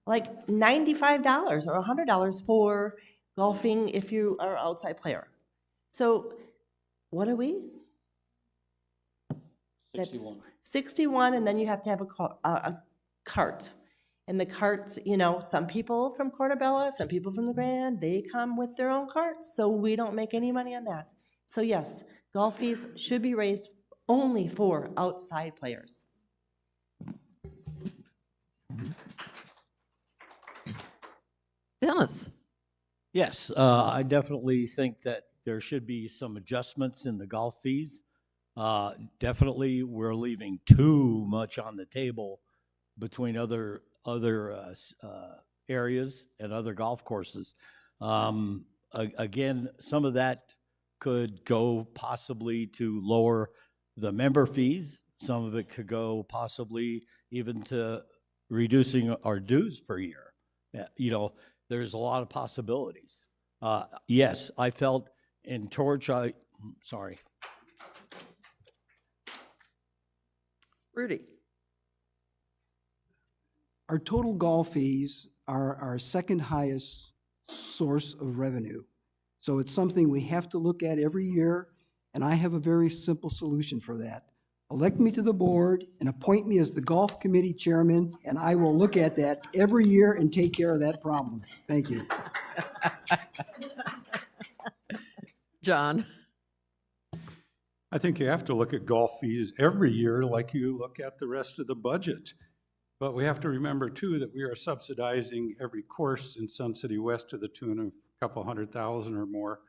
like $95 or $100 for golfing if you are an outside player. So what are we? 61. That's 61, and then you have to have a cart. And the carts, some people from Portobello, some people from the Grand, they come with their own carts, so we don't make any money on that. So yes, golf fees should be raised only for outside players. Dennis? Yes, I definitely think that there should be some adjustments in the golf fees. Definitely, we're leaving too much on the table between other areas and other golf courses. Again, some of that could go possibly to lower the member fees. Some of it could go possibly even to reducing our dues per year. There's a lot of possibilities. Yes, I felt in Torch, sorry. Rudy? Our total golf fees are our second highest source of revenue. So it's something we have to look at every year, and I have a very simple solution for that. Elect me to the board and appoint me as the golf committee chairman, and I will look at that every year and take care of that problem. Thank you. John? I think you have to look at golf fees every year like you look at the rest of the budget. But we have to remember, too, that we are subsidizing every course in Sun City West to the tune of a couple $100,000 or more.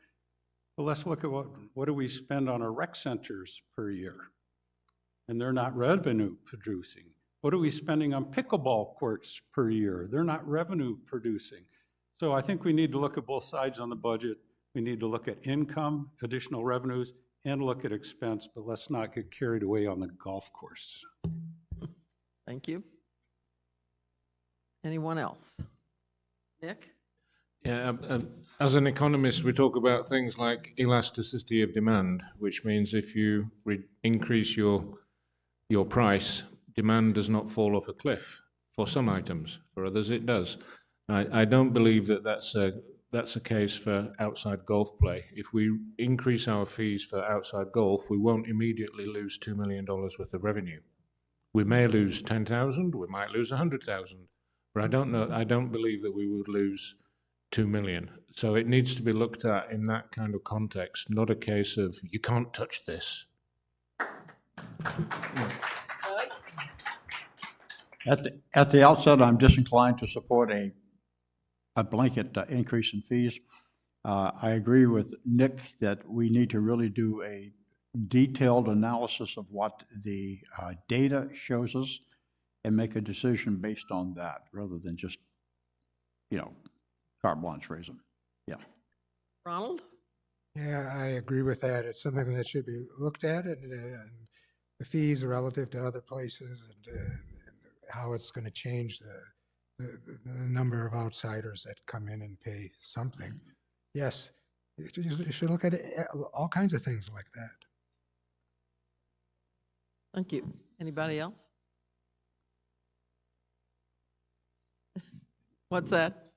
But let's look at what do we spend on our rec centers per year? And they're not revenue producing. What are we spending on pickleball courts per year? They're not revenue producing. So I think we need to look at both sides on the budget. We need to look at income, additional revenues, and look at expense, but let's not get carried away on the golf course. Thank you. Anyone else? Nick? Yeah, as an economist, we talk about things like elasticity of demand, which means if you increase your price, demand does not fall off a cliff for some items. For others, it does. I don't believe that that's a case for outside golf play. If we increase our fees for outside golf, we won't immediately lose $2 million worth of revenue. We may lose 10,000, we might lose 100,000, But I don't believe that we would lose 2 million. So it needs to be looked at in that kind of context, not a case of you can't touch this. At the outset, I'm disinclined to support a blanket increase in fees. I agree with Nick that we need to really do a detailed analysis of what the data shows us and make a decision based on that, rather than just, carte blanche raise them. Yeah. Ronald? Yeah, I agree with that. It's something that should be looked at, and the fees relative to other places, and how it's going to change the number of outsiders that come in and pay something. Yes, you should look at it, all kinds of things like that. Thank you. Anybody else? What's that?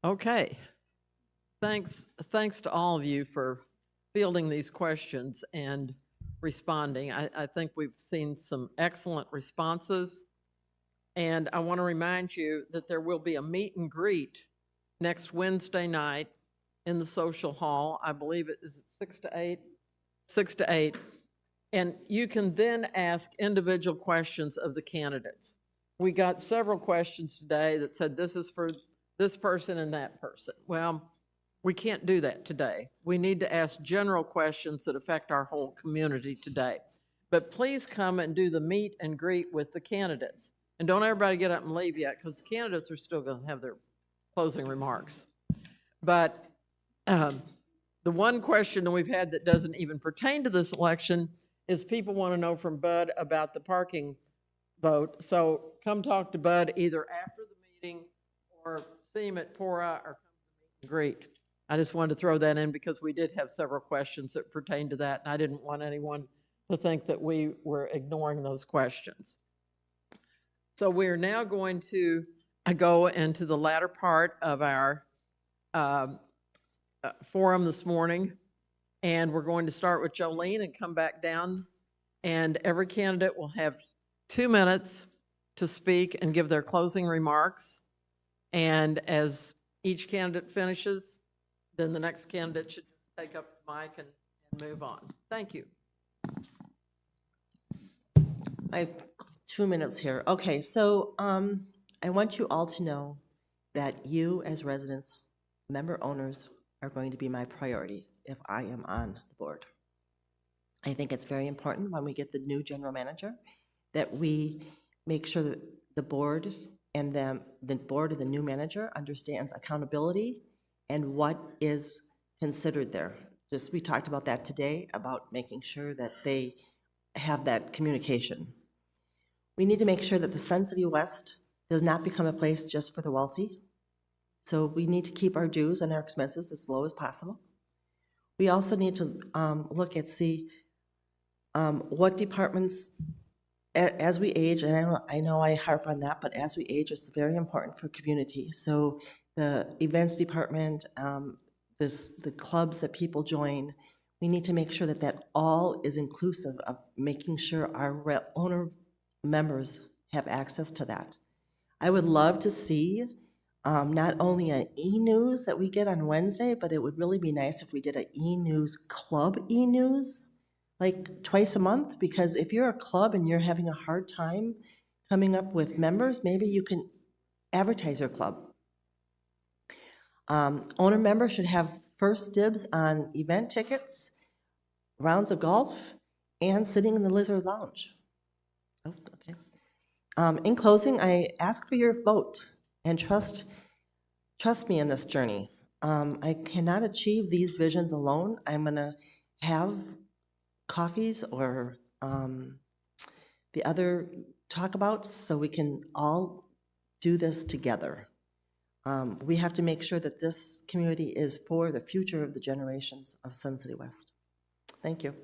Okay. Thanks to all of you for fielding these questions and responding. I think we've seen some excellent responses. And I want to remind you that there will be a meet and greet next Wednesday night in the social hall. I believe it is 6 to 8. 6 to 8. And you can then ask individual questions of the candidates. We got several questions today that said this is for this person and that person. Well, we can't do that today. We need to ask general questions that affect our whole community today. But please come and do the meet and greet with the candidates. And don't everybody get up and leave yet, because the candidates are still going to have their closing remarks. But the one question that we've had that doesn't even pertain to this election is people want to know from Bud about the parking vote. So come talk to Bud either after the meeting or see him at Pora or come to the meet and greet. I just wanted to throw that in because we did have several questions that pertain to that, and I didn't want anyone to think that we were ignoring those questions. So we're now going to go into the latter part of our forum this morning, and we're going to start with Jolene and come back down, and every candidate will have 2 minutes to speak and give their closing remarks. And as each candidate finishes, then the next candidate should take up the mic and move on. Thank you. I have 2 minutes here. Okay, so I want you all to know that you as residents, member owners, are going to be my priority if I am on the board. I think it's very important when we get the new general manager that we make sure that the board and the board of the new manager understands accountability and what is considered there. We talked about that today, about making sure that they have that communication. We need to make sure that the Sun City West does not become a place just for the wealthy. So we need to keep our dues and our expenses as low as possible. We also need to look at, what departments, as we age, and I know I harp on that, but as we age, it's very important for community. So the events department, the clubs that people join, we need to make sure that that all is inclusive of making sure our owner members have access to that. I would love to see not only an e-news that we get on Wednesday, but it would really be nice if we did an e-news club e-news, like twice a month, because if you're a club and you're having a hard time coming up with members, maybe you can advertise your club. Owner members should have first dibs on event tickets, rounds of golf, and sitting in the Lizard Lounge. Oh, okay. In closing, I ask for your vote and trust me in this journey. I cannot achieve these visions alone. I'm going to have coffees or the other talkabouts so we can all do this together. We have to make sure that this community is for the future of the generations of Sun City West. Thank you.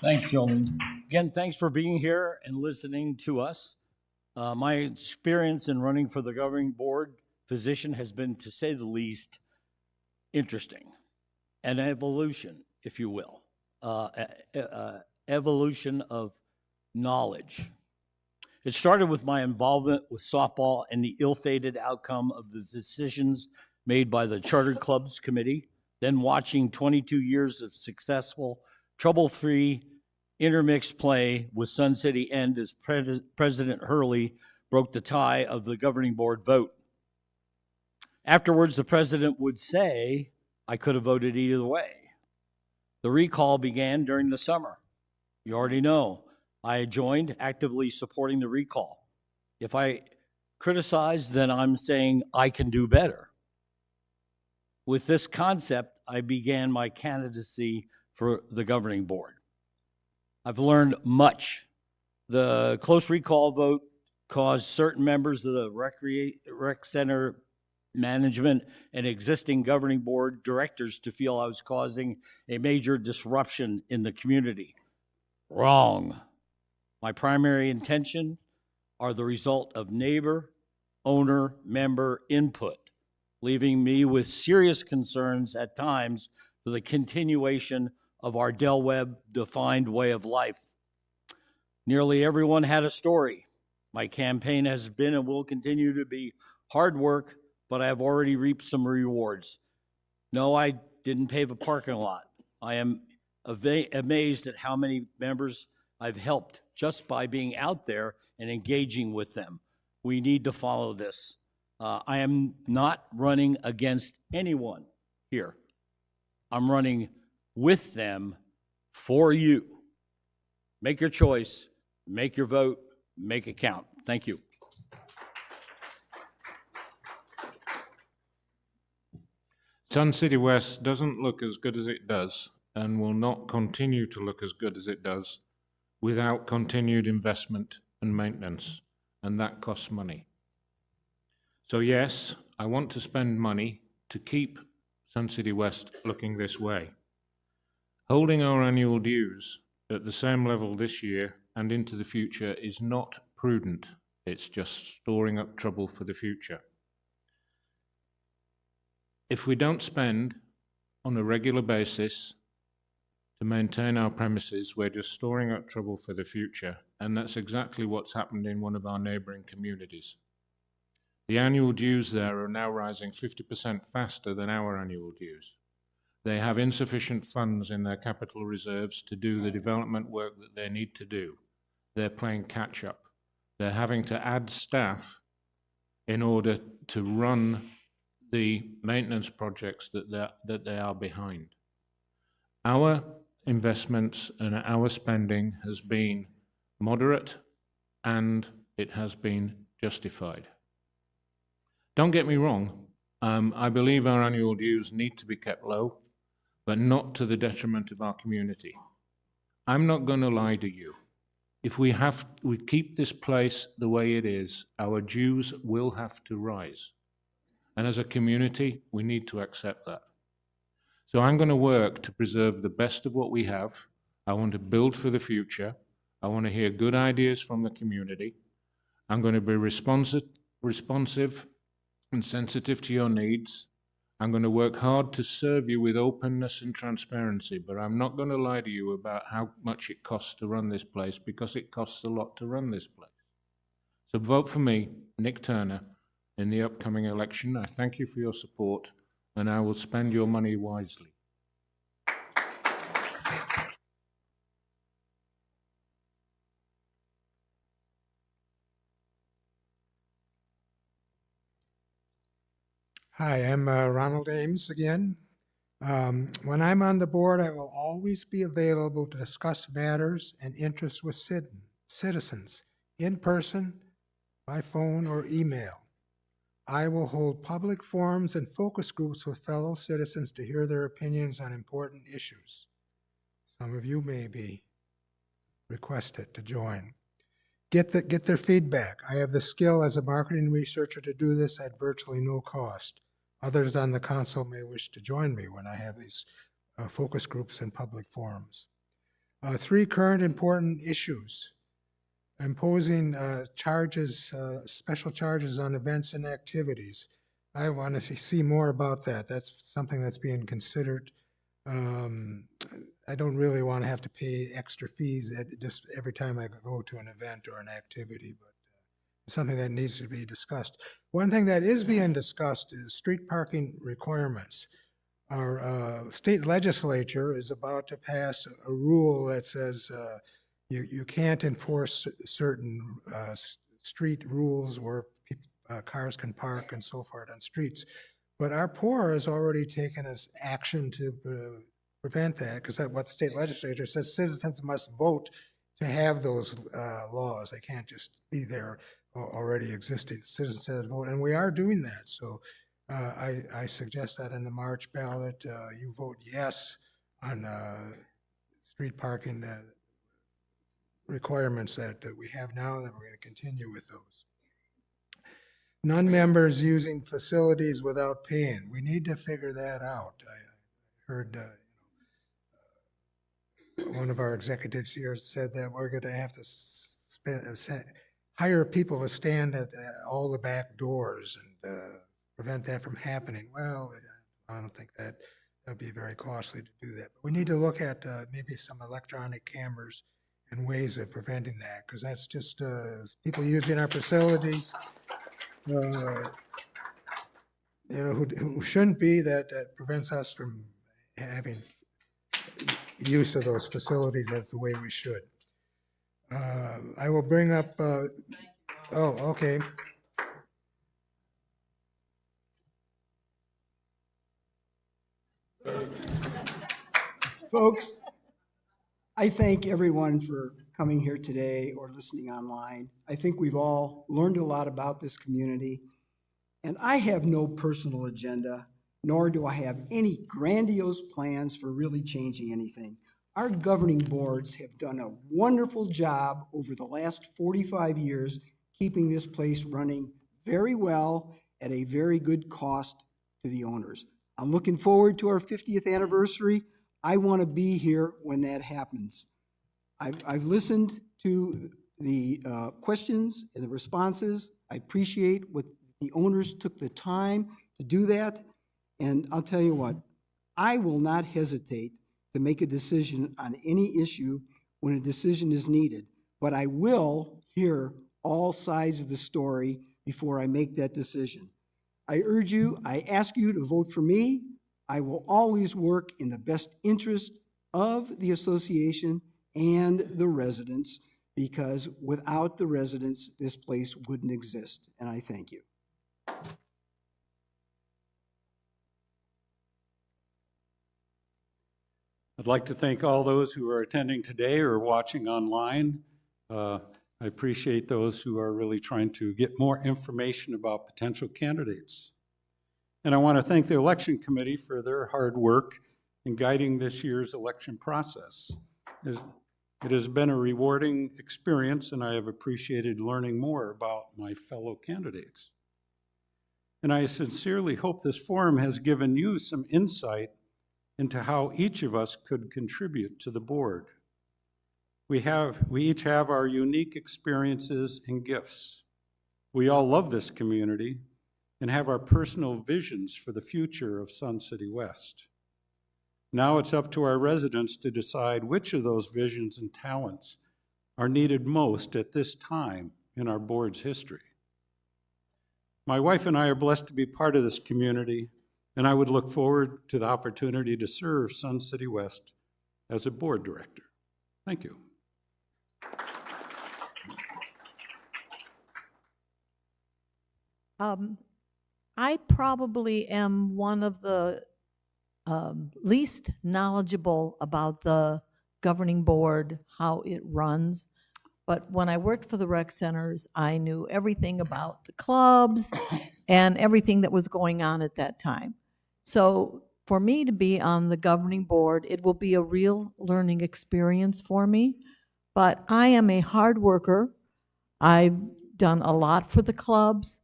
Thanks, Jolene. Again, thanks for being here and listening to us. My experience in running for the governing board position has been, to say the least, interesting. An evolution if you will, evolution of knowledge. It started with my involvement with softball and the ill-fated outcome of the decisions made by the Chartered Clubs Committee, then watching 22 years of successful, trouble-free intermixed play with Sun City end as President Hurley broke the tie of the governing board vote. Afterwards, the president would say, I could have voted either way. The recall began during the summer. You already know. I joined, actively supporting the recall. If I criticize, then I'm saying I can do better. With this concept, I began my candidacy for the governing board. I've learned much. The close recall vote caused certain members of the rec center management and existing governing board directors to feel I was causing a major disruption in the community. Wrong. My primary intention are the result of neighbor, owner, member input, leaving me with serious concerns at times for the continuation of our Del Webb defined way of life. Nearly everyone had a story. My campaign has been and will continue to be hard work, but I have already reaped some rewards. No, I didn't pave a parking lot. I am amazed at how many members I've helped just by being out there and engaging with them. We need to follow this. I am not running against anyone here. I'm running with them for you. Make your choice, make your vote, make it count. Thank you. Sun City West doesn't look as good as it does and will not continue to look as good as it does without continued investment and maintenance, and that costs money. So yes, I want to spend money to keep Sun City West looking this way. Holding our annual dues at the same level this year and into the future is not prudent. It's just storing up trouble for the future. If we don't spend on a regular basis to maintain our premises, we're just storing up trouble for the future, and that's exactly what's happened in one of our neighboring communities. The annual dues there are now rising 50% faster than our annual dues. They have insufficient funds in their capital reserves to do the development work that they need to do. They're playing catch up. They're having to add staff in order to run the maintenance projects that they are behind. Our investments and our spending has been moderate, and it has been justified. Don't get me wrong, I believe our annual dues need to be kept low, but not to the detriment of our community. I'm not going to lie to you. If we keep this place the way it is, our dues will have to rise. And as a community, we need to accept that. So I'm going to work to preserve the best of what we have. I want to build for the future. I want to hear good ideas from the community. I'm going to be responsive and sensitive to your needs. I'm going to work hard to serve you with openness and transparency, but I'm not going to lie to you about how much it costs to run this place, because it costs a lot to run this place. So vote for me, Nick Turner, in the upcoming election. I thank you for your support, and I will spend your money wisely. Hi, I'm Ronald Ames again. When I'm on the board, I will always be available to discuss matters and interests with citizens, in person, by phone, or email. I will hold public forums and focus groups with fellow citizens to hear their opinions on important issues. Some of you may be requested to join. Get their feedback. I have the skill as a marketing researcher to do this at virtually no cost. Others on the council may wish to join me when I have these focus groups and public forums. 3 current important issues. Imposing charges, special charges on events and activities. I want to see more about that. That's something that's being considered. I don't really want to have to pay extra fees just every time I go to an event or an activity, but it's something that needs to be discussed. One thing that is being discussed is street parking requirements. Our state legislature is about to pass a rule that says you can't enforce certain street rules where cars can park and so forth on streets. But our POR has already taken action to prevent that, because that's what the state legislature says. Citizens must vote to have those laws. They can't just be there already existing. Citizens have to vote, and we are doing that. So I suggest that in the March ballot, you vote yes on street parking requirements that we have now, and we're going to continue with those. Non-members using facilities without paying. We need to figure that out. I heard one of our executives here said that we're going to have to hire people to stand at all the back doors and prevent that from happening. Well, I don't think that would be very costly to do that. But we need to look at maybe some electronic cameras and ways of preventing that, because that's just people using our facilities, who shouldn't be, that prevents us from having use of those facilities as the way we should. I will bring up, oh, okay. Folks, I thank everyone for coming here today or listening online. I think we've all learned a lot about this community, and I have no personal agenda, nor do I have any grandiose plans for really changing anything. Our governing boards have done a wonderful job over the last 45 years, keeping this place running very well at a very good cost to the owners. I'm looking forward to our 50th anniversary. I want to be here when that happens. I've listened to the questions and the responses. I appreciate what the owners took the time to do that. And I'll tell you what, I will not hesitate to make a decision on any issue when a decision is needed. But I will hear all sides of the story before I make that decision. I urge you, I ask you to vote for me. I will always work in the best interest of the association and the residents, because without the residents, this place wouldn't exist. And I thank you. I'd like to thank all those who are attending today or watching online. I appreciate those who are really trying to get more information about potential candidates. And I want to thank the election committee for their hard work in guiding this year's election process. It has been a rewarding experience, and I have appreciated learning more about my fellow candidates. And I sincerely hope this forum has given you some insight into how each of us could contribute to the board. We each have our unique experiences and gifts. We all love this community and have our personal visions for the future of Sun City West. Now it's up to our residents to decide which of those visions and talents are needed most at this time in our board's history. My wife and I are blessed to be part of this community, and I would look forward to the opportunity to serve Sun City West as a board director. Thank you. I probably am one of the least knowledgeable about the governing board, how it runs. But when I worked for the rec centers, I knew everything about the clubs and everything that was going on at that time. So for me to be on the governing board, it will be a real learning experience for me. But I am a hard worker. I've done a lot for the clubs.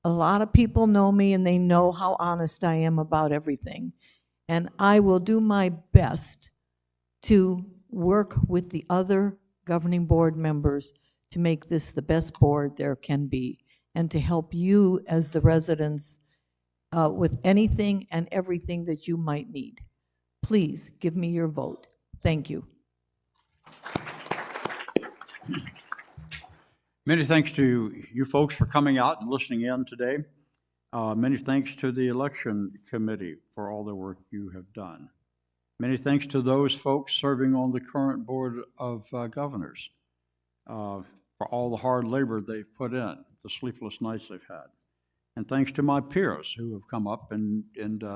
A lot of people know me, and they know how honest I am about everything. And I will do my best to work with the other governing board members to make this the best board there can be, and to help you as the residents with anything and everything that you might need. Please give me your vote. Thank you. Many thanks to you folks for coming out and listening in today. Many thanks to the election committee for all the work you have done. Many thanks to those folks serving on the current board of governors for all the hard labor they've put in, the sleepless nights they've had. And thanks to my peers who have come up and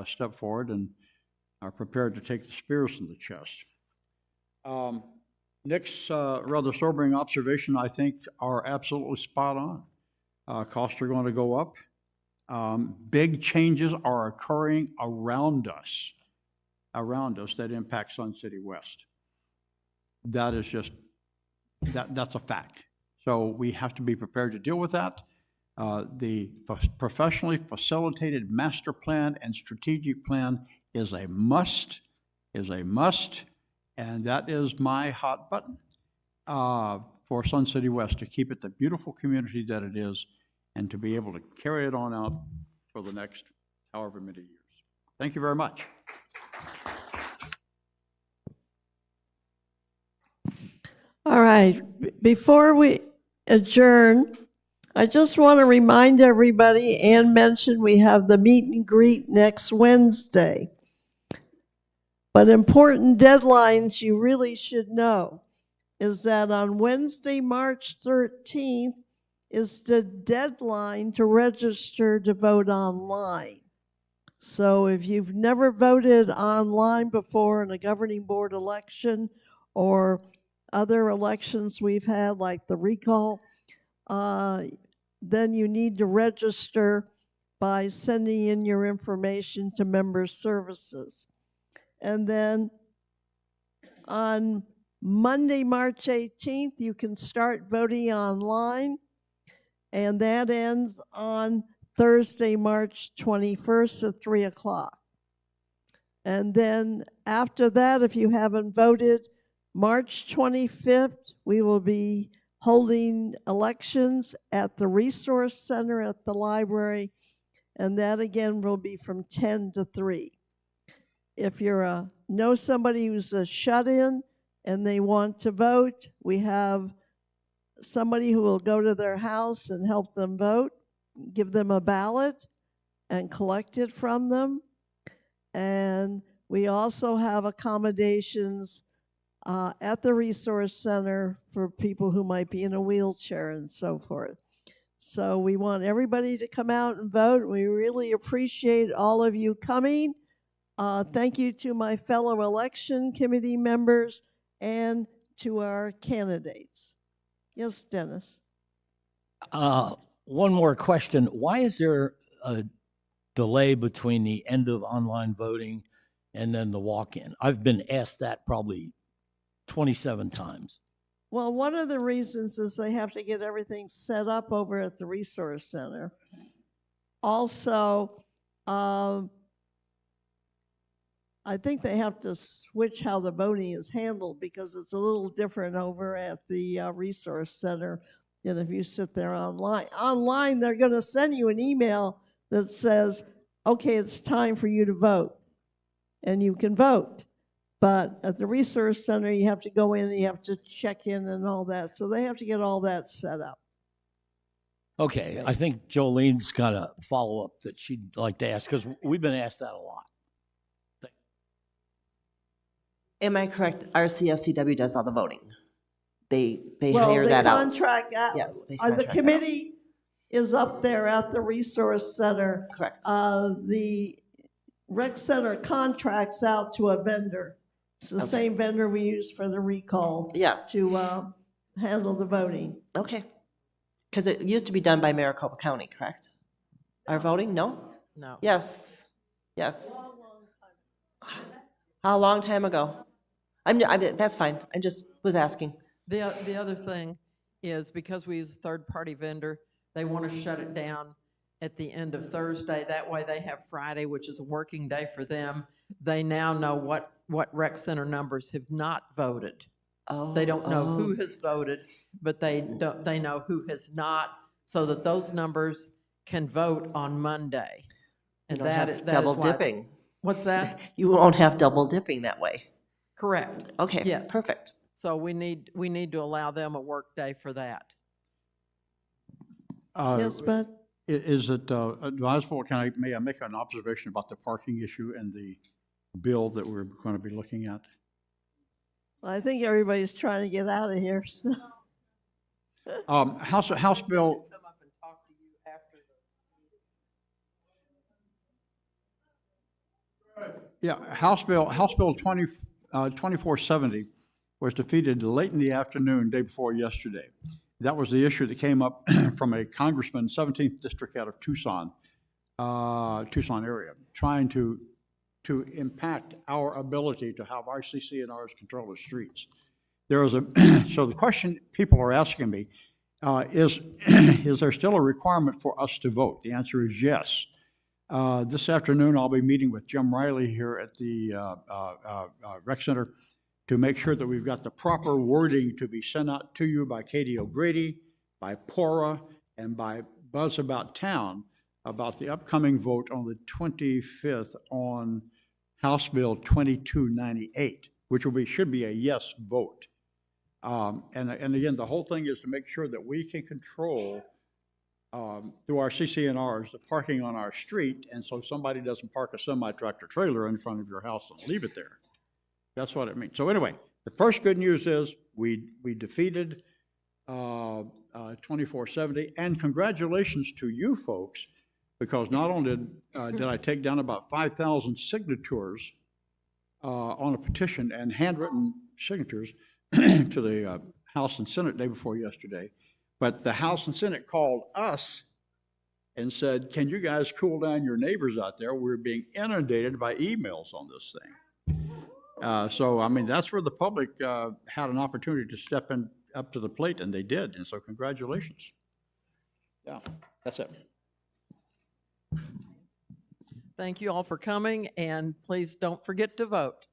stepped forward and are prepared to take the spears in the chest. Nick's rather sobering observation, I think, are absolutely spot on. Costs are going to go up. Big changes are occurring around us that impact Sun City West. That is just, that's a fact. So we have to be prepared to deal with that. The professionally facilitated master plan and strategic plan is a must, and that is my hot button for Sun City West, to keep it the beautiful community that it is and to be able to carry it on out for the next however many years. Thank you very much. All right, before we adjourn, I just want to remind everybody and mention we have the meet and greet next Wednesday. But important deadlines you really should know is that on Wednesday, March 13th, is the deadline to register to vote online. So if you've never voted online before in a governing board election or other elections we've had, like the recall, then you need to register by sending in your information to Member Services. And then on Monday, March 18th, you can start voting online, and that ends on Thursday, March 21st at 3 o'clock. And then after that, if you haven't voted, March 25th, we will be holding elections at the Resource Center at the library, and that again will be from 10 to 3. If you know somebody who's a shut-in and they want to vote, we have somebody who will go to their house and help them vote, give them a ballot, and collect it from them. And we also have accommodations at the Resource Center for people who might be in a wheelchair and so forth. So we want everybody to come out and vote. We really appreciate all of you coming. Thank you to my fellow election committee members and to our candidates. Yes, Dennis? One more question. Why is there a delay between the end of online voting and then the walk-in? I've been asked that probably 27 times. Well, one of the reasons is they have to get everything set up over at the Resource Center. Also, I think they have to switch how the voting is handled because it's a little different over at the Resource Center than if you sit there online. Online, they're going to send you an email that says, okay, it's time for you to vote, and you can vote. But at the Resource Center, you have to go in and you have to check in and all that. So they have to get all that set up. Okay, I think Jolene's got a follow-up that she'd like to ask, because we've been asked that a lot. Am I correct? RCSCW does all the voting. They Well, hire they that out. contract out. Yes, they The contract that out. committee is up there at the Resource Center. Correct. The rec center contracts out to a vendor. It's the Okay. same vendor we used for the recall Yeah. to handle the voting. Okay. Because it used to be done by Maricopa County, correct? Our voting? No? No. Yes. Yes. How long time ago? That's fine. I just was asking. The other thing is because we use a third-party vendor, they want to shut it down at the end of Thursday. That way they have Friday, which is a working day for them. They now know what rec center numbers have not voted. Oh. They don't know who has voted, but they know who has not, so that those numbers can vote on Monday. You And don't that have is double why- dipping. What's that? You won't have double dipping that way. Correct. Okay, Yes. perfect. So we need to allow them a work day for that. Yes, but Is it advisable, may I make an observation about the parking issue and the bill that we're going to be looking at? I think everybody's trying to get out of here, so. House Bill, Come up and talk to you after House Bill 2470 was defeated late in the afternoon, day before yesterday. That was the issue that came up from a congressman, 17th district out of Tucson area, trying to impact our ability to have our CC&Rs control the streets. So the question people are asking me is there still a requirement for us to vote? The answer is yes. This afternoon, I'll be meeting with Jim Riley here at the Rec Center to make sure that we've got the proper wording to be sent out to you by Katie O'Grady, by Pora, and by Buzz About Town about the upcoming vote on the 25th on House Bill 2298, which should be a yes vote. And again, the whole thing is to make sure that we can control through our CC&Rs the parking on our street, and so somebody doesn't park a semi-tractor trailer in front of your house and leave it there. That's what it means. So anyway, the first good news is we defeated 2470, and congratulations to you folks, because not only did I take down about 5,000 signatures on a petition and handwritten signatures to the House and Senate day before yesterday, but the House and Senate called us and said, can you guys cool down your neighbors out there? We're being inundated by emails on this thing. So, I mean, that's where the public had an opportunity to step in up to the plate, and they did. And so congratulations. Yeah, that's it. Thank you all for coming, and please don't forget to vote.